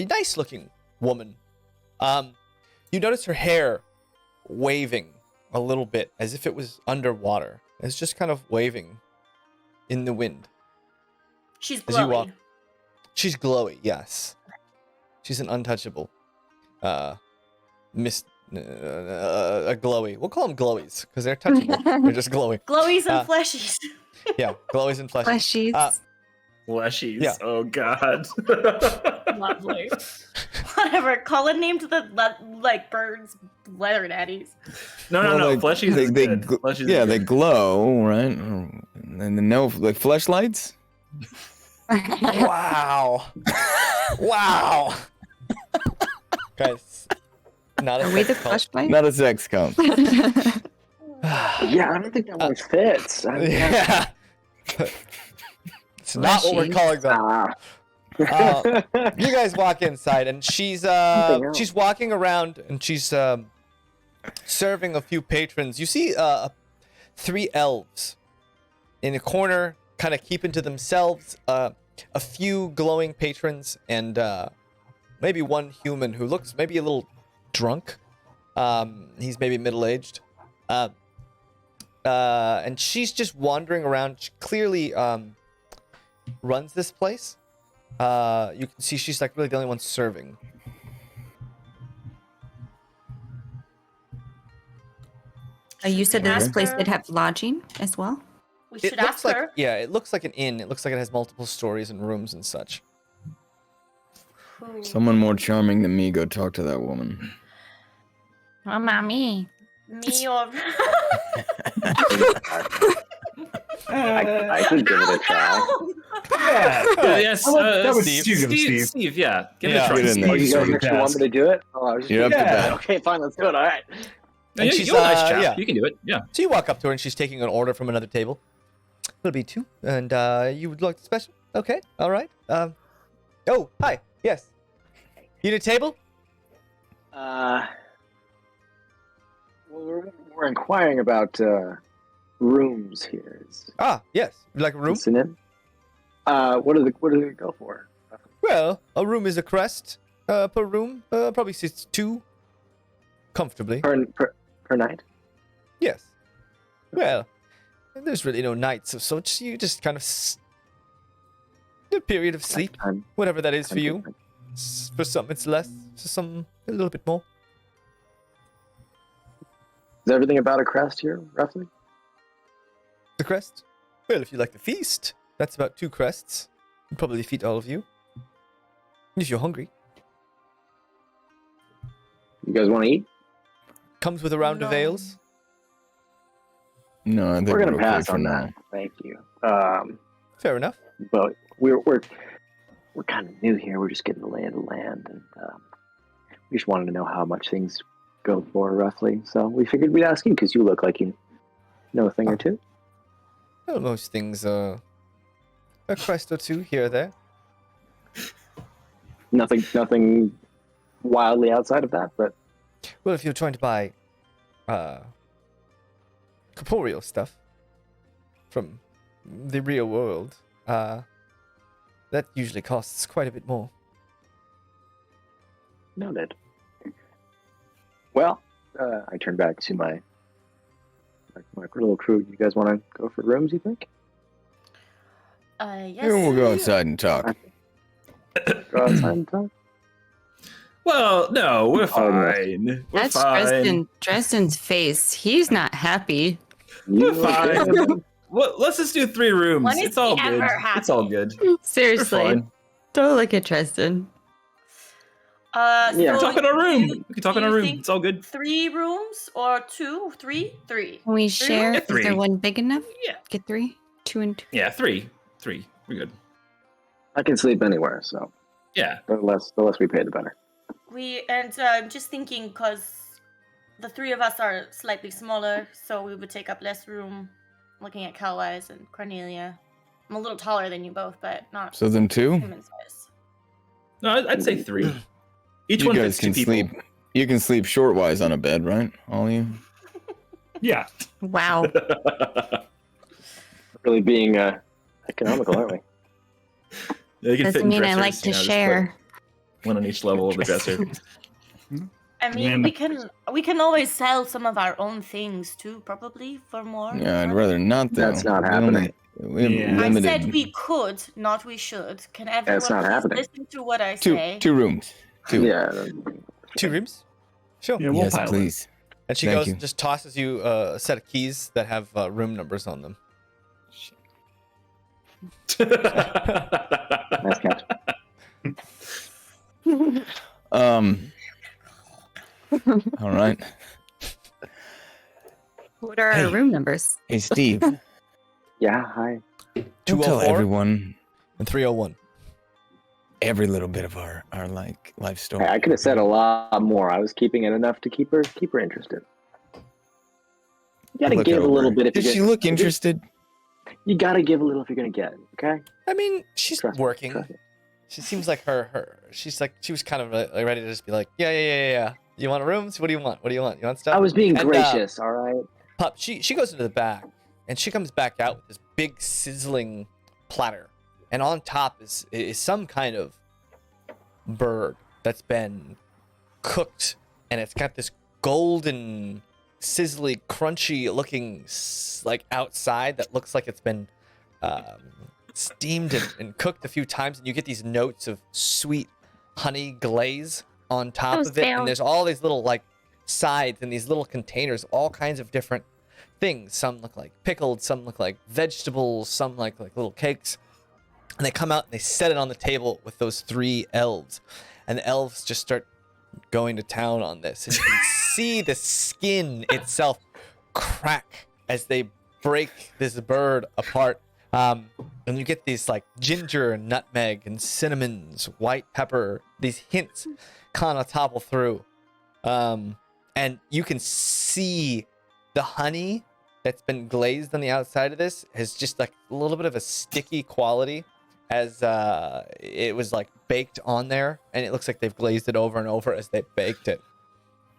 nice looking woman. You notice her hair waving a little bit as if it was underwater. It's just kind of waving in the wind. She's As you walk- glowy. She's glowy, yes. She's an untouchable. A glowy. We'll call them glowies because they're touchable. They're just glowing. Glowies and Uh, fleshies. Yeah, glowies and fleshy. Fleshies. Fleshies. Yeah. Oh god. Lovely. Whatever. Cullen named the birds leather daddies. No, Fleshies is good. Fleshies is they good. glow, right? And then no, like fleshlights. Wow. Wow. Guys, not a Are we the sex cult. flashlight? Not a sex count. Yeah, I don't think that one fits. Yeah. It's not what we're calling them. You guys walk inside, and she's walking around, and she's serving a few patrons. You see 3 elves in a corner, kind of keeping to themselves. A few glowing patrons, and maybe one human who looks maybe a little drunk. He's maybe middle-aged. And she's just wandering around. She clearly runs this place. You can see she's like really the only one serving. You said that this Ask place her. did have lodging as well? We It should looks ask like her. it looks like an inn. It looks like it has multiple stories and rooms and such. Who? Someone more charming than me, go talk to that woman. Oh, mommy. Me or I could give it a try. Yeah. Yes, that was Steve. Steve. Yeah. Give it Yeah. a try. Get in Steve. there. Oh, you Sort guys of actually want task. me to do it? Oh, I was just You're up to Yeah. bat. Okay, fine, let's do it. All right. And Yeah, she's, you're a nice chap. yeah. You can do it. Yeah. So you walk up to her and she's taking an order from another table. It'll be 2. And you would like the special? Okay. All right. Oh, hi. Yes. You need a table? Well, we're inquiring about rooms here. Yes. Would you like a room? Listen in. What do they go for? Well, a room is a crest per room. Probably sits 2 comfortably. Per night? Yes. Well, there's really no nights of such. You just kind of a period of sleep, Time. whatever that is for you. For some, it's less. For some, a little bit more. Is everything about a crest here, roughly? The crest? Well, if you like the feast, that's about 2 crests. It'd probably feed all of you. If you're hungry. You guys want to eat? Comes with a round of No. ales. No, I think We're gonna okay pass for on now. that. Thank you. Fair enough. But we're kind of new here. We're just getting the lay of the land, and we just wanted to know how much things go for roughly. So we figured we'd ask you because you look like you know a thing or two. Well, most things a crest or 2 here or there. Nothing wildly outside of that, but Well, if you're trying to buy corporeal stuff from the real world, that usually costs quite a bit more. noted. Well, I turn back to my little crew. You guys want to go for rooms, you think? yes. Maybe we'll go outside and talk. Go outside and talk? Well, no, we're Oh, no. fine. We're That's fine. Dresden's face. He's not happy. We're You fine. Well, let's just do 3 rooms. When is It's all he good. ever It's all happy? good. We're Seriously. fine. Don't look at Dresden. Yeah. We can So talk in our room. you- We can talk in do our you room. think It's all good. 3 rooms or 2, 3, 3. Can we share? Yeah, Is there 3. one big enough? Yeah. Get 3? 2 and 2. Yeah, 3. 3. We're good. I can sleep anywhere, so Yeah. the less we pay, the better. I'm just thinking because the 3 of us are slightly smaller, so we would take up less room. Looking at Calwise and Cornelia, I'm a little taller than you both, but not So then 2? human size. No, I'd say 3. Each You one guys fits 2 can people. sleep. You can sleep short-wise on a bed, right? All you. Yeah. Wow. Really being economical, aren't we? Yeah, you can fit Doesn't in mean I dressers, like to just put share. one on each level of the dresser. I mean, Man. we can always sell some of our own things too, probably for more. Yeah, I'd money. rather not. Though. That's not We happening. We have Yeah. I limited. said we could, not we should. Can everyone That's not please happening. listen to what I two say? 2 rooms. 2. Yeah. 2 rooms? Sure. Yeah, we'll Yes, pile it. please. And she Thank goes you. and just tosses you a set of keys that have room numbers on them. Nice catch. All right. What are Hey. our room numbers? Hey, Steve. Yeah, hi. Don't tell 204 everyone and 301. every little bit of our like life story. Hey, I could have said a lot more. I was keeping it enough to keep her interested. You gotta Look give a over. little bit if Does you she look interested? You gotta give a little if you're gonna get it, okay? I mean, she's Trust me, working. trust me. She seems like she's like, she was kind of like ready to just be like, yeah. You want rooms? What do you want? What do you want? You want stuff? I was being And, gracious, all right? Pup, she goes into the back, and she comes back out with this big sizzling platter, and on top is some kind of bird that's been cooked, and it's got this golden, sizzly, crunchy looking like outside that looks like it's been steamed and cooked a few times, and you get these notes of sweet honey glaze on top of it, and there's all these little like sides in these little containers, all kinds of different things. Some look like pickled, some look like vegetables, some like little cakes. And they come out and they set it on the table with those 3 elves. And the elves just start going to town on this. And you can see the skin itself crack as they break this bird apart. And you get these like ginger, nutmeg, and cinnamons, white pepper, these hints kind of topple through. And you can see the honey that's been glazed on the outside of this has just like a little bit of a sticky quality as it was like baked on there, and it looks like they've glazed it over and over as they baked it.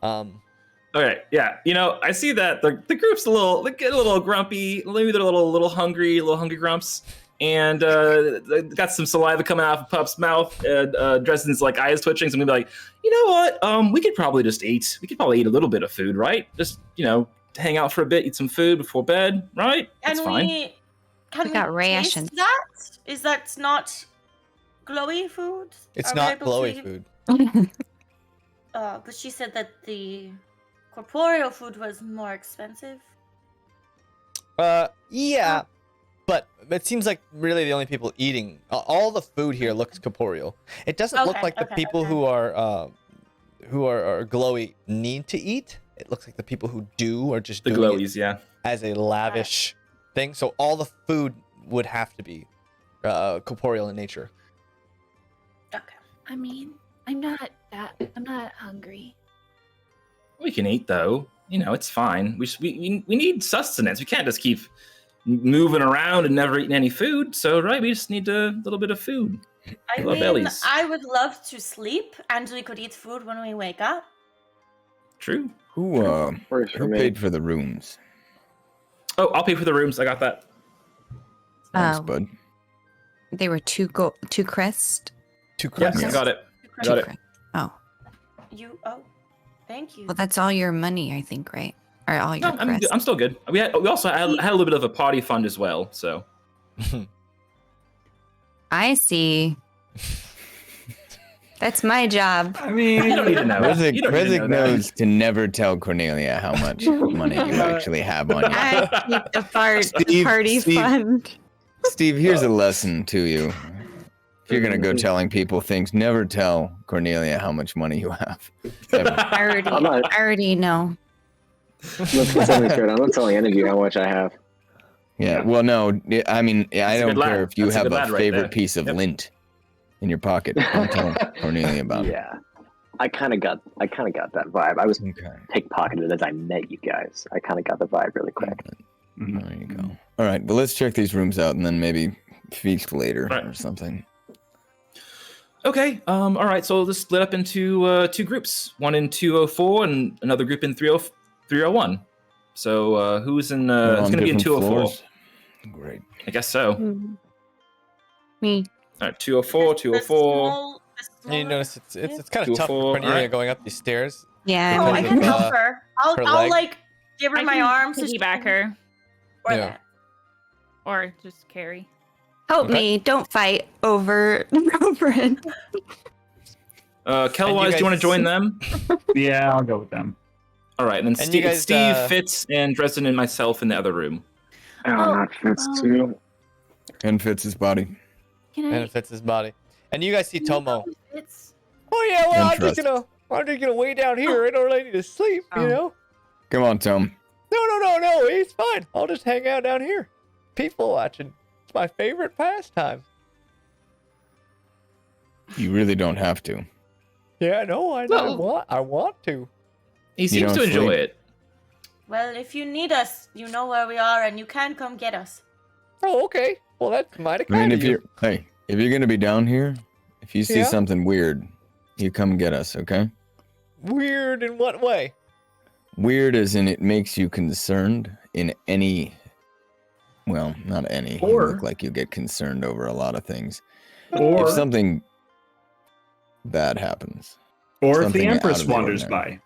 Okay, yeah. I see that the group's they get a little grumpy. Maybe they're a little hungry grumps. And they got some saliva coming out of Pup's mouth. And Dresden's like eyes twitching. So I'm gonna be like, you know what? We could probably just eat. We could probably eat a little bit of food, right? Just hang out for a bit, eat some food before bed, right? That's fine. We got rations. Taste that? Is that not glowy food? It's Are we not able to glowy eat- food. But she said that the corporeal food was more expensive. Yeah, but it seems like really the only people eating all the food here looks corporeal. It doesn't look Okay, like the okay, people okay. who are glowy need to eat. It looks like the people who do are just The doing glowies, yeah. it as a lavish thing. So all the food would have to be corporeal in nature. Okay. I mean, I'm not hungry. We can eat though. It's fine. We need sustenance. We can't just keep moving around and never eating any food. So right, we just need a little bit of food. I Our mean, bellies. I would love to sleep, and we could eat food when we wake up. True. Who Works for who me. paid for the rooms? Oh, I'll pay for the rooms. I got that. Thanks, Oh. bud. They were two crest. 2 Yes, credits. I got it. Two Got it. crest. Oh, Thank you. well, that's all your money, I think, right? Or all your No, I'm crest. good. I'm still good. We also had a little bit of a party fund as well. So I see. That's my job. I mean, you don't need to know. Rezik You don't need to know that. knows to never tell Cornelia how much money you actually have on you. I keep the Steve- party Steve- fund. Steve, here's a lesson to you. If you're gonna go telling people things, never tell Cornelia how much money you have. Ever. I I'm not- already know. Let's get something straight. I'm not telling any of you how much I have. Yeah. Well, no. I mean, I That's a don't good lad. care if you That's a have good a lad right favorite there. piece of Yep. lint in your pocket. Don't tell Cornelia about it. Yeah, I kind of got that vibe. I was Okay. pickpocketed as I met you guys. I kind of got the vibe really quick. Mhm. There you go. All right. Well, let's check these rooms out and then maybe feast later Right. or something. Okay. All right. So let's split up into 2 groups. One in 204 and another group in 301. So who's in? We're It's on going to be in different 204. floors? Great. I guess so. Me. All right. 204. 204. And you notice it's kind of tough for 204, Cornelia alright. going up these stairs. Yeah. Oh, I Because can of, help her. I'll her I'll leg? like give her I my can arms so she piggyback can- her Or Yeah. that. or just carry. Help Okay. me. Don't fight over it. Kellwise, do you want to guys- join them? Yeah, I'll go with them. All right. And then And you Steve, guys, Fitz, and Dresden and myself in the other room. Oh, not Fitz too. And Fitz's body. Can And I? it fits his body. And you guys see Tomo. It's Oh yeah, well Interesting. I'm just gonna way down here. I don't really need to sleep, you Oh. know. Come on, Tom. No, it's fine. I'll just hang out down here. People watching. It's my favorite pastime. You really don't have to. Yeah, no, Well- I want to. He seems don't to enjoy sleep? it. well, if you need us, you know where we are, and you can come get us. Oh, okay. Well, that's mighty I mean, kind if of you. you're gonna be down here, if you see Yeah? something weird, you come get us, okay? Weird in what way? Weird as in it makes you concerned in any. Well, not any. You Or- look like you get concerned over a lot of things. Or If something bad happens, or if something the out Empress of the wanders ordinary. by.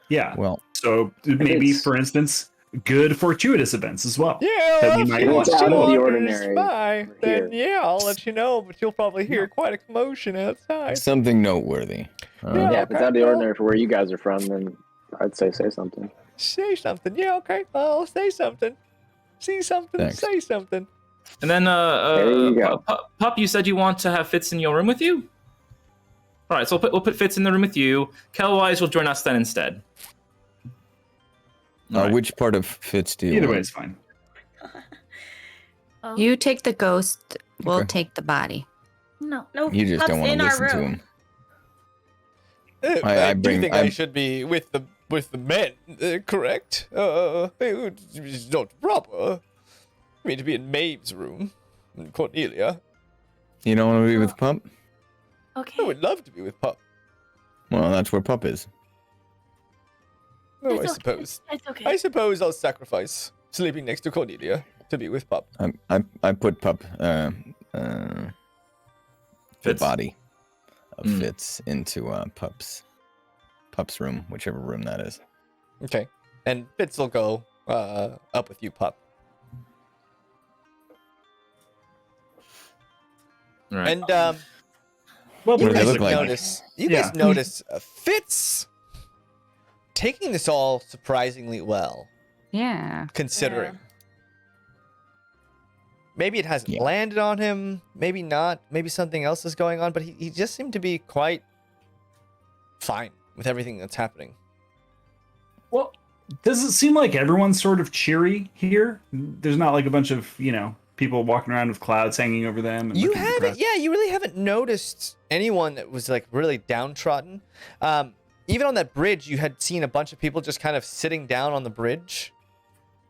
Yeah. well, So maybe, it's- for instance, good fortuitous events as well. Yeah, That we if might you want It's to out of the know. ordinary. By, then here. yeah, I'll let you know. But you'll probably hear quite a commotion outside. something noteworthy. Yeah. Yeah, if it's okay, out of the well- ordinary for where you guys are from, then I'd say something. Say something. Yeah, okay. I'll say something. See something. Thanks. Say something. And then, There you go. Pup, you said you want to have Fitz in your room with you? All right, so we'll put Fitz in the room with you. Kelwise will join us then instead. All right. Which part of Fitz do you Either way, want? it's fine. Oh, You take the ghost. We'll Okay. take the body. no, You just Pup's don't want in to our listen to room. him. I bring- do think I I'm- should be with the men, correct? It's not proper. I mean, to be in Maeve's room, and Cornelia. You don't want to be with Pup? I Okay. would love to be with Pup. Well, that's where Pup is. Oh, I It's okay. suppose. It's okay. I suppose I'll sacrifice sleeping next to Cornelia to be with Pup. I put Pup the Fitz? body of Mm. Fitz into Pup's room, whichever room that is. Okay. And Fitz will go up with you, Pup. All right. And Well, you What do they guys look like? notice. You Yeah. guys notice Fitz taking this all surprisingly well, Yeah. considering. Maybe it hasn't Yeah. landed on him. Maybe not. Maybe something else is going on. But he just seemed to be quite fine with everything that's happening. Well, does it seem like everyone's sort of cheery here? There's not like a bunch of, people walking around with clouds hanging over them. And You looking haven't, depressed? yeah, you really haven't noticed anyone that was like really downtrodden. Even on that bridge, you had seen a bunch of people just kind of sitting down on the bridge.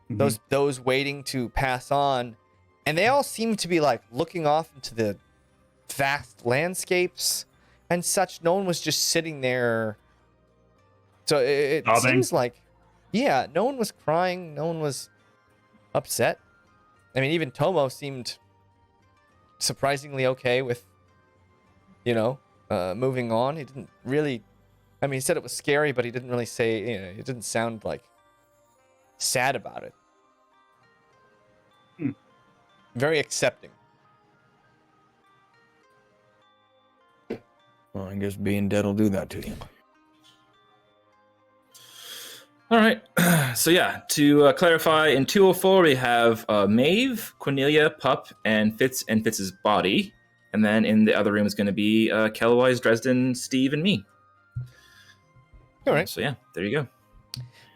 Mhm. Those waiting to pass on, and they all seem to be like looking off into the vast landscapes and such. No one was just sitting there. So it Sobbing. seems like, yeah, no one was crying. No one was upset. I mean, even Tomo seemed surprisingly okay with, moving on. He didn't really, he said it was scary, but he didn't really say, it didn't sound like sad about it. Hmm. Very accepting. Well, I guess being dead will do that to you. All right. So yeah, to clarify, in 204 we have Maeve, Cornelia, Pup, and Fitz's body, and then in the other room is going to be Kelwise, Dresden, Steve, and me. All right. So yeah, there you go.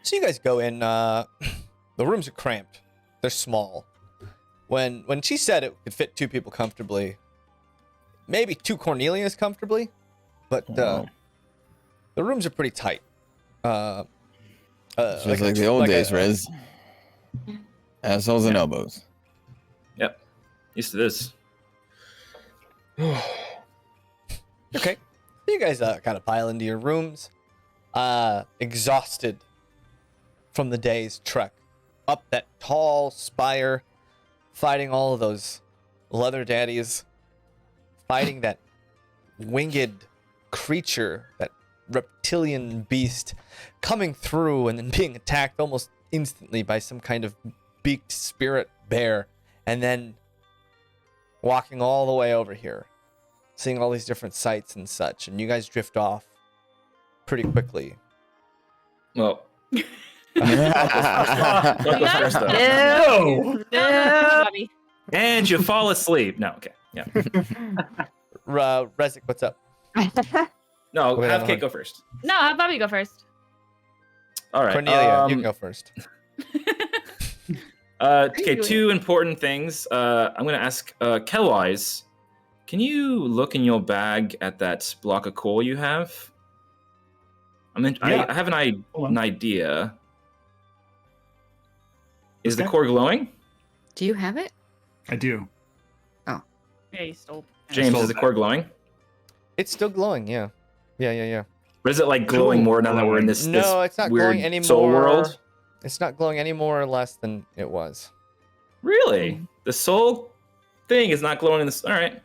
So you guys go in. The rooms are cramped. They're small. When she said it could fit two people comfortably, maybe two Cornelias comfortably, but Wow. the rooms are pretty tight. It's just like the old days, Rez. Assholes and elbows. Yep. Used to this. Okay. You guys kind of pile into your rooms, exhausted from the day's trek up that tall spire, fighting all of those leather daddies, fighting that winged creature, that reptilian beast coming through and then being attacked almost instantly by some kind of beaked spirit bear, and then walking all the way over here, seeing all these different sights and such, and you guys drift off pretty quickly. Well, No. No! Bobby. And you fall asleep. No, okay. Yeah. Rezik, what's up? No, Wait, have hold Kate on. go first. No, have Bobby go first. All right. Cornelia, you can go first. Okay, two important things. I'm going to ask Kellwise, can you look in your bag at that block of core you have? Yeah. I have an idea. Is the Okay. core glowing? Do you have it? I do. Yeah, you stole. James, stole is the that. core glowing? It's still glowing, yeah. Yeah. Or is it like glowing Cool. more now that we're in this, No, this it's not weird glowing anymore. soul world? It's not glowing any more or less than it was. Really? The soul thing is not glowing in this. All right.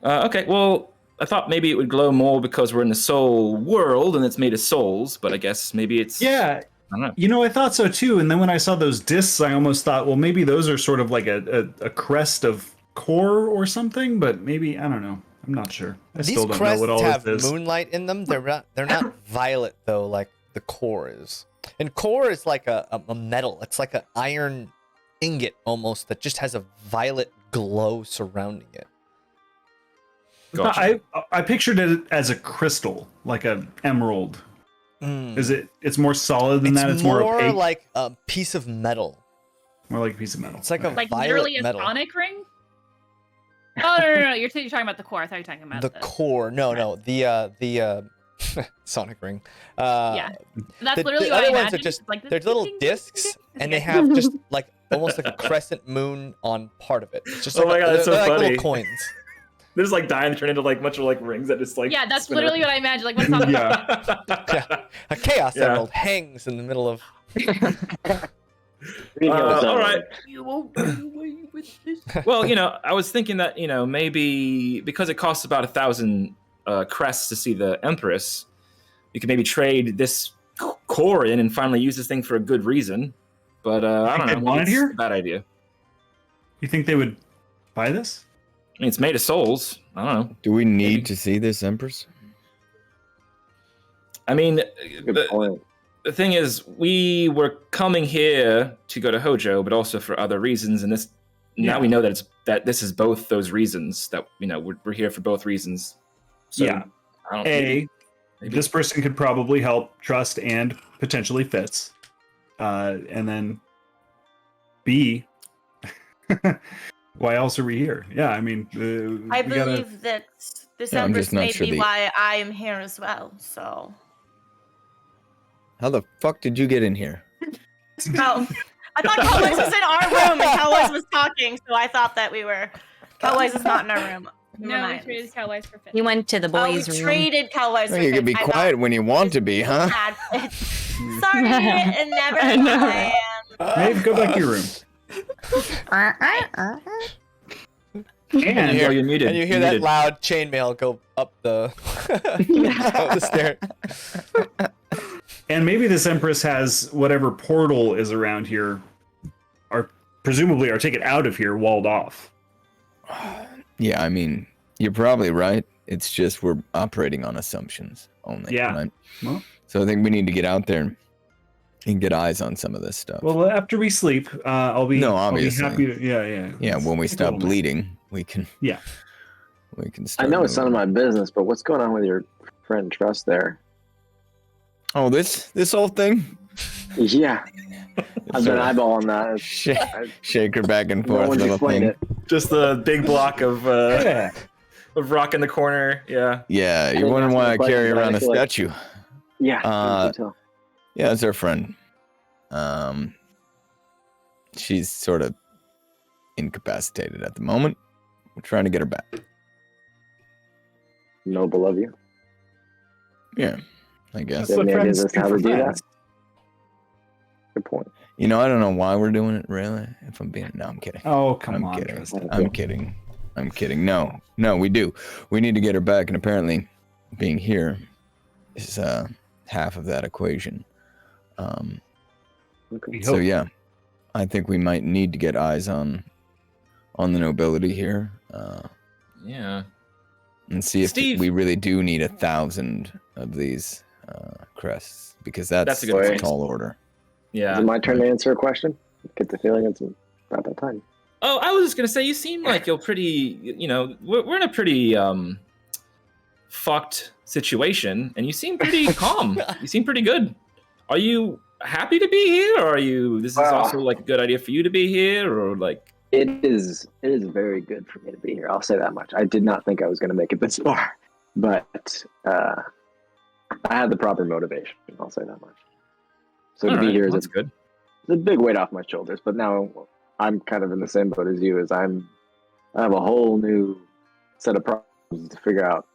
Okay, well, I thought maybe it would glow more because we're in the soul world and it's made of souls, but I guess maybe it's... Yeah, I don't know. you know, I thought so too. And then when I saw those discs, I almost thought, well, maybe those are sort of like a crest of core or something. But maybe I don't know. I'm not sure. I These still don't know crests what all have this is. moonlight in them. They're not violet though, like the core is. And core is like a metal. It's like an iron ingot almost that just has a violet glow surrounding it. Gotcha. I pictured it as a crystal, like an emerald. Mm. Is it? It's more solid than that. It's more opaque. like a piece of metal. More like a piece of metal. It's like a Like violet literally a metal. sonic ring. Oh no! You're talking about the core. I thought you were talking about The core. No, the sonic ring. Yeah, that's the literally the what I other ones are imagined. just like this they're ding, little ding, ding, discs, ding, ding. and they Okay. have just like almost like a crescent moon on part of it. It's just like Oh my God, that's so they're like funny. little coins. There's like dying to turn into like a bunch of like rings that just like... Yeah, that's spin literally what I imagined. Like what's on the Yeah. Yeah. A chaos Yeah. emerald hangs in the middle of. all right. You won't get away with this. Well, you know, I was thinking that, you know, maybe because it costs about 1,000 crests to see the Empress, you could maybe trade this core in and finally use this thing for a good reason. But I don't think know. they'd want it It's here? a bad idea. You think they would buy this? I mean, it's made of souls. I don't know. Do we need Maybe. to see this Empress? I mean, Good point. the thing is, we were coming here to go to Hojo, but also for other reasons. And this now Yeah. we know that this is both those reasons. That, you know, we're here for both reasons. So, Yeah. I don't A, maybe. this person could probably help Trust and potentially Fitz. And then B, why else are we here? Yeah, I mean, I we gotta- believe that this Yeah, I'm Empress just not may sure be the- why I am here as well. So, How the fuck did you get in here? oh, I thought Cowboys was in our room and Cowboys was talking, so I thought that we were. Cowboys is not in our room. Never No, we mind. traded Cowboys for Fitz. He went to the Oh, we boys' room. traded Cowboys. Well, for you can be Fitz. I quiet thought when you want to be, huh? had Fitz. Sorry, and never I know. mind. Maeve, go back to your room. And you're muted. And you hear You're that muted. loud chainmail go up the, up the stair. And maybe this Empress has whatever portal is around here, or presumably our ticket out of here walled off. Yeah, I mean, you're probably right. It's just we're operating on assumptions only. Yeah. Right? Well- So I think we need to get out there and get eyes on some of this stuff. Well, after we sleep, I'll be No, I'll be obviously. happy to, yeah. yeah, when we Take a stop little nap. bleeding, we can. Yeah. We can I start. know it's none of moving. my business, but what's going on with your friend Trust there? Oh, this whole thing. Yeah, I've been eyeballing that. Shake her back and No forth, one's little explained thing. it. Just the big block of Yeah. rock in the corner. Yeah. Yeah, I you're didn't wondering ask why any I carry questions, but I around a feel like- statue. Yeah, Uh, you can tell. Yeah, it's our friend. She's sort of incapacitated at the moment. We're trying to get her back. Noble of you. Yeah, I guess. Do you have any ideas as to how to do that? friends. Good point. You know, I don't know why we're doing it, really. If I'm being... No, I'm kidding. Oh, come I'm on, kidding. Tristan. I'm kidding. I'm kidding. No, we do. We need to get her back, and apparently being here is half of that equation. Okay. So yeah, I think we might need to get eyes on the nobility here, Yeah. and see if Steve- we really do need 1,000 of these crests, because that's a good a point. tall order. Is Yeah. it my turn to answer a question? Get the feeling it's about that time. Oh, I was just gonna say, you seem like you're pretty. You know, we're in a pretty fucked situation, and you seem pretty calm. You seem pretty good. Are you happy to be here, or are you? This is also like a good idea for you to be here, or like? It is very good for me to be here. I'll say that much. I did not think I was going to make it this far, but I had the proper motivation. I'll say that much. So to be here is good. It's a big weight off my shoulders. But now I'm kind of in the same boat as you. I have a whole new set of problems to figure out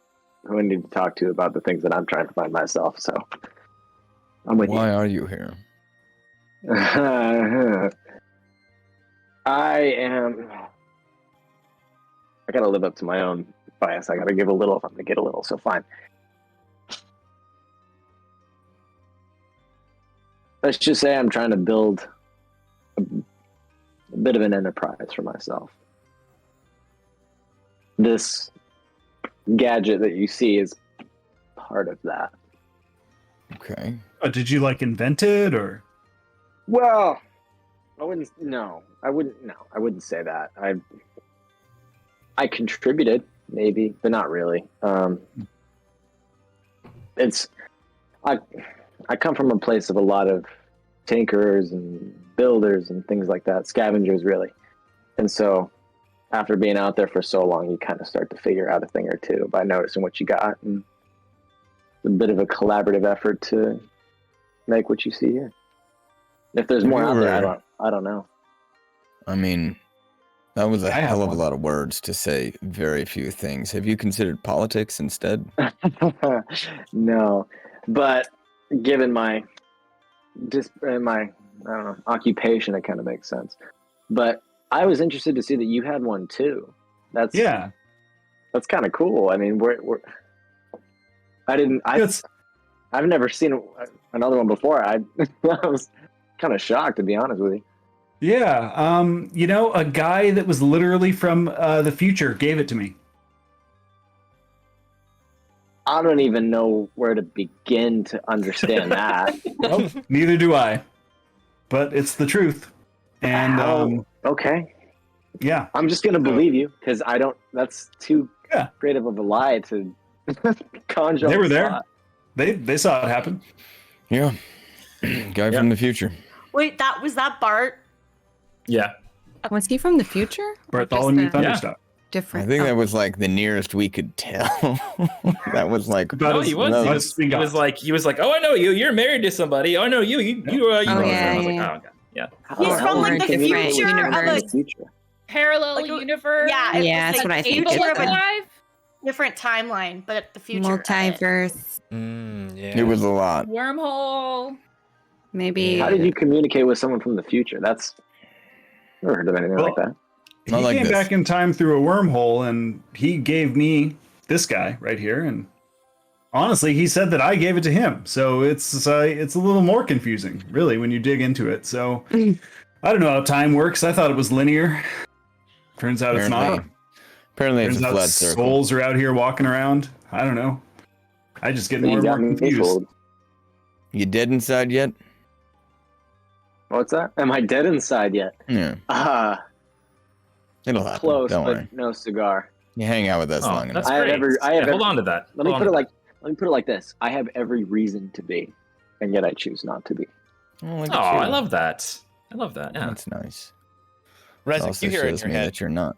who I need to talk to about the things that I'm trying to find myself. So I'm with you. Why are you here? I gotta live up to my own bias. I gotta give a little if I'm gonna get a little, so fine. Let's just say I'm trying to build a bit of an enterprise for myself. This gadget that you see is part of that. Okay. Did you like invent it or? Well, I wouldn't say that. I contributed, maybe, but not really. I come from a place of a lot of tinkerers and builders and things like that, scavengers really. And so after being out there for so long, you kind of start to figure out a thing or two by noticing what you got. And it's a bit of a collaborative effort to make what you see here. If there's more out there, I don't know. I mean, that was a hell of a lot of words to say very few things. Have you considered politics instead? No, but given my occupation, it kind of makes sense. But I was interested to see that you had one too. That's kind of cool. I mean, I've never seen another one before. I was kind of shocked, to be honest with you. Yeah, a guy that was literally from the future gave it to me. I don't even know where to begin to understand that. Well, neither do I, but it's the truth. And okay, yeah, I'm just gonna believe you because I don't. That's too creative of a lie to conjure. They were there. They saw it happen. Yeah, guy from the future. Wait, was that Bart? Yeah. Was he from the future? Bartholomew Thunderstop. Different. I think that was like the nearest we could tell. That was like. He was like, oh, I know you. You're married to somebody. Oh, I know you. You know. Yeah, I was like, oh, okay. Yeah. He's from like the future of a Parallel universe. Yeah, yeah, that's what I think. Different timeline, but the future. Multiverse. It was a lot. Wormhole. Maybe. How did you communicate with someone from the future? That's never heard of anything like that. He came back in time through a wormhole, and he gave me this guy right here. And honestly, he said that I gave it to him. So it's a little more confusing, really, when you dig into it. So I don't know how time works. I thought it was linear. Turns out it's not. Apparently, Turns it's a out flat circle. Souls are out here walking around. I don't know. I just get more and more confused. You dead inside yet? What's that? Am I dead inside yet? Yeah. It'll happen. Close, Don't but worry. no cigar. You hang out with us long enough. Hold on to that. Let me put it like this. I have every reason to be, and yet I choose not to be. Oh, I love that. Yeah. That's nice. Rezik, you hear it in your head. That you're not.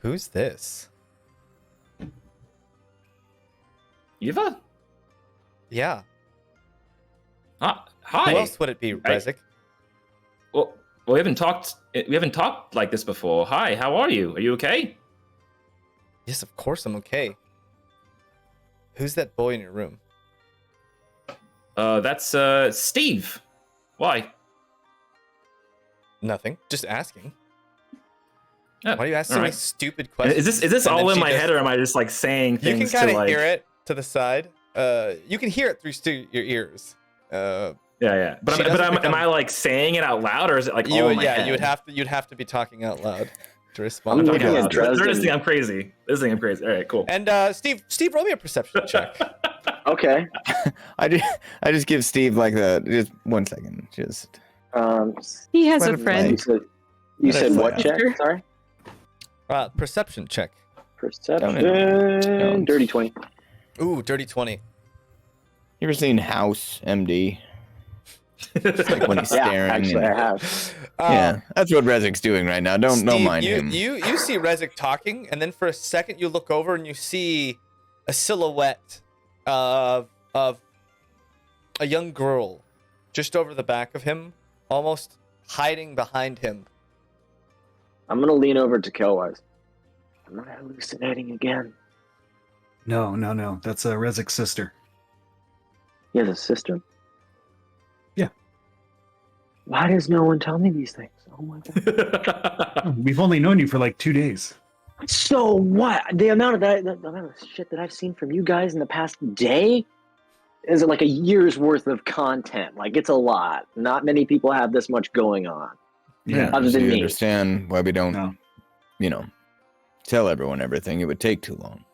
Who's this? Eva? Yeah. Hi. Who else would it be, Rezik? Well, we haven't talked like this before. Hi, how are you? Are you okay? Yes, of course I'm okay. Who's that boy in your room? That's Steve. Why? Nothing. Just asking. Oh, Why do you ask so many stupid questions? Is this all in my head, or am I just like saying things? You can kind of hear it to the side. You can hear it through your ears. Yeah. But am I like saying it out loud, or is it like all in my head? you'd have to be talking out loud to respond. I'm looking at Dresden. This thing I'm crazy. All right, cool. And Steve, roll me a perception check. Okay. I just give Steve like just 1 second. Just he has a friend. You That's said like what check? Sorry. Perception check. Perception. Dirty 20. Ooh, dirty 20. You ever seen House, MD? It's like when he's Yeah, staring. actually, and- I have. yeah, that's what Rezik's doing right now. Don't Steve, mind you, him. You see Rezik talking, and then for a second you look over and you see a silhouette of a young girl just over the back of him, almost hiding behind him. I'm gonna lean over to Kelwise. Am I hallucinating again? No. That's Rezik's sister. He has a sister? Yeah. Why does no one tell me these things? Oh my god. We've only known you for like 2 days. So what? The amount of shit that I've seen from you guys in the past day is like a year's worth of content. Like, it's a lot. Not many people have this much going on. Yeah. Other so than you me. understand why we don't, No. Tell everyone everything. It would take too long.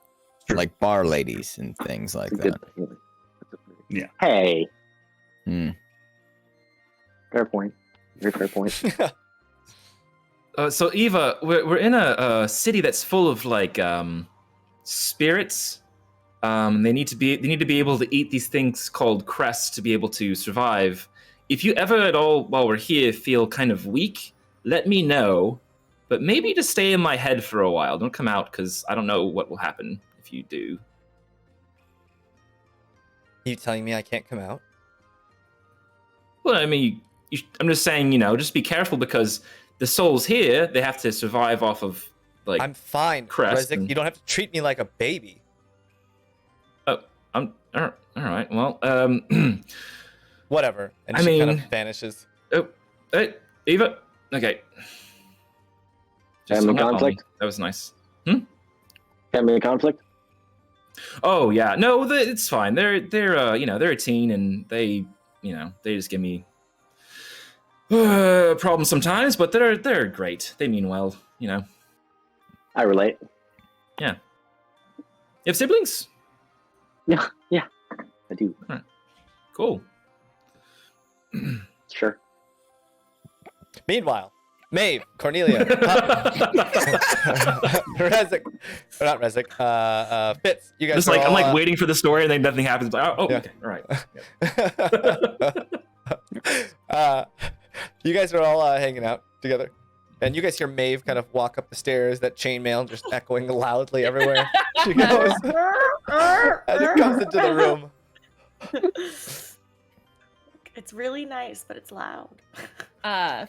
Sure. Like bar ladies and things like It's a that. good thing. Yeah. Hey. Hmm. Fair point. Very fair point. So Eva, we're in a city that's full of like spirits. They need to be able to eat these things called crests to be able to survive. If you ever at all while we're here feel kind of weak, let me know. But maybe just stay in my head for a while. Don't come out because I don't know what will happen if you do. You telling me I can't come out? Well, I mean, I'm just saying, just be careful because the souls here, they have to survive off of, like, I'm fine, crest Rezik. and- You don't have to treat me like a baby. I'm all right. Well, Whatever. And I she kind mean- of vanishes. oh, hey, Eva. Okay. Family hung up on me. conflict? That was nice. Family conflict? Oh yeah, no, it's fine. They're they're a teen and they just give me problems sometimes, but they're great. They mean well, I relate. You have siblings? Yeah, I do. Cool. Sure. Meanwhile, Maeve, Cornelia, Rezik, or not Rezik, Fitz, you guys Just are like all, I'm like waiting for the story and then nothing happens. Like, oh, Yeah. okay, all right. you guys are all hanging out together. And you guys hear Maeve kind of walk up the stairs, that chainmail just echoing loudly everywhere. She goes and it comes into the room. It's really nice, but it's loud.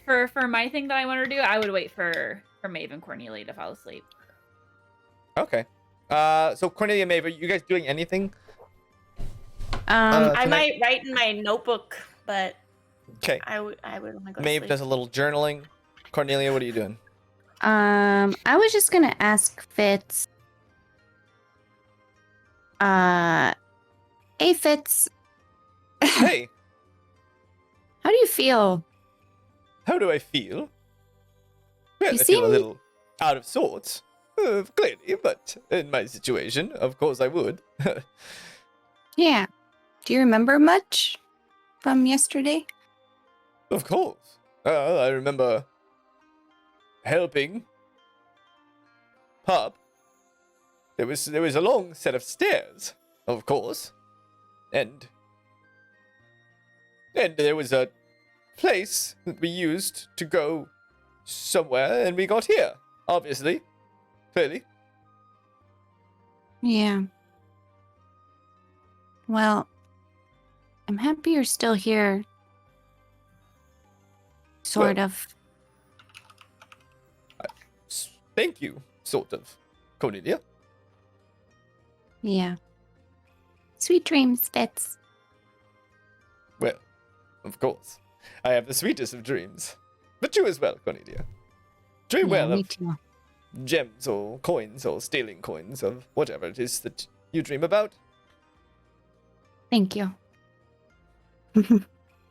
For my thing that I wanted to do, I would wait for Maeve and Cornelia to fall asleep. Okay. So Cornelia and Maeve, are you guys doing anything? I tonight? might write in my notebook, but Okay. I would want to go to Maeve sleep. does a little journaling. Cornelia, what are you doing? I was just gonna ask Fitz. Hey Fitz, Hey, how do you feel? how do I feel? Well, You I feel a seem- little out of sorts. Clearly, but in my situation, of course I would. Yeah. Do you remember much from yesterday? Of course. I remember helping Pup. There was a long set of stairs, of course. And there was a place that we used to go somewhere, and we got here, obviously. Clearly. Yeah. Well, I'm happy you're still here. Sort of. Thank you, sort of, Cornelia. Yeah. Sweet dreams, Fitz. Well, of course. I have the sweetest of dreams. But you as well, Cornelia. Dream Yeah, well me of too. gems or coins or stealing coins of whatever it is that you dream about. Thank you.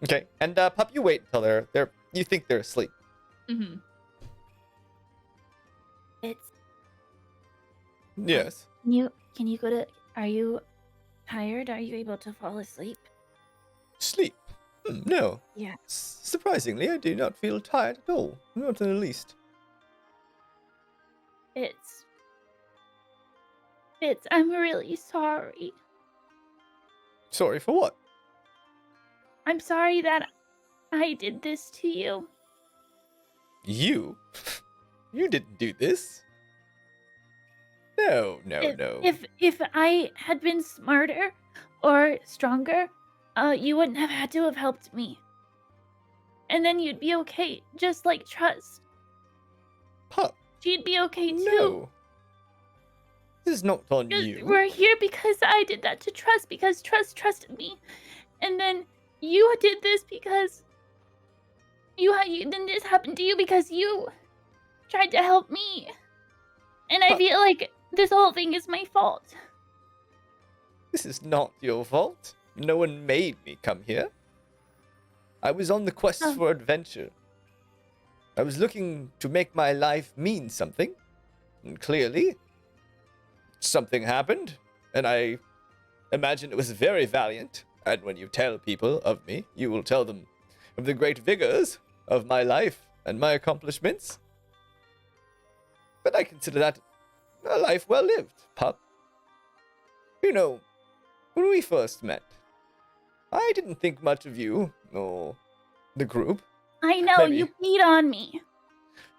Okay, and Pup, you wait until you think they're asleep. Mm-hmm. It's Yes. Can you go to? Are you tired? Are you able to fall asleep? Sleep. No. Yeah. Surprisingly, I do not feel tired at all. Not in the least. I'm really sorry. Sorry for what? I'm sorry that I did this to you. You? You didn't do this. No. If I had been smarter or stronger, you wouldn't have had to have helped me. And then you'd be okay, just like Trust. Pup. She'd be okay too. No. This is not on you. We're here because I did that to Trust, because Trust trusted me. And then you did this because then this happened to you because you tried to help me. And I feel like this whole thing is my fault. This is not your fault. No one made me come here. I was on the quest for adventure. I was looking to make my life mean something. And clearly, something happened. And I imagine it was very valiant. And when you tell people of me, you will tell them of the great vigors of my life and my accomplishments. But I consider that a life well lived, pup. You know, when we first met, I didn't think much of you or the group. I know, Maybe. you peed on me.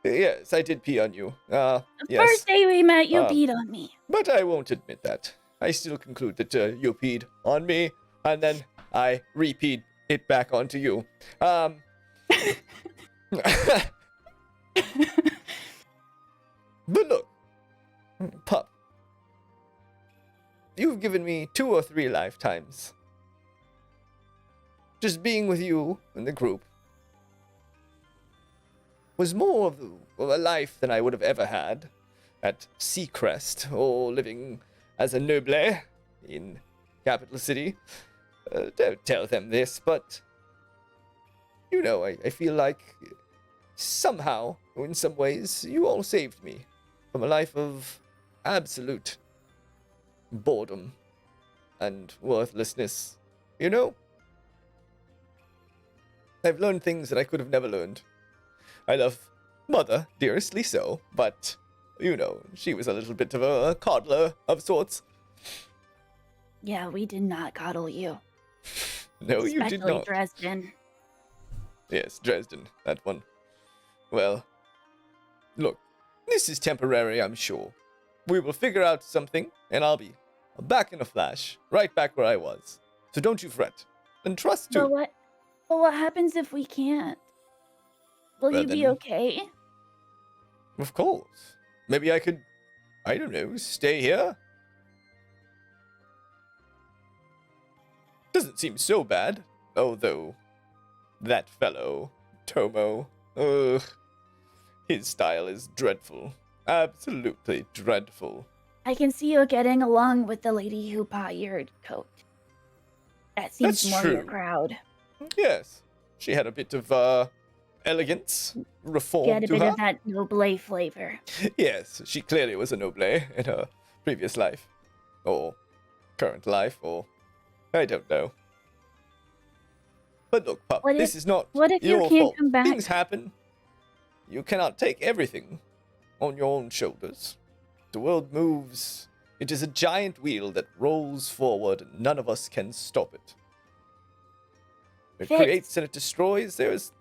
Yes, I did pee on you. The Yes. first day we met, you peed on me. But I won't admit that. I still conclude that you peed on me, and then I repeat it back onto you. But look, pup, you've given me 2 or 3 lifetimes. Just being with you and the group was more of a life than I would have ever had at Seacrest or living as a noble in Capital City. Don't tell them this, but you know, I feel like somehow, in some ways, you all saved me from a life of absolute boredom and worthlessness. You know? I've learned things that I could have never learned. I love Mother, dearestly so, but, you know, she was a little bit of a coddler of sorts. Yeah, we did not coddle you. No, you did Especially not. Dresden. Yes, Dresden, that one. Well, look, this is temporary, I'm sure. We will figure out something, and I'll be back in a flash, right back where I was. So don't you fret. And trust too. But what happens if we can't? Will Well, you be then- okay? Of course. Maybe I could, I don't know, stay here? Doesn't seem so bad, although that fellow, Tomo, ugh, his style is dreadful. Absolutely dreadful. I can see you getting along with the lady who bought your coat. That seems That's more your true. crowd. Yes, she had a bit of, elegance, reform Get a to bit her. of that noble flavor. Yes, she clearly was a noble in her previous life. Or current life, or I don't know. But look, pup, What this if- is not what if you your can't fault. come back? Things happen. You cannot take everything on your own shoulders. The world moves. It is a giant wheel that rolls forward, and none of us can stop it. It Fitz. creates and it destroys. There is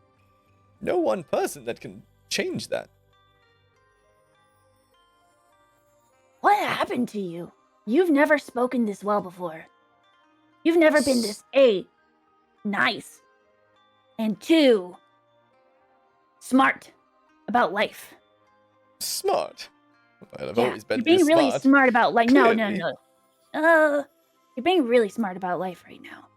no one person that can change that. What happened to you? You've never spoken this well before. You've never been this A, nice, and 2, smart about life. Smart. Well, I've Yeah, always been you're being this really smart. smart about life. No. Clearly. You're being really smart about life right now.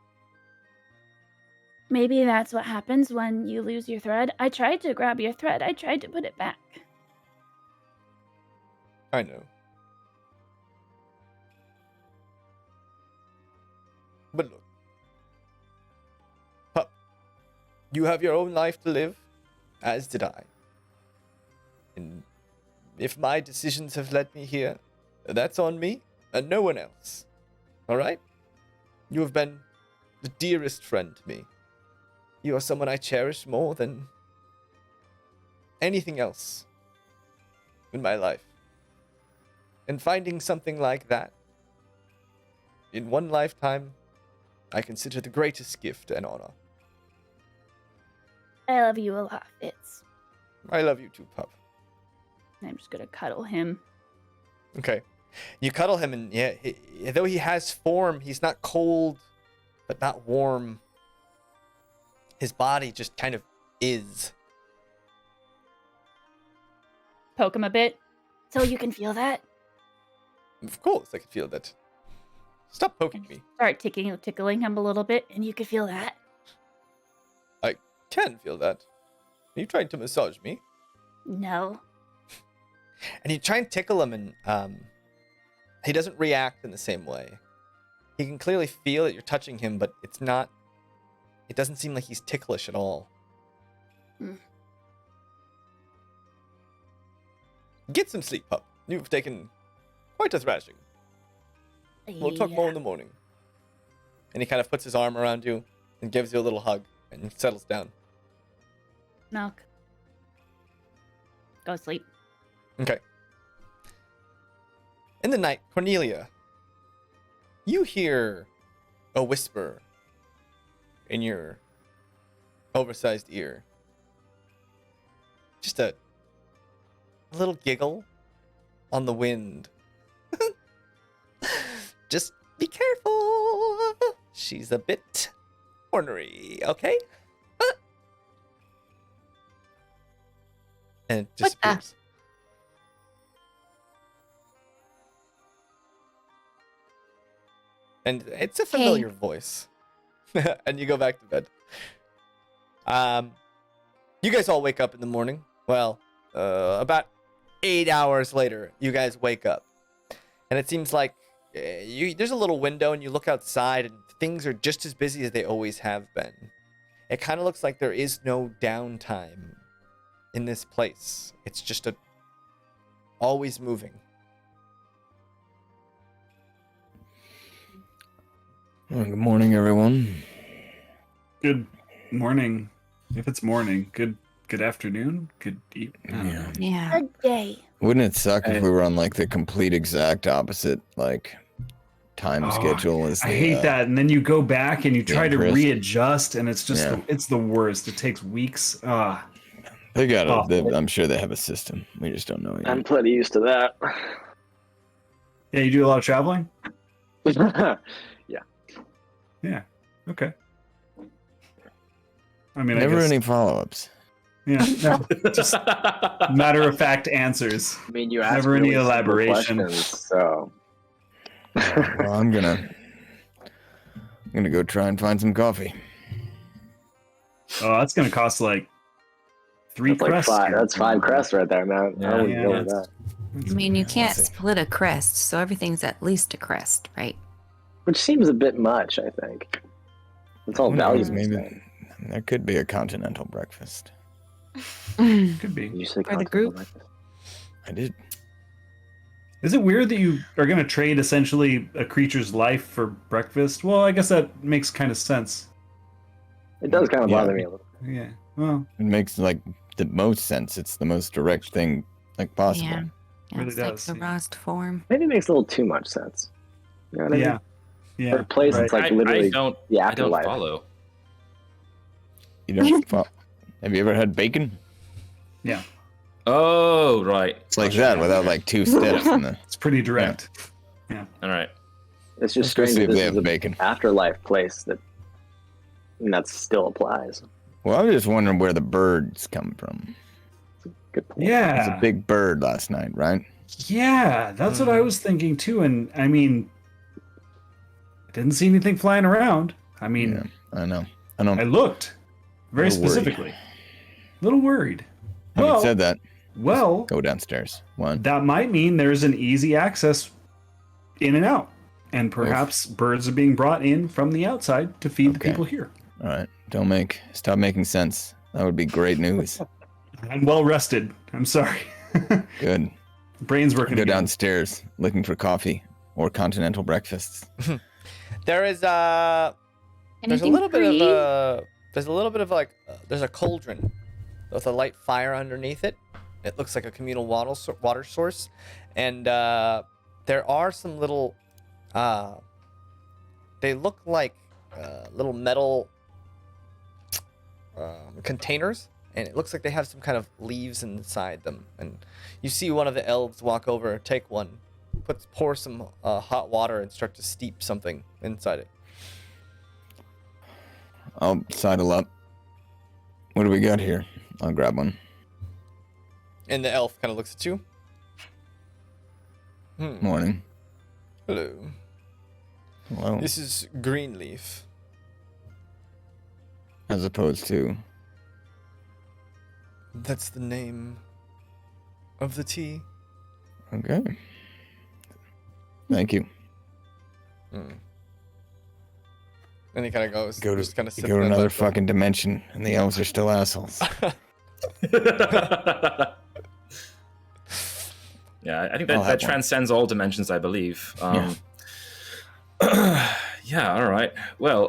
Maybe that's what happens when you lose your thread. I tried to grab your thread. I tried to put it back. I know. But look. Pup, you have your own life to live, as did I. And if my decisions have led me here, that's on me and no one else. Alright? You have been the dearest friend to me. You are someone I cherish more than anything else in my life. And finding something like that in one lifetime, I consider the greatest gift and honor. I love you a lot, Fitz. I love you too, pup. I'm just gonna cuddle him. Okay. You cuddle him, and yeah, though he has form, he's not cold, but not warm. His body just kind of is. Poke him a bit, so you can feel that. Of course, I can feel that. Stop poking me. Start tickling him a little bit, and you can feel that. I can feel that. Are you trying to massage me? No. And you try and tickle him, and he doesn't react in the same way. He can clearly feel that you're touching him, but it's not. It doesn't seem like he's ticklish at all. Mm. Get some sleep, pup. You've taken quite a thrashing. We'll talk more in the morning. And he kind of puts his arm around you and gives you a little hug and settles down. Milk. Go sleep. Okay. In the night, Cornelia, you hear a whisper in your oversized ear. Just a little giggle on the wind. Just be careful. She's a bit ornery, okay? And it disappears. And it's a familiar voice. And you go back to bed. You guys all wake up in the morning. Well, about 8 hours later, you guys wake up. And it seems like there's a little window and you look outside and things are just as busy as they always have been. It kind of looks like there is no downtime in this place. It's just always moving. Well, good morning, everyone. Good morning. If it's morning, good afternoon, good evening. Yeah. Yeah. Good day. Wouldn't it suck if we were on like the complete exact opposite like time schedule as the, I hate that. And then you go back and you try to Chris. readjust, and it's just it's the worst. It takes weeks. They got I'm sure they have a system. We just don't know it yet. I'm pretty used to that. Yeah, you do a lot of traveling? Yeah. Yeah. Okay. I mean, Never I guess, any follow-ups. Yeah. No, just matter of fact answers. I mean, you asked Never any really simple elaboration. questions, so Well, I'm gonna go try and find some coffee. Oh, that's gonna cost like 3 that's like crests. five. That's 5 crests right there, man. Yeah. I wouldn't Yeah. go with that. I mean, you can't see. split a crest, so everything's at least a crest, right? Which seems a bit much, I think. It's all Who knows, value. maybe there could be a continental breakfast. Could be. Did you say For the continental group? breakfast? I did. Is it weird that you are going to trade essentially a creature's life for breakfast? Well, I guess that makes kind of sense. It does kind of Yeah. bother me a little. Yeah. Well, It makes like the most sense. It's the most direct thing like possible. Yeah. Really It's like does, the yeah. Rost form. Maybe it makes a little too much sense. You know what I mean? yeah. Yeah. For a place right. that's like I literally don't the I don't afterlife. follow. You don't have you ever had bacon? Yeah. Oh, right. It's like that without like 2 steps in the It's pretty direct. All right. It's just Let's go strange see that if this they is have an bacon. afterlife place that still applies. Well, I'm just wondering where the birds come from. Good point. Yeah. It was a big bird last night, right? Yeah, that's what I was thinking too. And I mean, I didn't see anything flying around. I mean, Yeah, I know. I don't. I looked very Little worried. specifically. A little worried. Having Well, said that, well, go downstairs. One. that might mean there's an easy access in and out. And perhaps birds are being brought in from the outside to feed the Okay. people here. All right. Stop making sense. That would be great news. I'm well rested. I'm sorry. Good. Brain's working Go again. downstairs looking for coffee or continental breakfasts. There's a Anything little bit free? of there's a little bit of like there's a cauldron with a light fire underneath it. It looks like a communal water source, and there are some little they look like little metal containers, and it looks like they have some kind of leaves inside them. And you see one of the elves walk over, take one, pour some hot water, and start to steep something inside it. I'll sidle up. What do we got here? I'll grab one. And the elf kind of looks at you. Morning. Hello. Well, This is Greenleaf. as opposed to... That's the name of the tea. Okay. Thank you. And he kind of goes. Go just kind of to another fucking dimension, and the elves are still assholes. Yeah, I think I'll that have one. transcends all dimensions, I believe. Yeah, all right. Well,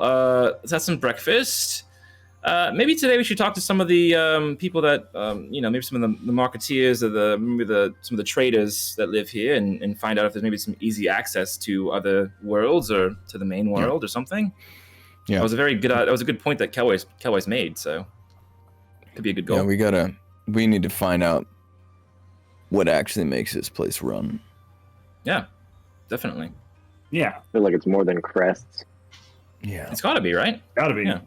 let's have some breakfast. Maybe today we should talk to some of the people that, maybe some of the marketeers or some of the traders that live here, and find out if there's maybe some easy access to other worlds or to the main world or something. Yeah. That was a good point that Kelway's made. So could be a good goal. Yeah, we need to find out what actually makes this place run. Yeah, definitely. Yeah, I feel like it's more than crests. Yeah. It's got to be, right? gotta be. Yeah.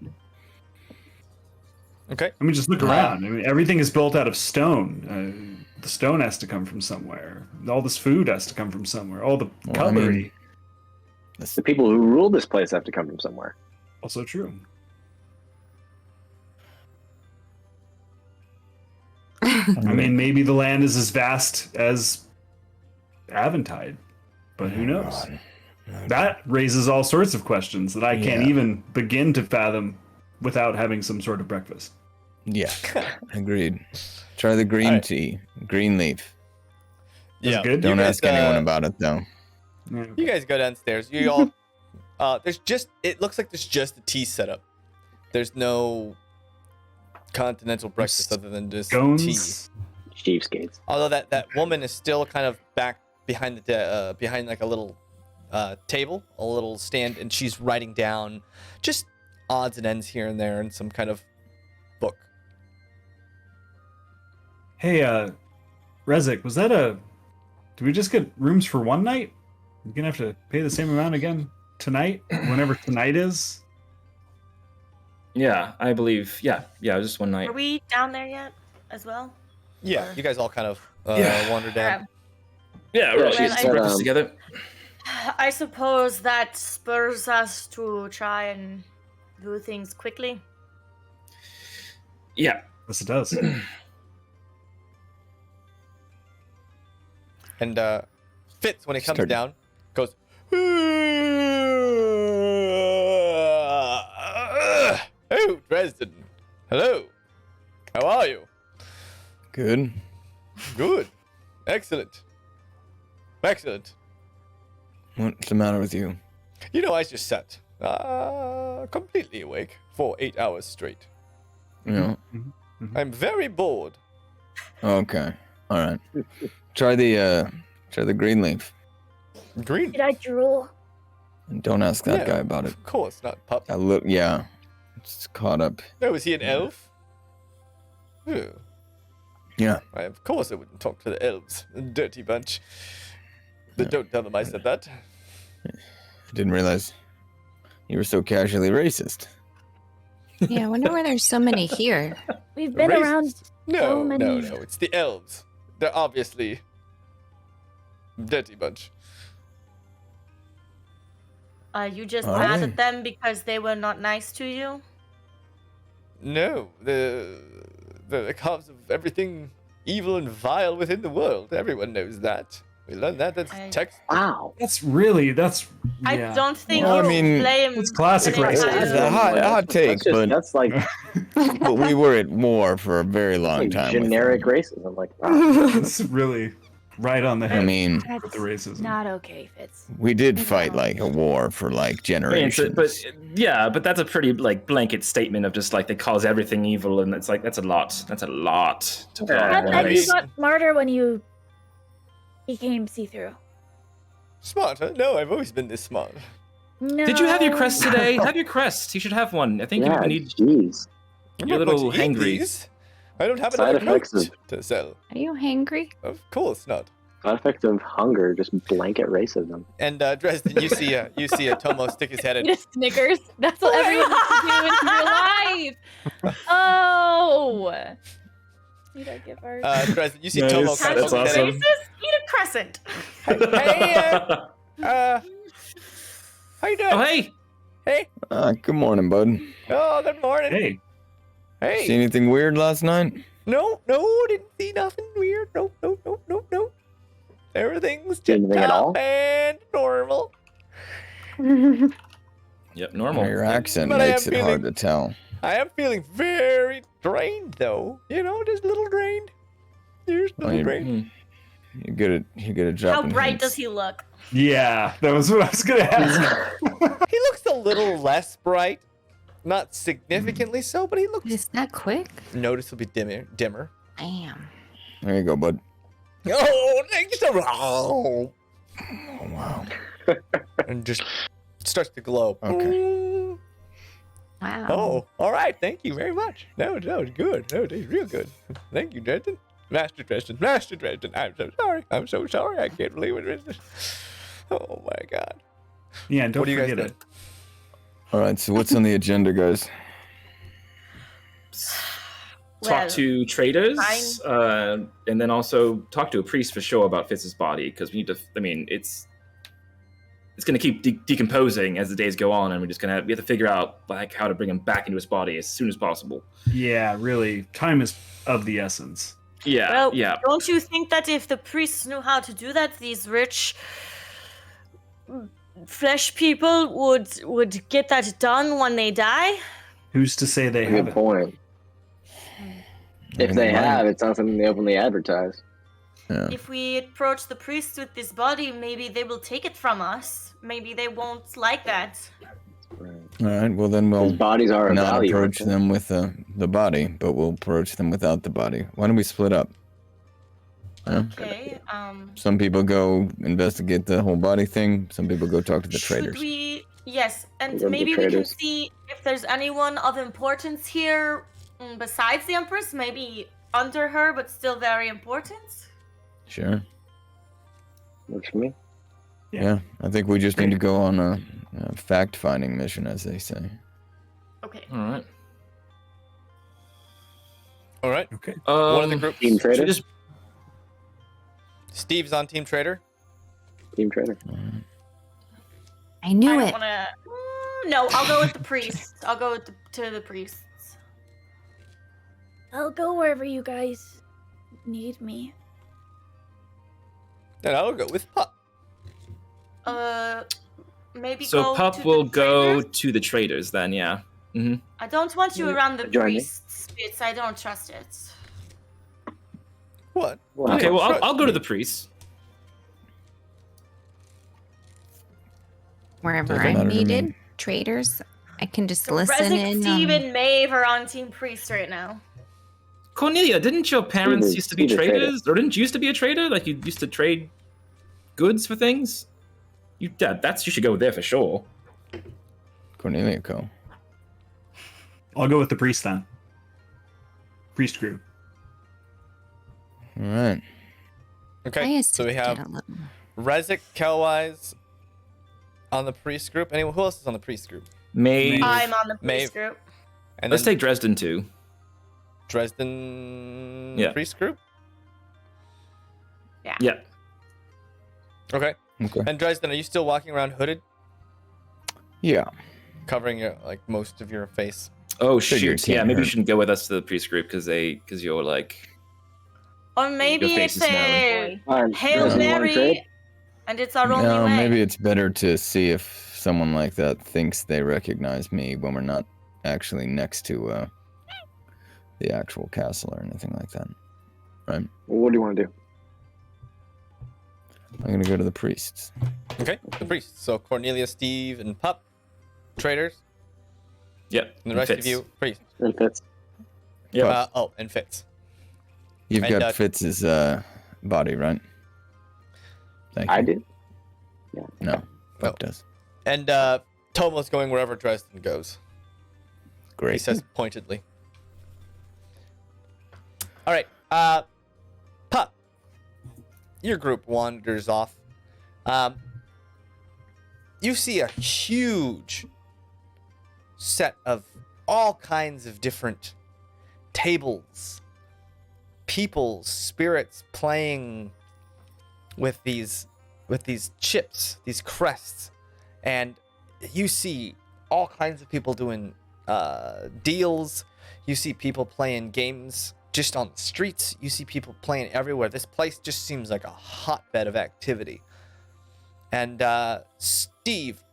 Okay. I mean, just look around. I mean, everything is built out of stone. The stone has to come from somewhere. All this food has to come from somewhere. All the cutlery. The people who rule this place have to come from somewhere. Also true. I mean, maybe the land is as vast as Aventide, but who knows? God. That raises all sorts of questions that I can't Yeah. even begin to fathom without having some sort of breakfast. Yeah, agreed. Try the green Alright. tea, green leaf. Is it good? Don't guys, ask anyone about it though. Yeah. You guys go downstairs. You all. It looks like there's just a tea setup. There's no continental breakfast other than just tea. Scones? Cheapskates. Although that woman is still kind of back behind behind like a little table, a little stand, and she's writing down just odds and ends here and there and some kind of book. Hey, Rezik, was that did we just get rooms for one night? We're gonna have to pay the same amount again tonight, whenever tonight is? Yeah, I believe. Yeah, just one night. Are we down there yet as well? Yeah, you guys all kind of Yeah. wander down. Yeah, we're Well, actually I- eating breakfast together. I suppose that spurs us to try and do things quickly. Yeah. Yes, it does. And Fitz, when he comes Start- down, goes. Oh, Dresden. Hello. How are you? Good. Good. Excellent. Excellent. What's the matter with you? You know, I just sat completely awake for 8 hours straight. You know? I'm very bored. Okay. All right. Try the green leaf. Green? Did I drool? And don't ask that Yeah. guy about it. Of course, not pup. I look. Yeah. It's caught up. Oh, is he an elf? Oh. Yeah. Why, of course I wouldn't talk to the elves. A dirty bunch. But don't tell them I said that. I didn't realize you were so casually racist. Yeah, I wonder why there's so many here. We've been Racist. around No, so many. no, no. It's the elves. They're obviously dirty bunch. You just All mad right. at them because they were not nice to you? No, they're the cause of everything evil and vile within the world. Everyone knows that. We learned that. That's I- text. Wow. That's I yeah. don't think Well, I you mean, blame it's classic an racism. entire- It's a hot take, That's, just, but that's like but we were at war for a very long time. with generic them. racism. Like, wow. It's really right on the head. I mean, with the racism. Not okay, Fitz. we did fight like a war for like I mean, generations. but that's a pretty like blanket statement of just like they cause everything evil, and it's like that's a lot. That's a lot to put on And one then you race. got smarter when you became see-through. Smart, huh? No, I've always been this smart. No. Did you have your crest today? Have your crest. You should have one. I think Yeah, you need. jeez. You're a little hangry. I don't have Side enough effects notes to sell. Are you hangry? Of course not. Side effect of hunger, just blanket racism. And Dresden, you see a Tomo stick his head in. Eat a Snickers. That's what everyone has to do in real life. Oh. Need I give our... Dresden, you see Nice. Tomo kind of That's awesome. Faces, eat a crescent. Hey, how you doing? Oh hey, Hey. Good morning, bud. Oh, good morning. Hey, Hey. See anything weird last night? No, didn't see nothing weird. No. Everything's Anything at all? tip-top and normal. yep, normal. Your accent But I makes am it hard to feeling- tell. I am feeling very drained, though. You know, just a little drained. Just a little you- drained. You're good at How dropping bright hints. does he look? yeah, that was what I was gonna ask. He looks a little less bright. Not significantly so, but he looks Is that quick? noticeably dimmer. Damn. There you go, bud. Oh, thank you so much. Oh, Wow. and just starts to glow. Okay. Wow. Oh, all right. Thank you very much. That was good. That was real good. Thank you, Dresden. Master Dresden. I'm so sorry. I can't believe it. Oh my God. Yeah, and don't What do you guys forget doing? it. All right, so what's on the agenda, guys? Talk Well, to traders, fine. and then also talk to a priest for sure about Fitz's body, because we need to. I mean, it's going to keep decomposing as the days go on, and we have to figure out like how to bring him back into his body as soon as possible. Yeah, really, time is of the essence. Yeah, Well, yeah. don't you think that if the priests knew how to do that, these rich flesh people would get that done when they die? Who's to say they Good haven't? point. If they have, it's not something they openly advertise. Yeah. If we approach the priests with this body, maybe they will take it from us. Maybe they won't like that. Right. All right, well then Those we'll bodies are of not value. approach them with the body, but we'll approach them without the body. Why don't we split up? Yeah. Okay. Some people go investigate the whole body thing. Some people go talk to the Should traders. we? Yes, and Go to the maybe we can traders. see if there's anyone of importance here besides the Empress. Maybe under her, but still very important. Sure. Works for me. Yeah, I think we just need to go on a fact-finding mission, as they say. Okay. All right. All right. Okay. One of the groups. Team trader. should we just Steve's on Team Trader. Team trader. I knew I it. don't wanna. No, I'll go with the priests. I'll go with to the priests. I'll go wherever you guys need me. And I'll go with Pup. Maybe So go Pup to will the go traders? to the traders then, yeah. Mm-hmm. I don't want you around the Join me. priests' bits. I don't trust it. What? Well, Okay, well Sure. I'll go to the priests. Wherever Doesn't matter I'm to me. needed, traders, I can just So listen Rezik, in. Steve, and Maeve are on Team Priest right now. Cornelia, didn't your parents Steve is- used to be Steve is trader. traders, or didn't you used to be a trader? Like you used to trade goods for things. You should go there for sure. Cornelia Co. I'll go with the priest then. Priest group. All right. Okay, so we have Rezik, Kelwise on the priest group. Anyone? Who else is on the priest group? Maeve. I'm on the priest Maeve. group. And Let's then take Dresden too. Dresden Yeah. priest group. Yeah. Okay. Okay. And Dresden, are you still walking around hooded, Yeah. covering your most of your face? Oh Figure it shoot! Yeah, can't maybe you hurt. shouldn't go with us to the priest group because you're like Or maybe Your face it's is smelly. a Hail Doesn't want to trade? Mary, and it's our only No, way. maybe it's better to see if someone like that thinks they recognize me when we're not actually next to the actual castle or anything like that. Right? Well, what do you want to do? I'm gonna go to the priests. Okay, the priests. So Cornelia, Steve, and Pup, traders. Yep. And the rest Fitz. of you, priests. And Fitz. Yep. And Fitz. You've And, got Fitz's body, right? Thank you. I did. No, Pup does. And Tomo's going wherever Dresden goes. He Great. says pointedly. All right, Pup. Your group wanders off. You see a huge set of all kinds of different tables, people, spirits playing with these chips, these crests, and you see all kinds of people doing deals. You see people playing games just on the streets. You see people playing everywhere. This place just seems like a hotbed of activity. And Steve,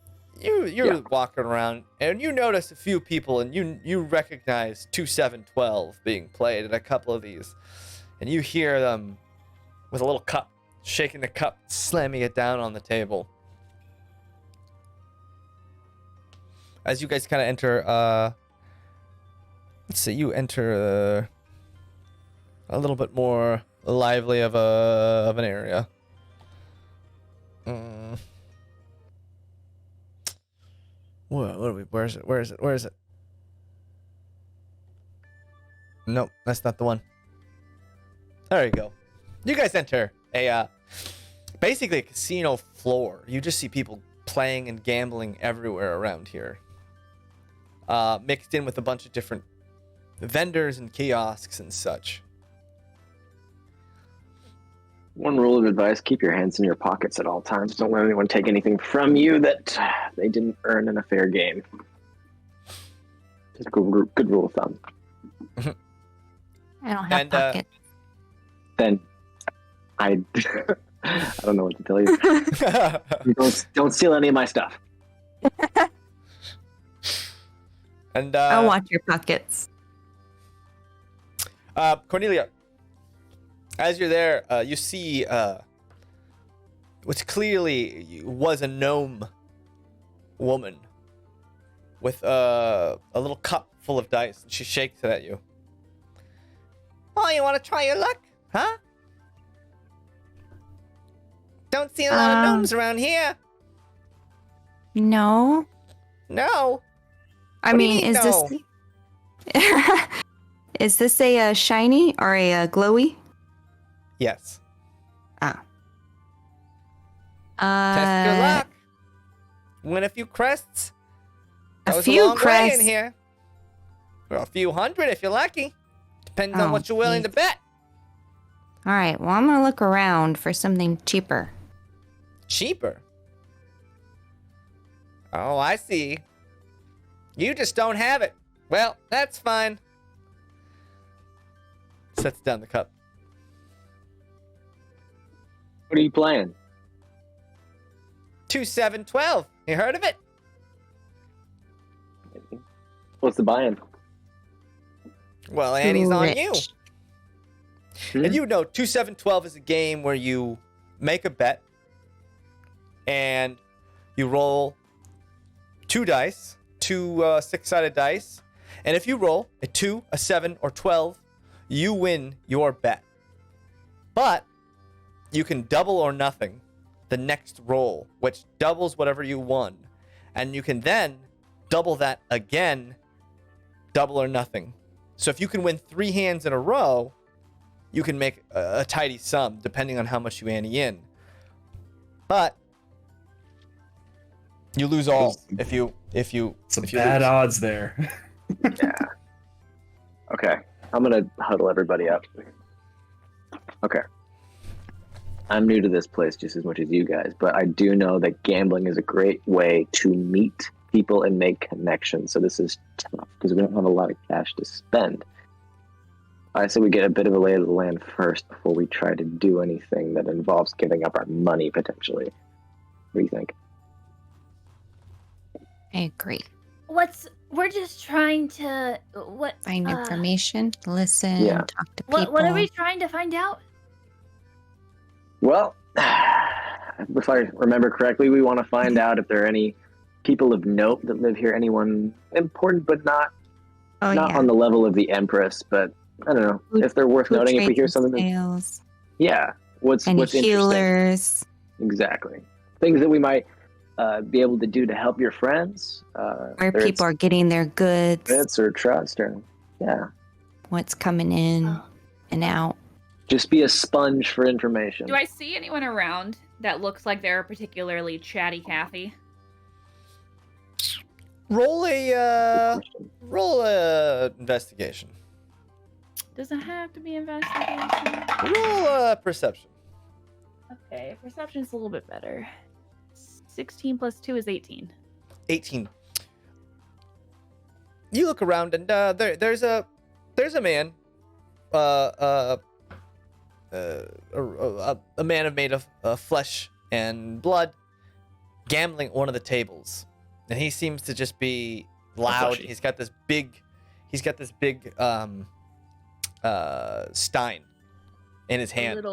you're walking around and you notice a few people, and you recognize 2712 being played at a couple of these, and you hear them with a little cup, shaking the cup, slamming it down on the table. As you guys kind of enter, let's see, you enter a little bit more lively of an area. What are we? Where is it? Where is it? Nope, that's not the one. There you go. You guys enter basically a casino floor. You just see people playing and gambling everywhere around here. Mixed in with a bunch of different vendors and kiosks and such. One rule of advice: keep your hands in your pockets at all times. Don't let anyone take anything from you that they didn't earn in a fair game. Just a good rule of thumb. I don't have pockets. Then I don't know what to tell you. Don't steal any of my stuff. And I'll watch your pockets. Cornelia, as you're there, you see which clearly was a gnome woman with a little cup full of dice. She shakes it at you. Oh, you want to try your luck, huh? Don't see a lot of gnomes around here. No. No. I mean, is this a shiny or a glowy? Yes. Ah. Test your luck. Win a few crests. A Goes few long way crests. in here. Or a few hundred if you're lucky. Depends on what you're willing to bet. All right. Well, I'm gonna look around for something cheaper. Cheaper? Oh, I see. You just don't have it. Well, that's fine. Sets down the cup. What are you playing? 2712. You heard of it? What's the buy-in? Well, Annie's on you. Rich. And you know 2712 is a game where you make a bet and you roll two dice, two six-sided dice, and if you roll a 2, a 7, or 12, you win your bet. But you can double or nothing the next roll, which doubles whatever you won. And you can then double that again, double or nothing. So if you can win 3 hands in a row, you can make a tidy sum depending on how much you ante in. But you lose all if you Some if you bad lose. odds there. Yeah. Okay. I'm gonna huddle everybody up. Okay. I'm new to this place just as much as you guys, but I do know that gambling is a great way to meet people and make connections. So this is tough because we don't have a lot of cash to spend. I say we get a bit of a lay of the land first before we try to do anything that involves giving up our money potentially. What do you think? I agree. We're just trying to Find information, listen, Yeah. talk to people. what are we trying to find out? Well, if I remember correctly, we want to find out if there are any people of note that live here. Anyone important, but not on the level of the Empress. But I don't know if they're worth noting. If we hear something, what's interesting? Healers. Exactly, things that we might be able to do to help your friends. Where people are getting their goods. Or trust, or what's coming in and out. Just be a sponge for information. Do I see anyone around that looks like they're a particularly chatty Cathy? Roll a investigation. Doesn't have to be investigation. Roll a perception. Okay, perception's a little bit better. 16 plus 2 is 18. 18. You look around and there's a man, a man made of flesh and blood, gambling at one of the tables, and he seems to just be loud. He's got this big stein in his hand.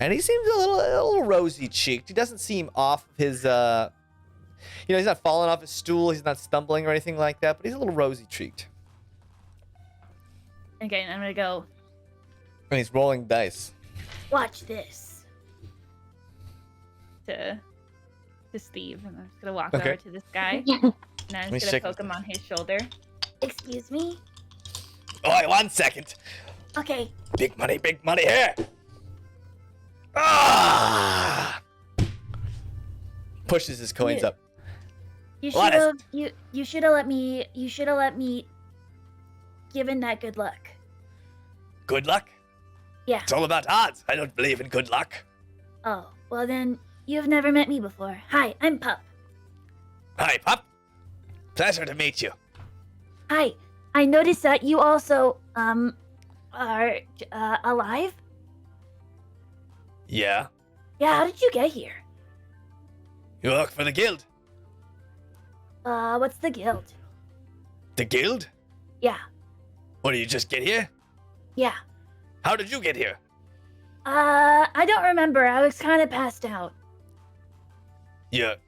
And he seems a little rosy cheeked. He doesn't seem off his he's not falling off his stool, he's not stumbling or anything like that, but he's a little rosy cheeked. Okay, I'm gonna go. And he's rolling dice. Watch this. To Steve, and I'm just gonna walk over to this guy, and I'm just gonna poke him on his shoulder. Excuse me? Oh, wait, 1 second. Okay. Big money here. Ah! Pushes his coins up. You should have you should have let me given that good luck. Good luck? Yeah. It's all about odds. I don't believe in good luck. Oh, well then you've never met me before. Hi, I'm Pup. Hi, Pup. Pleasure to meet you. Hi. I noticed that you also are alive. Yeah. Yeah, how did you get here? You work for the guild. What's the guild? The guild? Yeah. What, did you just get here? Yeah. How did you get here? I don't remember. I was kind of passed out. What,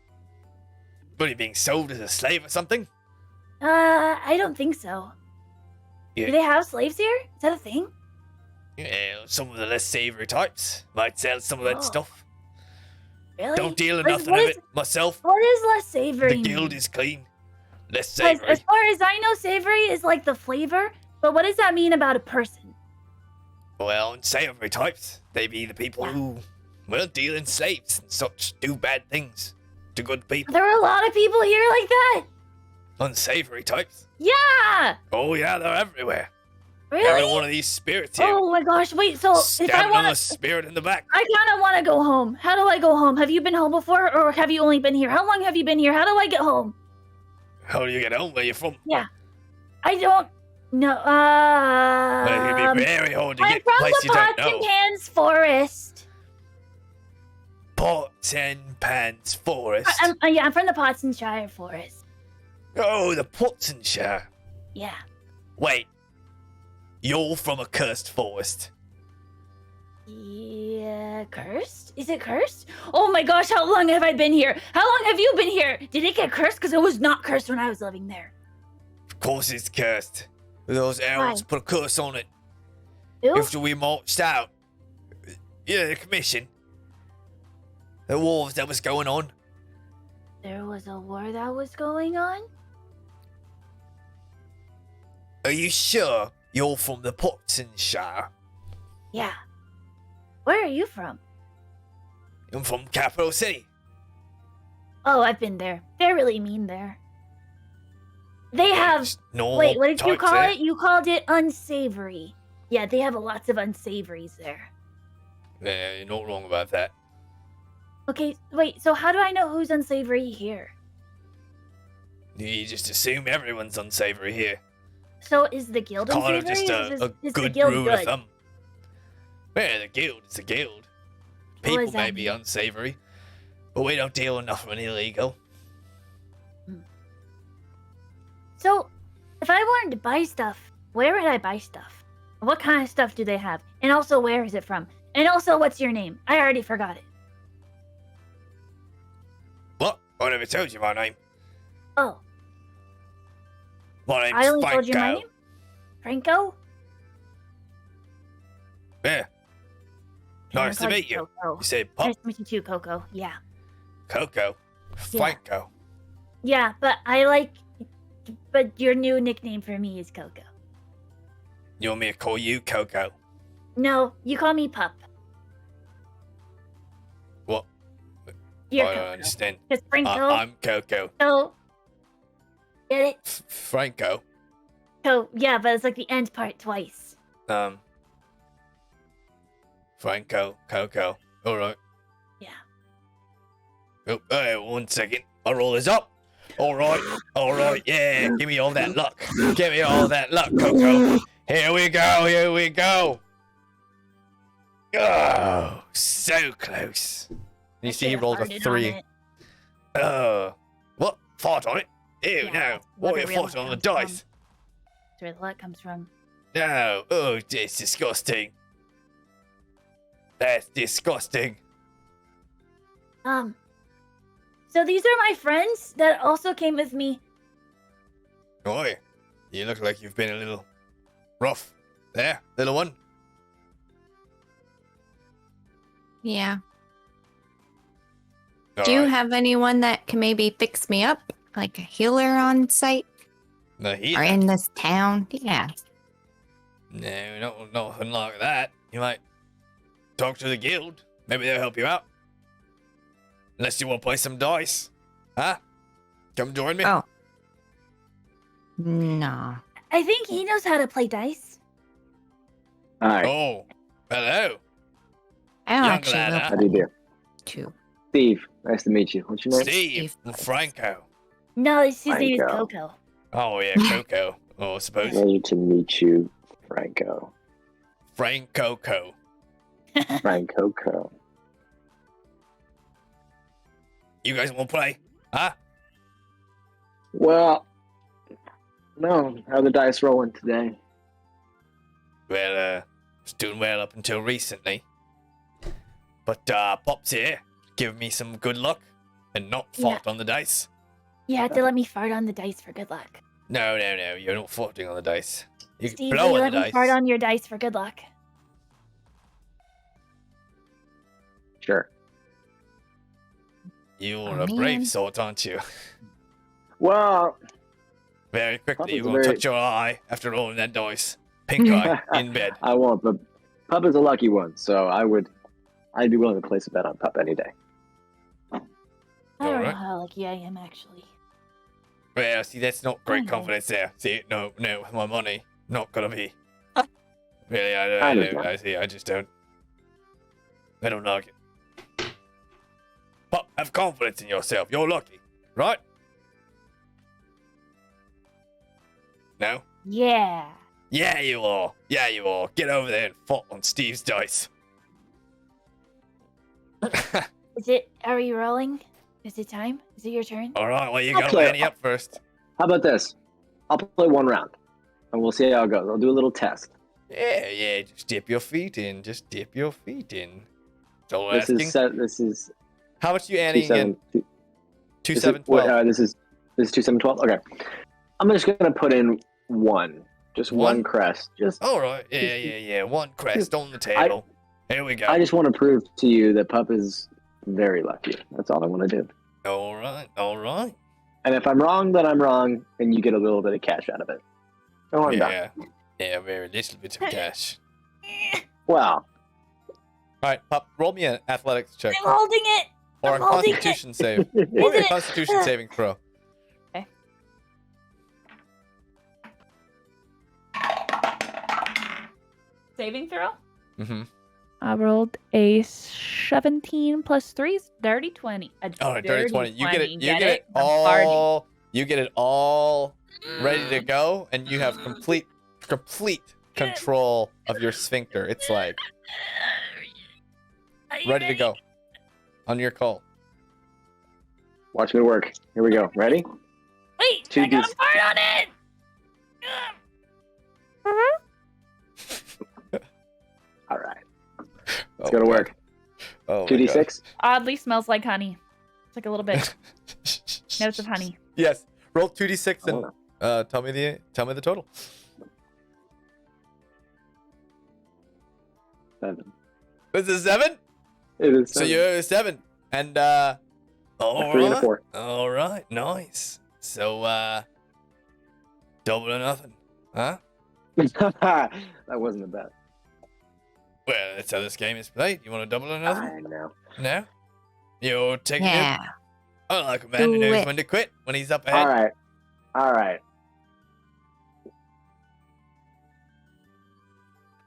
are you being sold as a slave or something? I don't think so. Yeah. Do they have slaves here? Is that a thing? Yeah, some of the less savory types might sell some of that stuff. Really? Don't deal in nothing of it myself. What is less savory? The guild is clean. Less savory. As far as I know, savory is like the flavor, but what does that mean about a person? Well, unsavory types, they be the people who, deal in slaves and such, do bad things to good people. There are a lot of people here like that? Unsavory types? Yeah! Oh yeah, they're everywhere. Really? Every one of these spirits here. Oh my gosh, wait, so if I want a spirit in the back. I kind of want to go home. How do I go home? Have you been home before, or have you only been here? How long have you been here? How do I get home? How do you get home? Where you from? Yeah. I don't know. Well, it'd be very hard to get I'm place from you the don't Pots know. and Pans Forest. Pots and Pans Forest? I'm from the Pots and Shire Forest. Oh, the Pots and Shire. Yeah. Wait. You're from a cursed forest. Yeah, cursed? Is it cursed? Oh my gosh, how long have I been here? How long have you been here? Did it get cursed? Because it was not cursed when I was living there. Of course it's cursed. Those arrows put a curse on it. Ew? After we marched out. Yeah, the commission. The wars that was going on. There was a war that was going on? Are you sure you're from the Pots and Shire? Yeah. Where are you from? I'm from Capital City. Oh, I've been there. They're really mean there. They have... Normal Wait, what did you types call there. it? You called it unsavory. Yeah, they have lots of unsavories there. Yeah, you're not wrong about that. Okay, wait, so how do I know who's unsavory here? You just assume everyone's unsavory here. So is the guild Kind of unsavory? just a is the good guild rule good? of thumb. Yeah, the guild is a guild. What does People that may be mean? unsavory, but we don't deal with nothing illegal. So, if I wanted to buy stuff, where would I buy stuff? What kind of stuff do they have? And also, where is it from? And also, what's your name? I already forgot it. I never told you my name. Oh, My name's I only Franco. told you my name. Franco. Yeah. Okay, Nice I'll to call meet you. Coco. You said Pop? Nice to meet you too, Coco. Yeah. Coco? Franco. Yeah, but your new nickname for me is Coco. You want me to call you Coco? No, you call me Pup. What? You're I don't Coco. understand. Because Franco. I'm Coco. So. Get it? Franco? Yeah, but it's like the end part twice. Franco, Coco. Alright. Yeah. Oh, hey, 1 second. I'll roll this up. Alright, yeah. Give me all that luck. Give me all that luck, Coco. Here we go. Oh, so close. And you see he rolled a 3. What? Fart on it? Ew, Yeah, no. that's Why where are you the real farting on the luck comes dice? That's where the luck comes from. No. Oh, it's disgusting. That's disgusting. So these are my friends that also came with me. Oi, you look like you've been a little rough. There, little one. Yeah. All Do you right. have anyone that can maybe fix me up? Like a healer on site? No, Or in this town? Yeah. No, nothing like that. You might talk to the guild. Maybe they'll help you out. Unless you want to play some dice. Huh? Come join me. Oh. No. I think he knows how to play dice. Hi. Oh, hello. I don't Young actually lad, know huh? How do you do? too. Steve. Nice to meet you. What's your name? Steve. Steve. Franco. No, his name is Franco. Coco. Oh, yeah, Coco. Oh, I suppose. Pleasure to meet you, Franco. Franco. Franco. You guys want to play? Huh? Well, no. How are the dice rolling today? Well, was doing well up until recently. But Pop's here, give me some good luck and not fart on the dice. You have to let me fart on the dice for good luck. No, you're not farting on the dice. You can Steve, blow will you on let the me dice. fart on your dice for good luck? Sure. You're Oh, a brave man. sort, aren't you? Well, Very quickly, Puppet's you're gonna very- touch your eye after rolling that dice. Pink eye in bed. I won't, but Pup is a lucky one, so I'd be willing to place a bet on Pup any day. I don't know Alright. how lucky I am, actually. Well, see, that's not great Okay. confidence there. See, no, my money, not gonna be. Really, I understand. I just don't. I don't like it. But have confidence in yourself. You're lucky, right? No? Yeah. Yeah, you are. Get over there and fart on Steve's dice. Are you rolling? Is it time? Is it your turn? All right, well, you I'll got play- Lanny up first. How about this? I'll play one round, and we'll see how it goes. I'll do a little test. Yeah, just dip your feet in. That's all This asking. is set. This is How much you two adding seven. in? Two This is- seven what, twelve. This is 2712. Okay, I'm just gonna put in one, just One? one crest. Just All right, yeah. One crest on the table. Here we go. I just want to prove to you that Pup is very lucky. That's all I want to do. All right. And if I'm wrong, then I'm wrong, and you get a little bit of cash out of it. No harm done. Yeah, very little bit of cash. Well, All right, Pop, roll me an athletics check I'm holding it! or a I'm holding it. Constitution save. Roll me a Constitution saving throw. Saving throw? Mm-hmm. I rolled a 17 plus 3 is dirty 20. A All right, dirty 20. You get it. You get it I'm farting. all. You get it all ready to go, and you have complete control of your sphincter. It's like Are you ready to go. On your call. watch me work. Here we go. Ready? Wait, Two I got Ds. a fart on it! All right. Oh, Let's go to work. Oh, my God. 2d6. Oddly smells like honey. It's like a little bit. Notes of honey. Yes. Roll 2d6 and Oh. tell me the total. 7. This is 7. It is. So 7. you're 7, and A 3 and a 4. all right, nice. So double or nothing, huh? That wasn't a bet. Well, that's how this game is played. You want to double or nothing? I know. No. You're taking Yeah. it. I like a man who Do knows it. when to quit when he's up ahead. All right.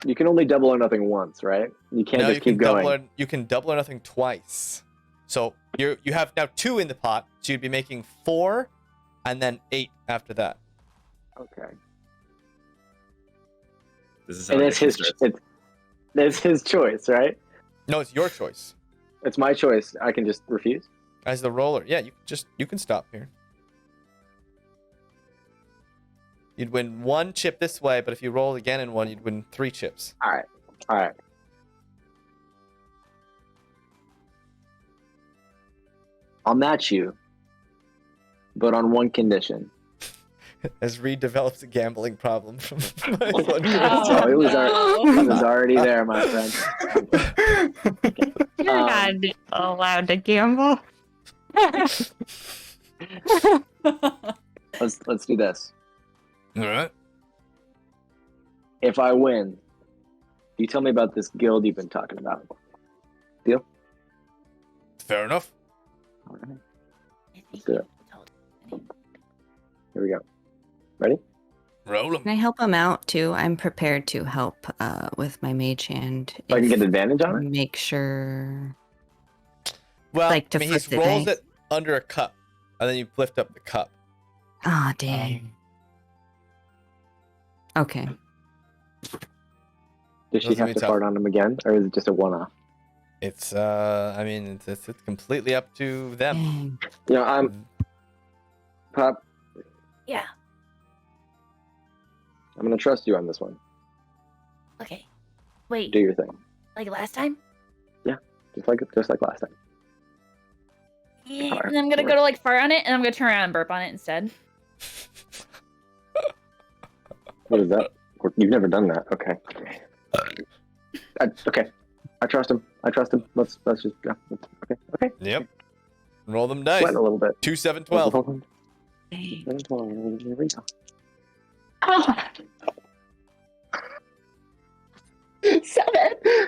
You can only double or nothing once, right? You can't No, just you keep can going. you can double or nothing twice. So you have now 2 in the pot. So you'd be making 4, and then 8 after that. Okay. This is how And it it's his. starts. It's his choice, right? No, it's your choice It's my choice. I can just refuse. as the roller. Yeah, you can stop here. You'd win 1 chip this way, but if you roll again in 1, you'd win 3 chips. All right. I'll match you, but on one condition. As Reed develops a gambling problem from Oh, it was already there, my friend. You're not allowed to gamble. Let's do this. All right. If I win, you tell me about this guild you've been talking about. Deal? Fair enough. All right. Let's do it. Here we go. Ready? Roll 'em. Can I help him out too? I'm prepared to help with my mage hand. So I can if- get advantage on it? Make sure. Well, Like to I mean, flip he the rolls dice. it under a cup, and then you lift up the cup. Ah, dang. Okay. Does she Those are have me to tough. fart on him again, or is it just a one-off? It's I mean, it's completely up to them. Dang. You know, I'm Pop. Yeah. I'm gonna trust you on this one. Okay. Wait. Do your thing, Like last time? just like last time. Yeah. And I'm gonna go to like fart on it, and I'm gonna turn around and burp on it instead. What is that? You've never done that. Okay. Okay. I trust him. Let's just go. Okay. Yep. Roll them dice. Sweating a little bit. 2, 7, 12. Dang. Here we go.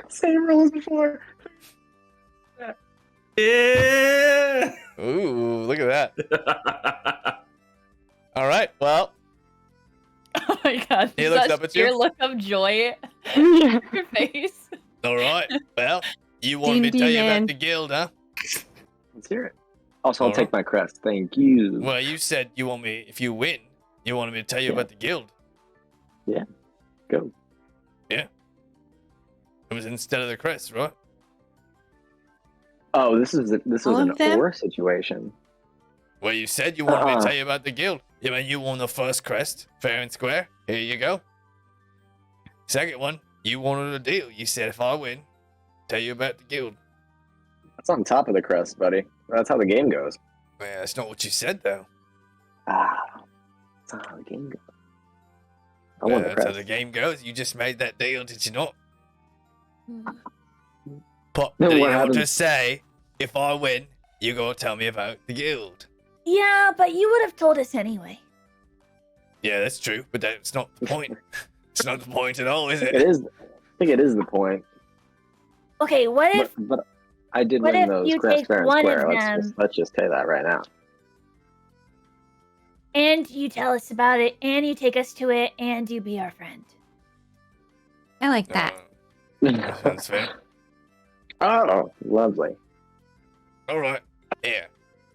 Same roll as before. Yeah. Ooh, look at that. All right. Well, Oh my god. He looks Such up at you. Your look of joy on your face. all right. Well, you wanted me to tell you D&D man. about the guild, huh? Let's hear it. Also, I'll All take my crest. Thank you. Well, you said you want me, if you win, you wanted me to tell you Yeah. about the guild. Go. It was instead of the crest, right? Oh, this was All an of them? or situation. Well, you said you wanted me to Uh-uh. tell you about the guild. Yeah, man, you won the first crest, fair and square. Here you go. Second one, you wanted a deal. You said if I win, tell you about the guild. That's on top of the crest, buddy. That's how the game goes. Well, that's not what you said, though. That's not how the game goes. I Well, won the that's how crest. the game goes. You just made that deal, did you not? Pop, No, did what you not happened- just say, if I win, you gotta tell me about the guild? Yeah, but you would have told us anyway. Yeah, that's true, but that's not the point. It's not the point at all, is it? It is. I think it is the point. Okay, what if But I did what win if those you crest take fair and one of square. them- Let's just say that right now. and you tell us about it and you take us to it and you be our friend? I like that. That sounds fair. Oh, lovely. All right. Here,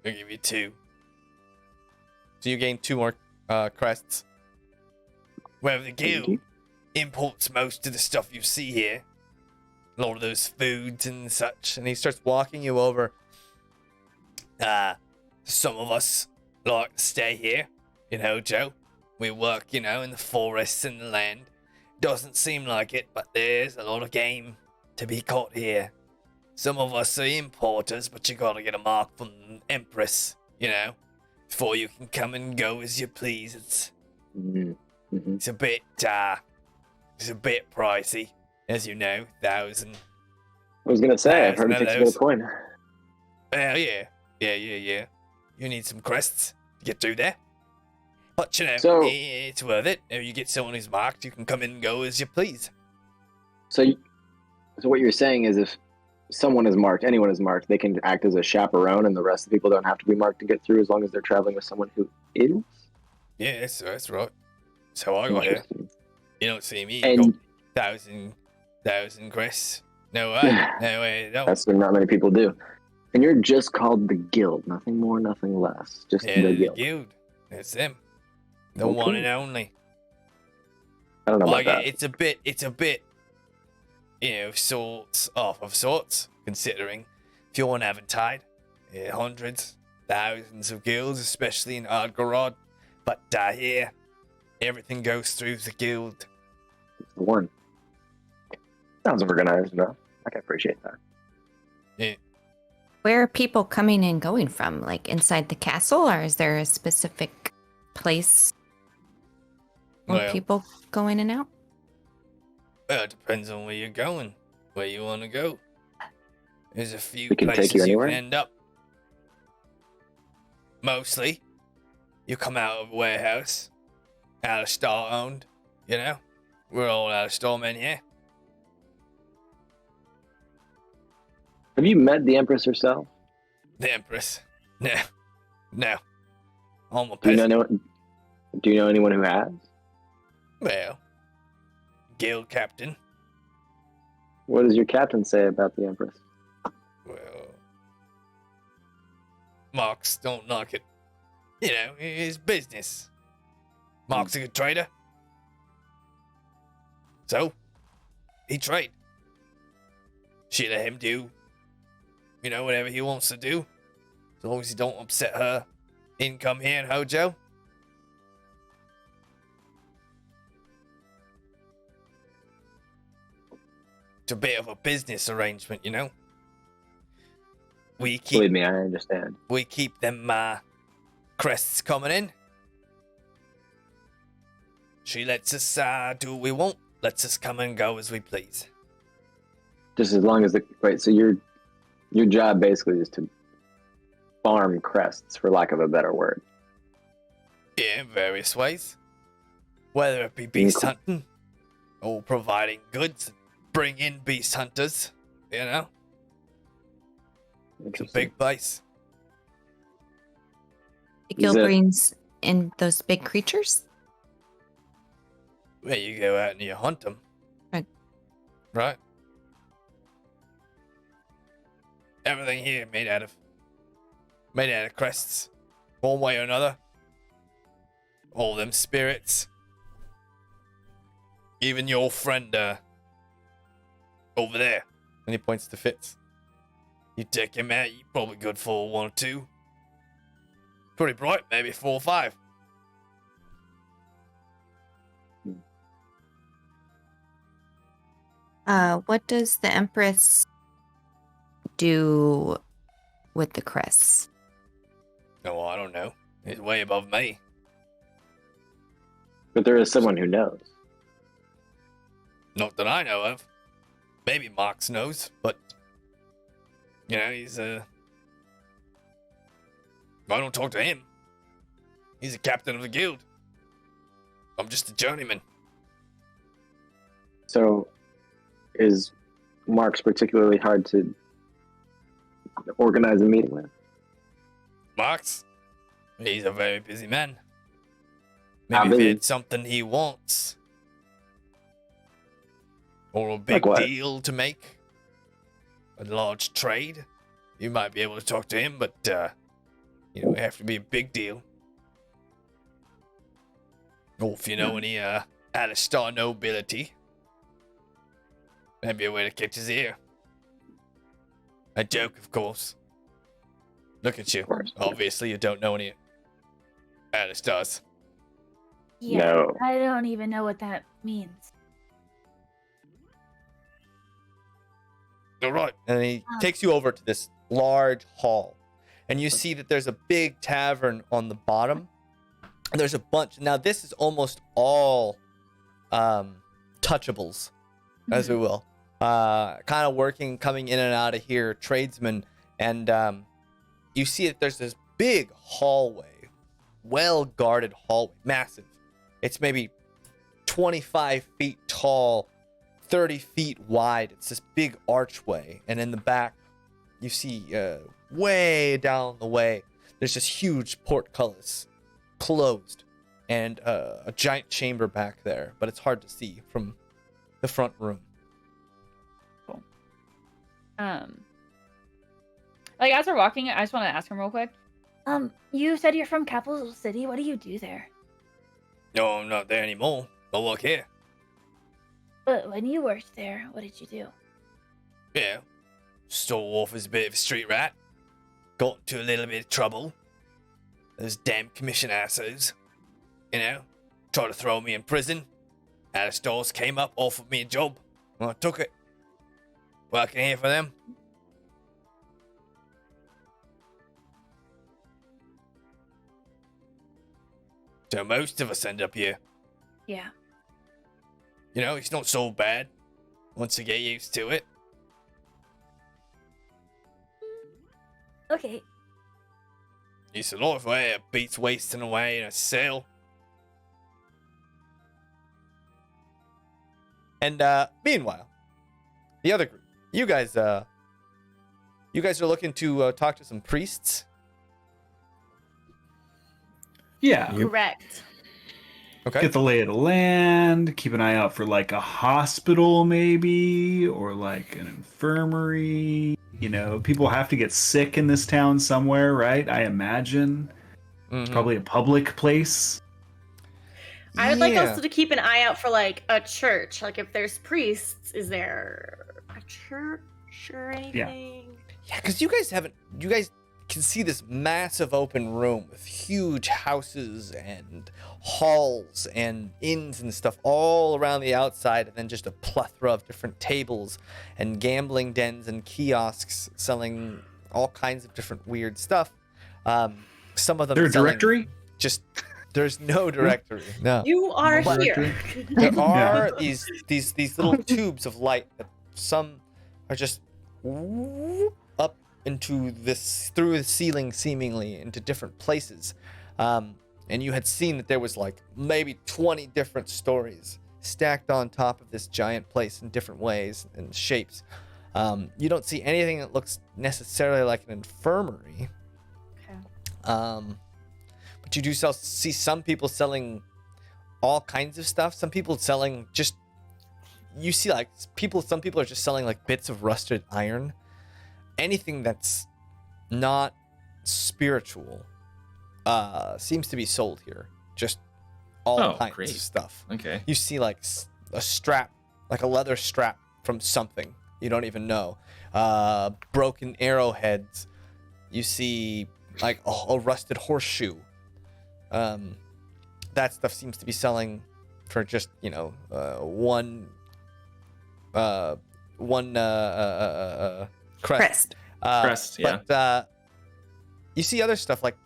I'll give you 2. So you gain 2 more crests. Where the Thank guild you. imports most of the stuff you see here. A lot of those foods and such. And he starts walking you over. Some of us like to stay here. You know, Joe. We work, in the forests and the land. Doesn't seem like it, but there's a lot of game to be caught here. some of us are importers, but you gotta get a mark from the Empress, you know, before you can come and go as you please. It's Mm-hmm. it's a bit pricey, as you know. 1,000. I was gonna say, I've heard it takes a bit of coin. Well, yeah. You need some crests to get through there. But, you know, So- it's worth it. If you get someone who's marked, you can come in and go as you please. So what you're saying is, if someone is marked, anyone is marked, they can act as a chaperone, and the rest of the people don't have to be marked to get through, as long as they're traveling with someone who is. Yeah, that's right. So I got here. Interesting. You don't see me. And- Got 1,000 crests. No way. No. That's what not many people do. And you're just called the Guild, nothing more, nothing less. Just Yeah, the the Guild. guild. That's them. The Okay. one and only. I don't know about Like that. it's a bit, you know, off of sorts. Considering if you're on Aventide, hundreds, thousands of guilds, especially in Ardgorod. But here, everything goes through the guild. It's the one. Sounds organized enough. I can appreciate that. Yeah. Where are people coming and going from? Like inside the castle, or is there a specific place where Well, people go in and out? Well, it depends on where you're going, where you want to go. There's a few We can take places you you anywhere? can end up. Mostly, you come out of a warehouse, Alistar owned, you know? We're all Alistar men here. Have you met the Empress herself? The Empress. No. I'm a Do you peasant. know anyone who has? Well, guild captain. What does your captain say about the Empress? Well, Mark's don't like it. You know, his business. Mark's a good trader. So, he trade. She let him do, you know, whatever he wants to do. As long as he don't upset her income here in Hojo. It's a bit of a business arrangement, you know. We Believe keep me, I understand. them crests coming in. She lets us do what we want. Lets us come and go as we please. Just as long as so your job basically is to farm crests, for lack of a better word. Yeah, in various ways. Whether it be beast hunting or providing goods, bring in beast hunters, you know? It's a Interesting. big place. The guild it- brings in those big creatures? Where you go out and you hunt them. Right? Everything here made out of crests. One way or another. All them spirits. Even your friend, over there. And he points to Fitz. You take him out, you're probably good for 1 or 2. Pretty bright, maybe 4 or 5. What does the Empress do with the crests? Oh, I don't know. It's way above me. But there is someone who knows. Not that I know of. Maybe Marx knows, but you know, he's I don't talk to him. He's a captain of the guild. I'm just a journeyman. So, is Mark's particularly hard to organize a meeting with? Marx? He's a very busy man. How Maybe if busy? he had something he wants. Or a big Like what? deal to make. A large trade. You might be able to talk to him, but you know, it have to be a big deal. Or if you know any Alistar nobility. Maybe a way to catch his ear. A joke, of course. Look at you. Of course. Obviously, you don't know any Alistars. Yeah, No. I don't even know what that means. All right. And he takes you over to this large hall. And you see that there's a big tavern on the bottom. And there's a bunch. Now, this is almost all touchables, as we will. Kind of working, coming in and out of here, tradesmen. And you see that there's this big hallway, well-guarded hallway, massive. It's maybe 25 feet tall, 30 feet wide. It's this big archway. And in the back, you see way down the way, there's this huge portcullis, closed, and a giant chamber back there. But it's hard to see from the front room. Like as we're walking, I just want to ask him real quick. You said you're from Capital City. What do you do there? No, I'm not there anymore. I work here. But when you worked there, what did you do? Yeah. Stole off as a bit of a street rat. Got into a little bit of trouble. Those damn commission assholes. You know, tried to throw me in prison. Out of stores came up, offered me a job. Well, I took it. Working here for them. So most of us end up here. Yeah. You know, it's not so bad once you get used to it. Okay. It's a lot of way it beats wasting away in a cell. And meanwhile, the other group, you guys are looking to talk to some priests. Yeah. Correct. Okay. Get the lay of the land, keep an eye out for like a hospital maybe, or like an infirmary. You know, people have to get sick in this town somewhere, right? I imagine. It's probably a public place. I would like also to keep an eye out for like a church. Like if there's priests, is there a church or anything? Yeah, because you guys can see this massive open room with huge houses and halls and inns and stuff all around the outside, and then just a plethora of different tables and gambling dens and kiosks selling all kinds of different weird stuff. Some of them There a selling directory? Just there's no directory. No. You are No here. directory? There are these little tubes of light that some are just up into this through the ceiling, seemingly into different places. And you had seen that there was like maybe 20 different stories stacked on top of this giant place in different ways and shapes. You don't see anything that looks necessarily like an infirmary. Okay. But you do see some people selling all kinds of stuff. Some people selling just, you see like some people are just selling like bits of rusted iron. Anything that's not spiritual seems to be sold here. Just all kinds of stuff. Okay. You see like a strap, like a leather strap from something you don't even know. Broken arrowheads. You see like a rusted horseshoe. That stuff seems to be selling for just, you know, one crest. Crest, yeah. But you see other stuff like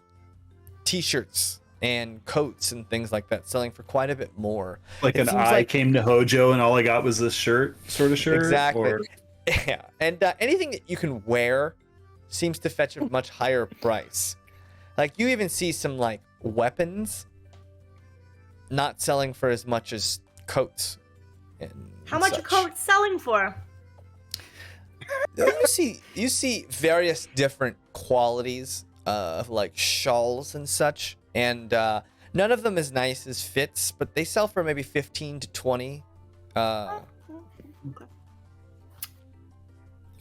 t-shirts and coats and things like that selling for quite a bit more. Like It an seems I like- came to Hojo and all I got was this shirt, sort of shirt? Exactly. Or... Yeah, and anything that you can wear seems to fetch a much higher price. Like you even see some like weapons not selling for as much as coats. And How much are such. coats selling for? You see various different qualities of like shawls and such, and none of them as nice as fits, but they sell for maybe 15 to 20.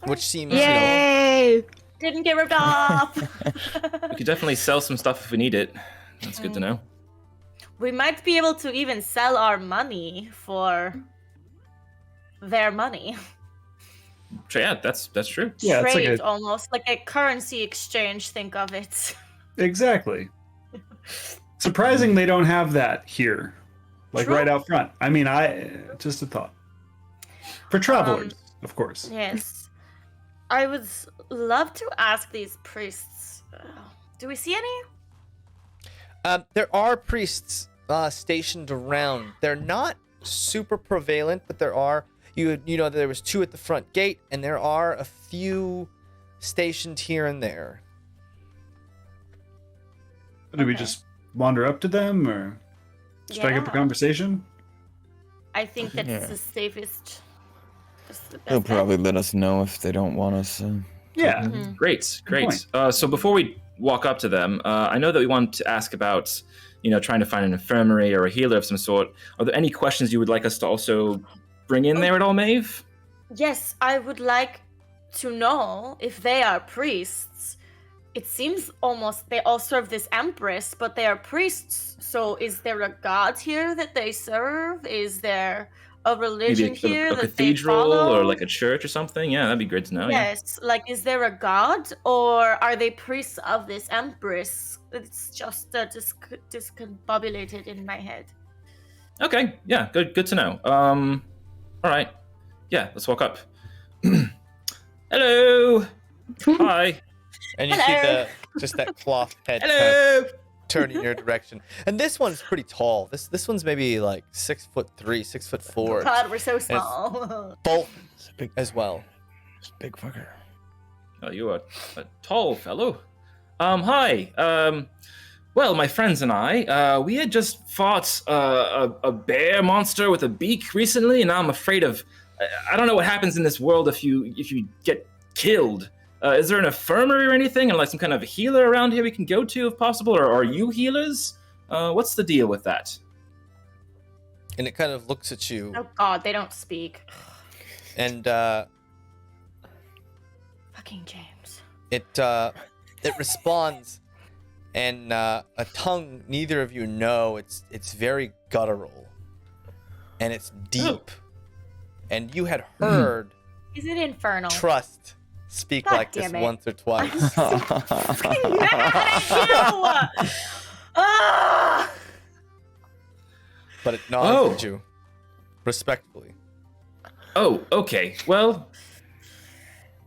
Which seems, you know, Yay! Didn't get ripped off. We could definitely sell some stuff if we need it. That's good to know. We might be able to even sell our money for their money. So yeah, that's true. Yeah, it's Trade like a... almost like a currency exchange. Think of it. Exactly. Surprising they don't have that here. Like True. right out front. I mean, just a thought. For travelers, of course. Yes. I would love to ask these priests. Do we see any? There are priests stationed around. They're not super prevalent, but there are. You know, there was 2 at the front gate, and there are a few stationed here and there. Do we just wander up to them or strike up a conversation? I think that's the safest. That's the best They'll bet. probably let us know if they don't want us. Yeah. Great. point. So before we walk up to them, I know that we want to ask about, trying to find an infirmary or a healer of some sort. Are there any questions you would like us to also bring in there at all, Maeve? Yes, I would like to know if they are priests. It seems almost they all serve this empress, but they are priests. So is there a god here that they serve? Is there a religion Maybe here a that cathedral they follow? or like a church or something? Yeah, that'd be great to know. Yes, like is there a god or are they priests of this empress? It's just discombobulated in my head. Yeah. Okay. Yeah. Good to know. All right. Yeah. Let's walk up. Hello. Hi. And you Hello. see just that cloth head kind of Hello. turn in your direction. And this one's pretty tall. This one's maybe like 6'3", 6'4". God, we're so it's- small. Both It's a big, as well. it's a big fucker. Oh, you are a tall fellow. Hi. Well, my friends and I, we had just fought a bear monster with a beak recently, and I'm afraid of. I don't know what happens in this world if you get killed. Is there an infirmary or anything, and like some kind of healer around here we can go to if possible, or are you healers? What's the deal with that? And it kind of looks at you, Oh God, they don't speak. and Fucking James. it responds, and a tongue neither of you know. It's very guttural, and it's deep. And you had heard Is it infernal? Trust speak God like this damn it. once or twice. Fucking mad at you! Ah! But it nods at you respectfully. Oh, okay. Well,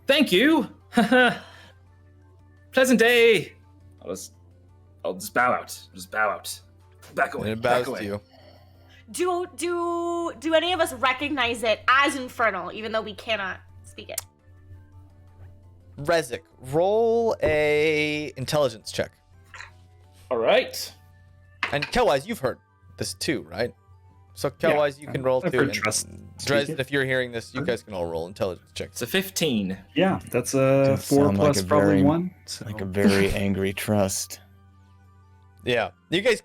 thank you. Pleasant day. I'll just bow out. Just bow out. Back away. And it bows back away. to you. Do any of us recognize it as infernal, even though we cannot speak it? Rezik, roll a intelligence check. All right. And Kelwise, you've heard this too, right? So Kelwise, you can roll I've too. heard and Trust Dresden, speak it. if you're hearing this, you guys can all roll intelligence checks. It's a 15. Yeah, that's a Does 4 sound plus like a probably very- 1. So. Like a very angry trust. Yeah, you guys.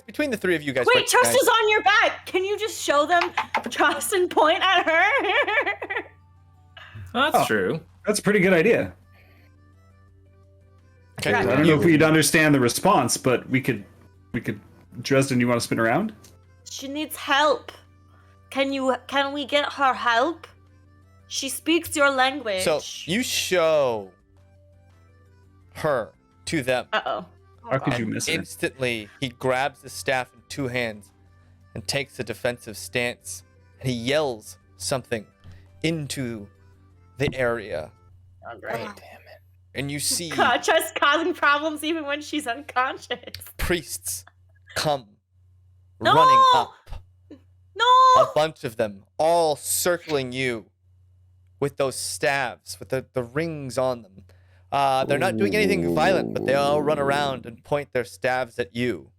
Between the three of you guys. Wait, Trust recognize- is on your back. Can you just show them Trust and point at her? Oh, that's Oh. true. That's a pretty good idea. Okay, I I don't know if we'd understand the response, but we could. Dresden, you want to spin around? She needs help. Can we get her help? She speaks your language. So you show her to them. Uh-oh. How could you And miss it? instantly, he grabs the staff in two hands and takes a defensive stance. And he yells something into the area. All right. Damn it. And you see God, just causing problems even when she's unconscious. priests come No! running up. A No! bunch of them, all circling you with those staves, with the rings on them. They're not doing anything violent, but they all run around and point their staves at you.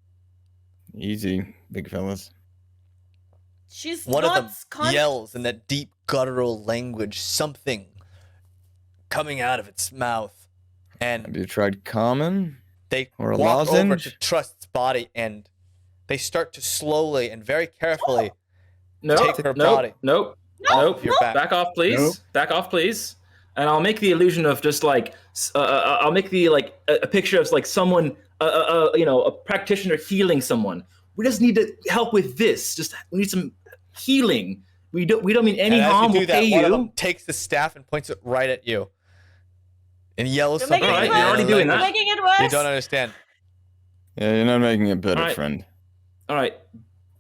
Easy, big fellas. She's One of not them conscious. yells in that deep guttural language, something coming out of its mouth. Have And you tried common? they Or a walk over lozenge? to Trust's body and they start to slowly and very carefully Nope. take her nope. body. Nope. No, Nope. You're back. Back off, please. Nope. Back off, please. And I'll make the illusion of just like I'll make the like a picture of like someone, a practitioner healing someone. We just need to help with this. Just we need some healing. We don't mean any And as harm. you do We'll that, pay one of you. them takes the staff and points it right at you. And yells You're something. making Alright, it you're worse. already doing You're that. making it worse. You don't understand. Yeah, you're not making it better, Alright. friend. All right.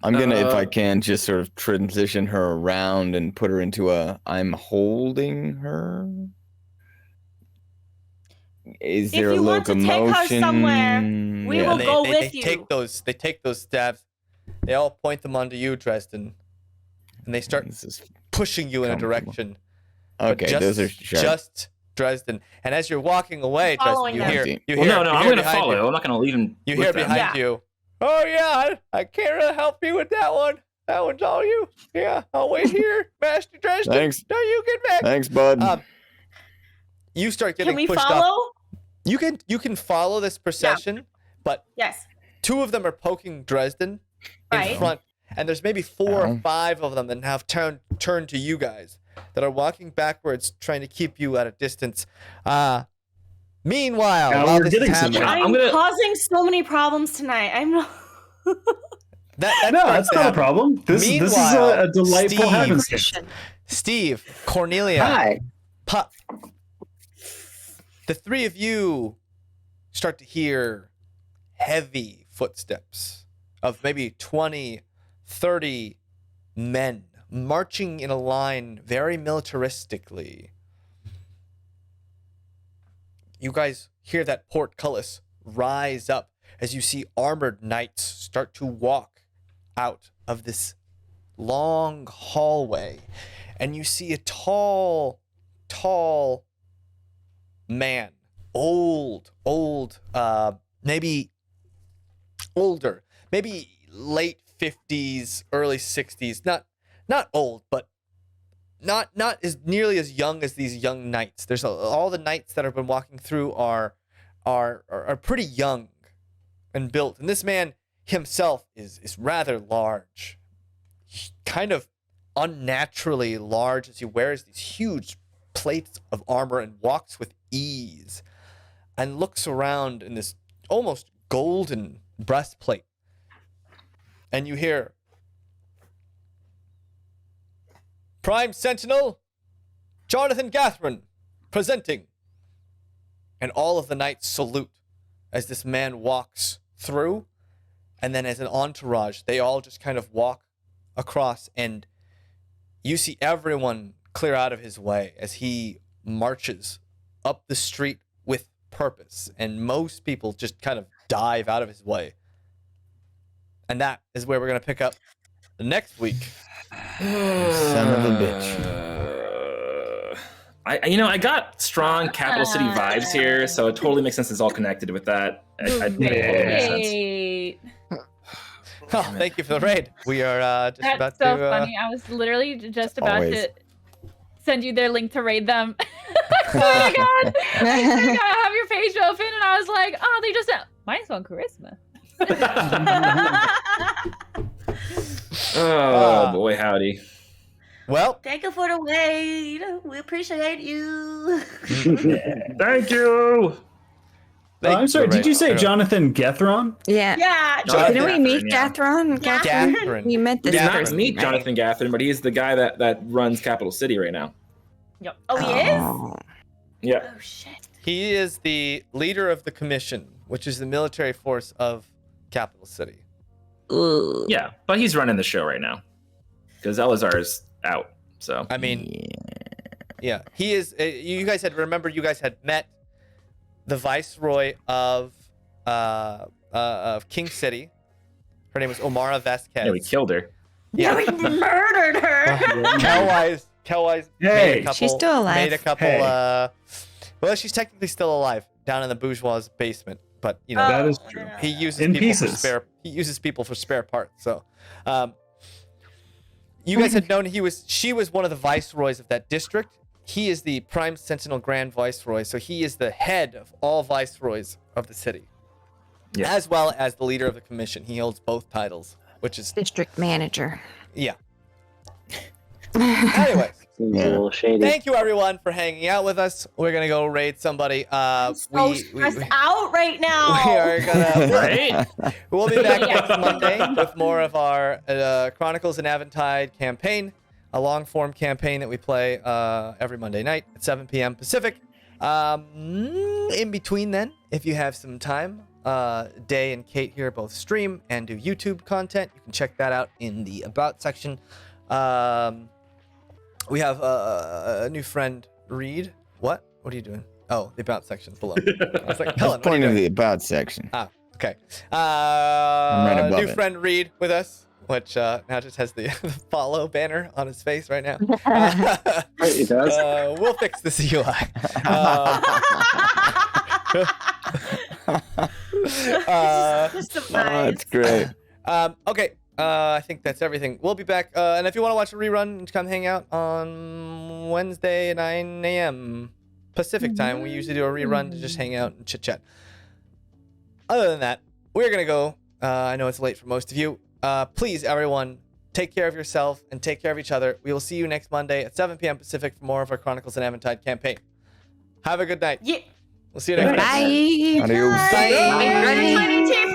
I'm gonna, if I Uh, can, just sort of transition her around and put her into a I'm holding her Is If there a you want to take her locomotion? somewhere, we Yeah. will And go they with you. take those stabs. They all point them onto you, Dresden, and they start This is pushing you in a comfortable. direction. But okay. Those are sharp. just Dresden. And as you're walking away, Dresden, Following you them. hear, Empty. you Well, hear, no, you I'm hear gonna behind follow. you. I'm not gonna leave him. You with hear them. behind Yeah. you. Oh yeah, I can't help you with that one. That one's all you. Yeah, I'll wait here, Master Dresden. Thanks. No, you get back. Thanks, bud. You start getting Can we pushed follow? off. You can follow this procession, but Yes. two of them are poking Dresden in Right. front, and there's maybe 4 or Oh. 5 of them that have turned to you guys that are walking backwards, trying to keep you at a distance. Meanwhile, Now while we're this is getting happening, somewhere. I'm I'm gonna- causing so many problems tonight. I'm not. that No, starts that's to not a happen. problem. This is Meanwhile, a delightful Steve- happenstance. Steve, Cornelia, Hi. Pup. The three of you start to hear heavy footsteps of maybe 20, 30 men marching in a line very militaristically. You guys hear that portcullis rise up as you see armored knights start to walk out of this long hallway. And you see a tall man, old, maybe older, maybe late 50s, early 60s. Not old, but not as nearly as young as these young knights. There's all the knights that have been walking through are pretty young and built, and this man himself is rather large, kind of unnaturally large, as he wears these huge plates of armor and walks with ease and looks around in this almost golden breastplate. And you hear, Prime Sentinel, Jonathan Gathrin, presenting. And all of the knights salute as this man walks through. And then as an entourage, they all just kind of walk across, and you see everyone clear out of his way as he marches up the street with purpose. And most people just kind of dive out of his way. And that is where we're going to pick up next week. Son of a bitch. I got strong capital city vibes here, so it totally makes sense. It's all connected with that. I think it totally makes sense. Wait. Oh, thank you for the raid. We are just That's about so to. funny. I was literally just about Always. to send you their link to raid them. Oh my god! I have your page open, and I was like, oh, they just said -1 charisma. Oh boy, howdy. Well, Thank you for the raid. We appreciate you. Thank you. I'm sorry, did you say Jonathan? Jonathan Gethron? Yeah. Yeah. Jonathan Didn't we meet Gathrin, Gathron? Yeah. Gathrin. We met this Did not person. meet right? Jonathan Gathrin, but he is the guy that runs Capital City right now. Yep. Oh, he is? Oh. Yeah. Oh, shit. He is the leader of the commission, which is the military force of Capital City. Ooh. Yeah, but he's running the show right now because Elazar is out. So I mean, yeah, he is. You guys had met the viceroy of King City. Her name was Omara Vasquez. yeah, we killed her. Yeah, we murdered her. Kelwise made Hey. a couple. She's still alive. Made a couple. Hey. Well, she's technically still alive down in the bourgeois basement, but you know That is Oh, true. yeah. he uses In people pieces. for spare. He uses people for spare parts. So, you guys had known she was one of the viceroys of that district. He is the Prime Sentinel Grand Viceroy, so he is the head of all viceroys of the city, Yeah. as well as the leader of the commission. He holds both titles, which is District manager. yeah. Anyways, Seems Yeah. a little shady. thank you everyone for hanging out with us. We're gonna go raid somebody. I'm so stressed out right now. We are gonna. Right? We'll be back next Monday with more of our Chronicles and Aventide campaign, a long-form campaign that we play every Monday night at 7 p.m. Pacific. In between then, if you have some time, Daye and Kate here both stream and do YouTube content. You can check that out in the About section. We have a new friend, Reed. What are you doing? Oh, the about section's below. I was like, That's Cullen, what are point you of doing? the about section. Okay. right above New it. friend Reed with us, which now just has the follow banner on his face right now. It does. We'll fix this UI. Just some Oh, eyes. that's great. Okay. I think that's everything. We'll be back. And if you want to watch a rerun, come hang out on Wednesday at 9 a.m. Pacific time. We usually do a rerun to just hang out and chit chat. Other than that, we're going to go. I know it's late for most of you. Please, everyone, take care of yourself and take care of each other. We will see you next Monday at 7 p.m. Pacific for more of our Chronicles and Aventide campaign. Have a good night. Yeah. We'll see you next time. Bye. Adios. Bye. Bye. 22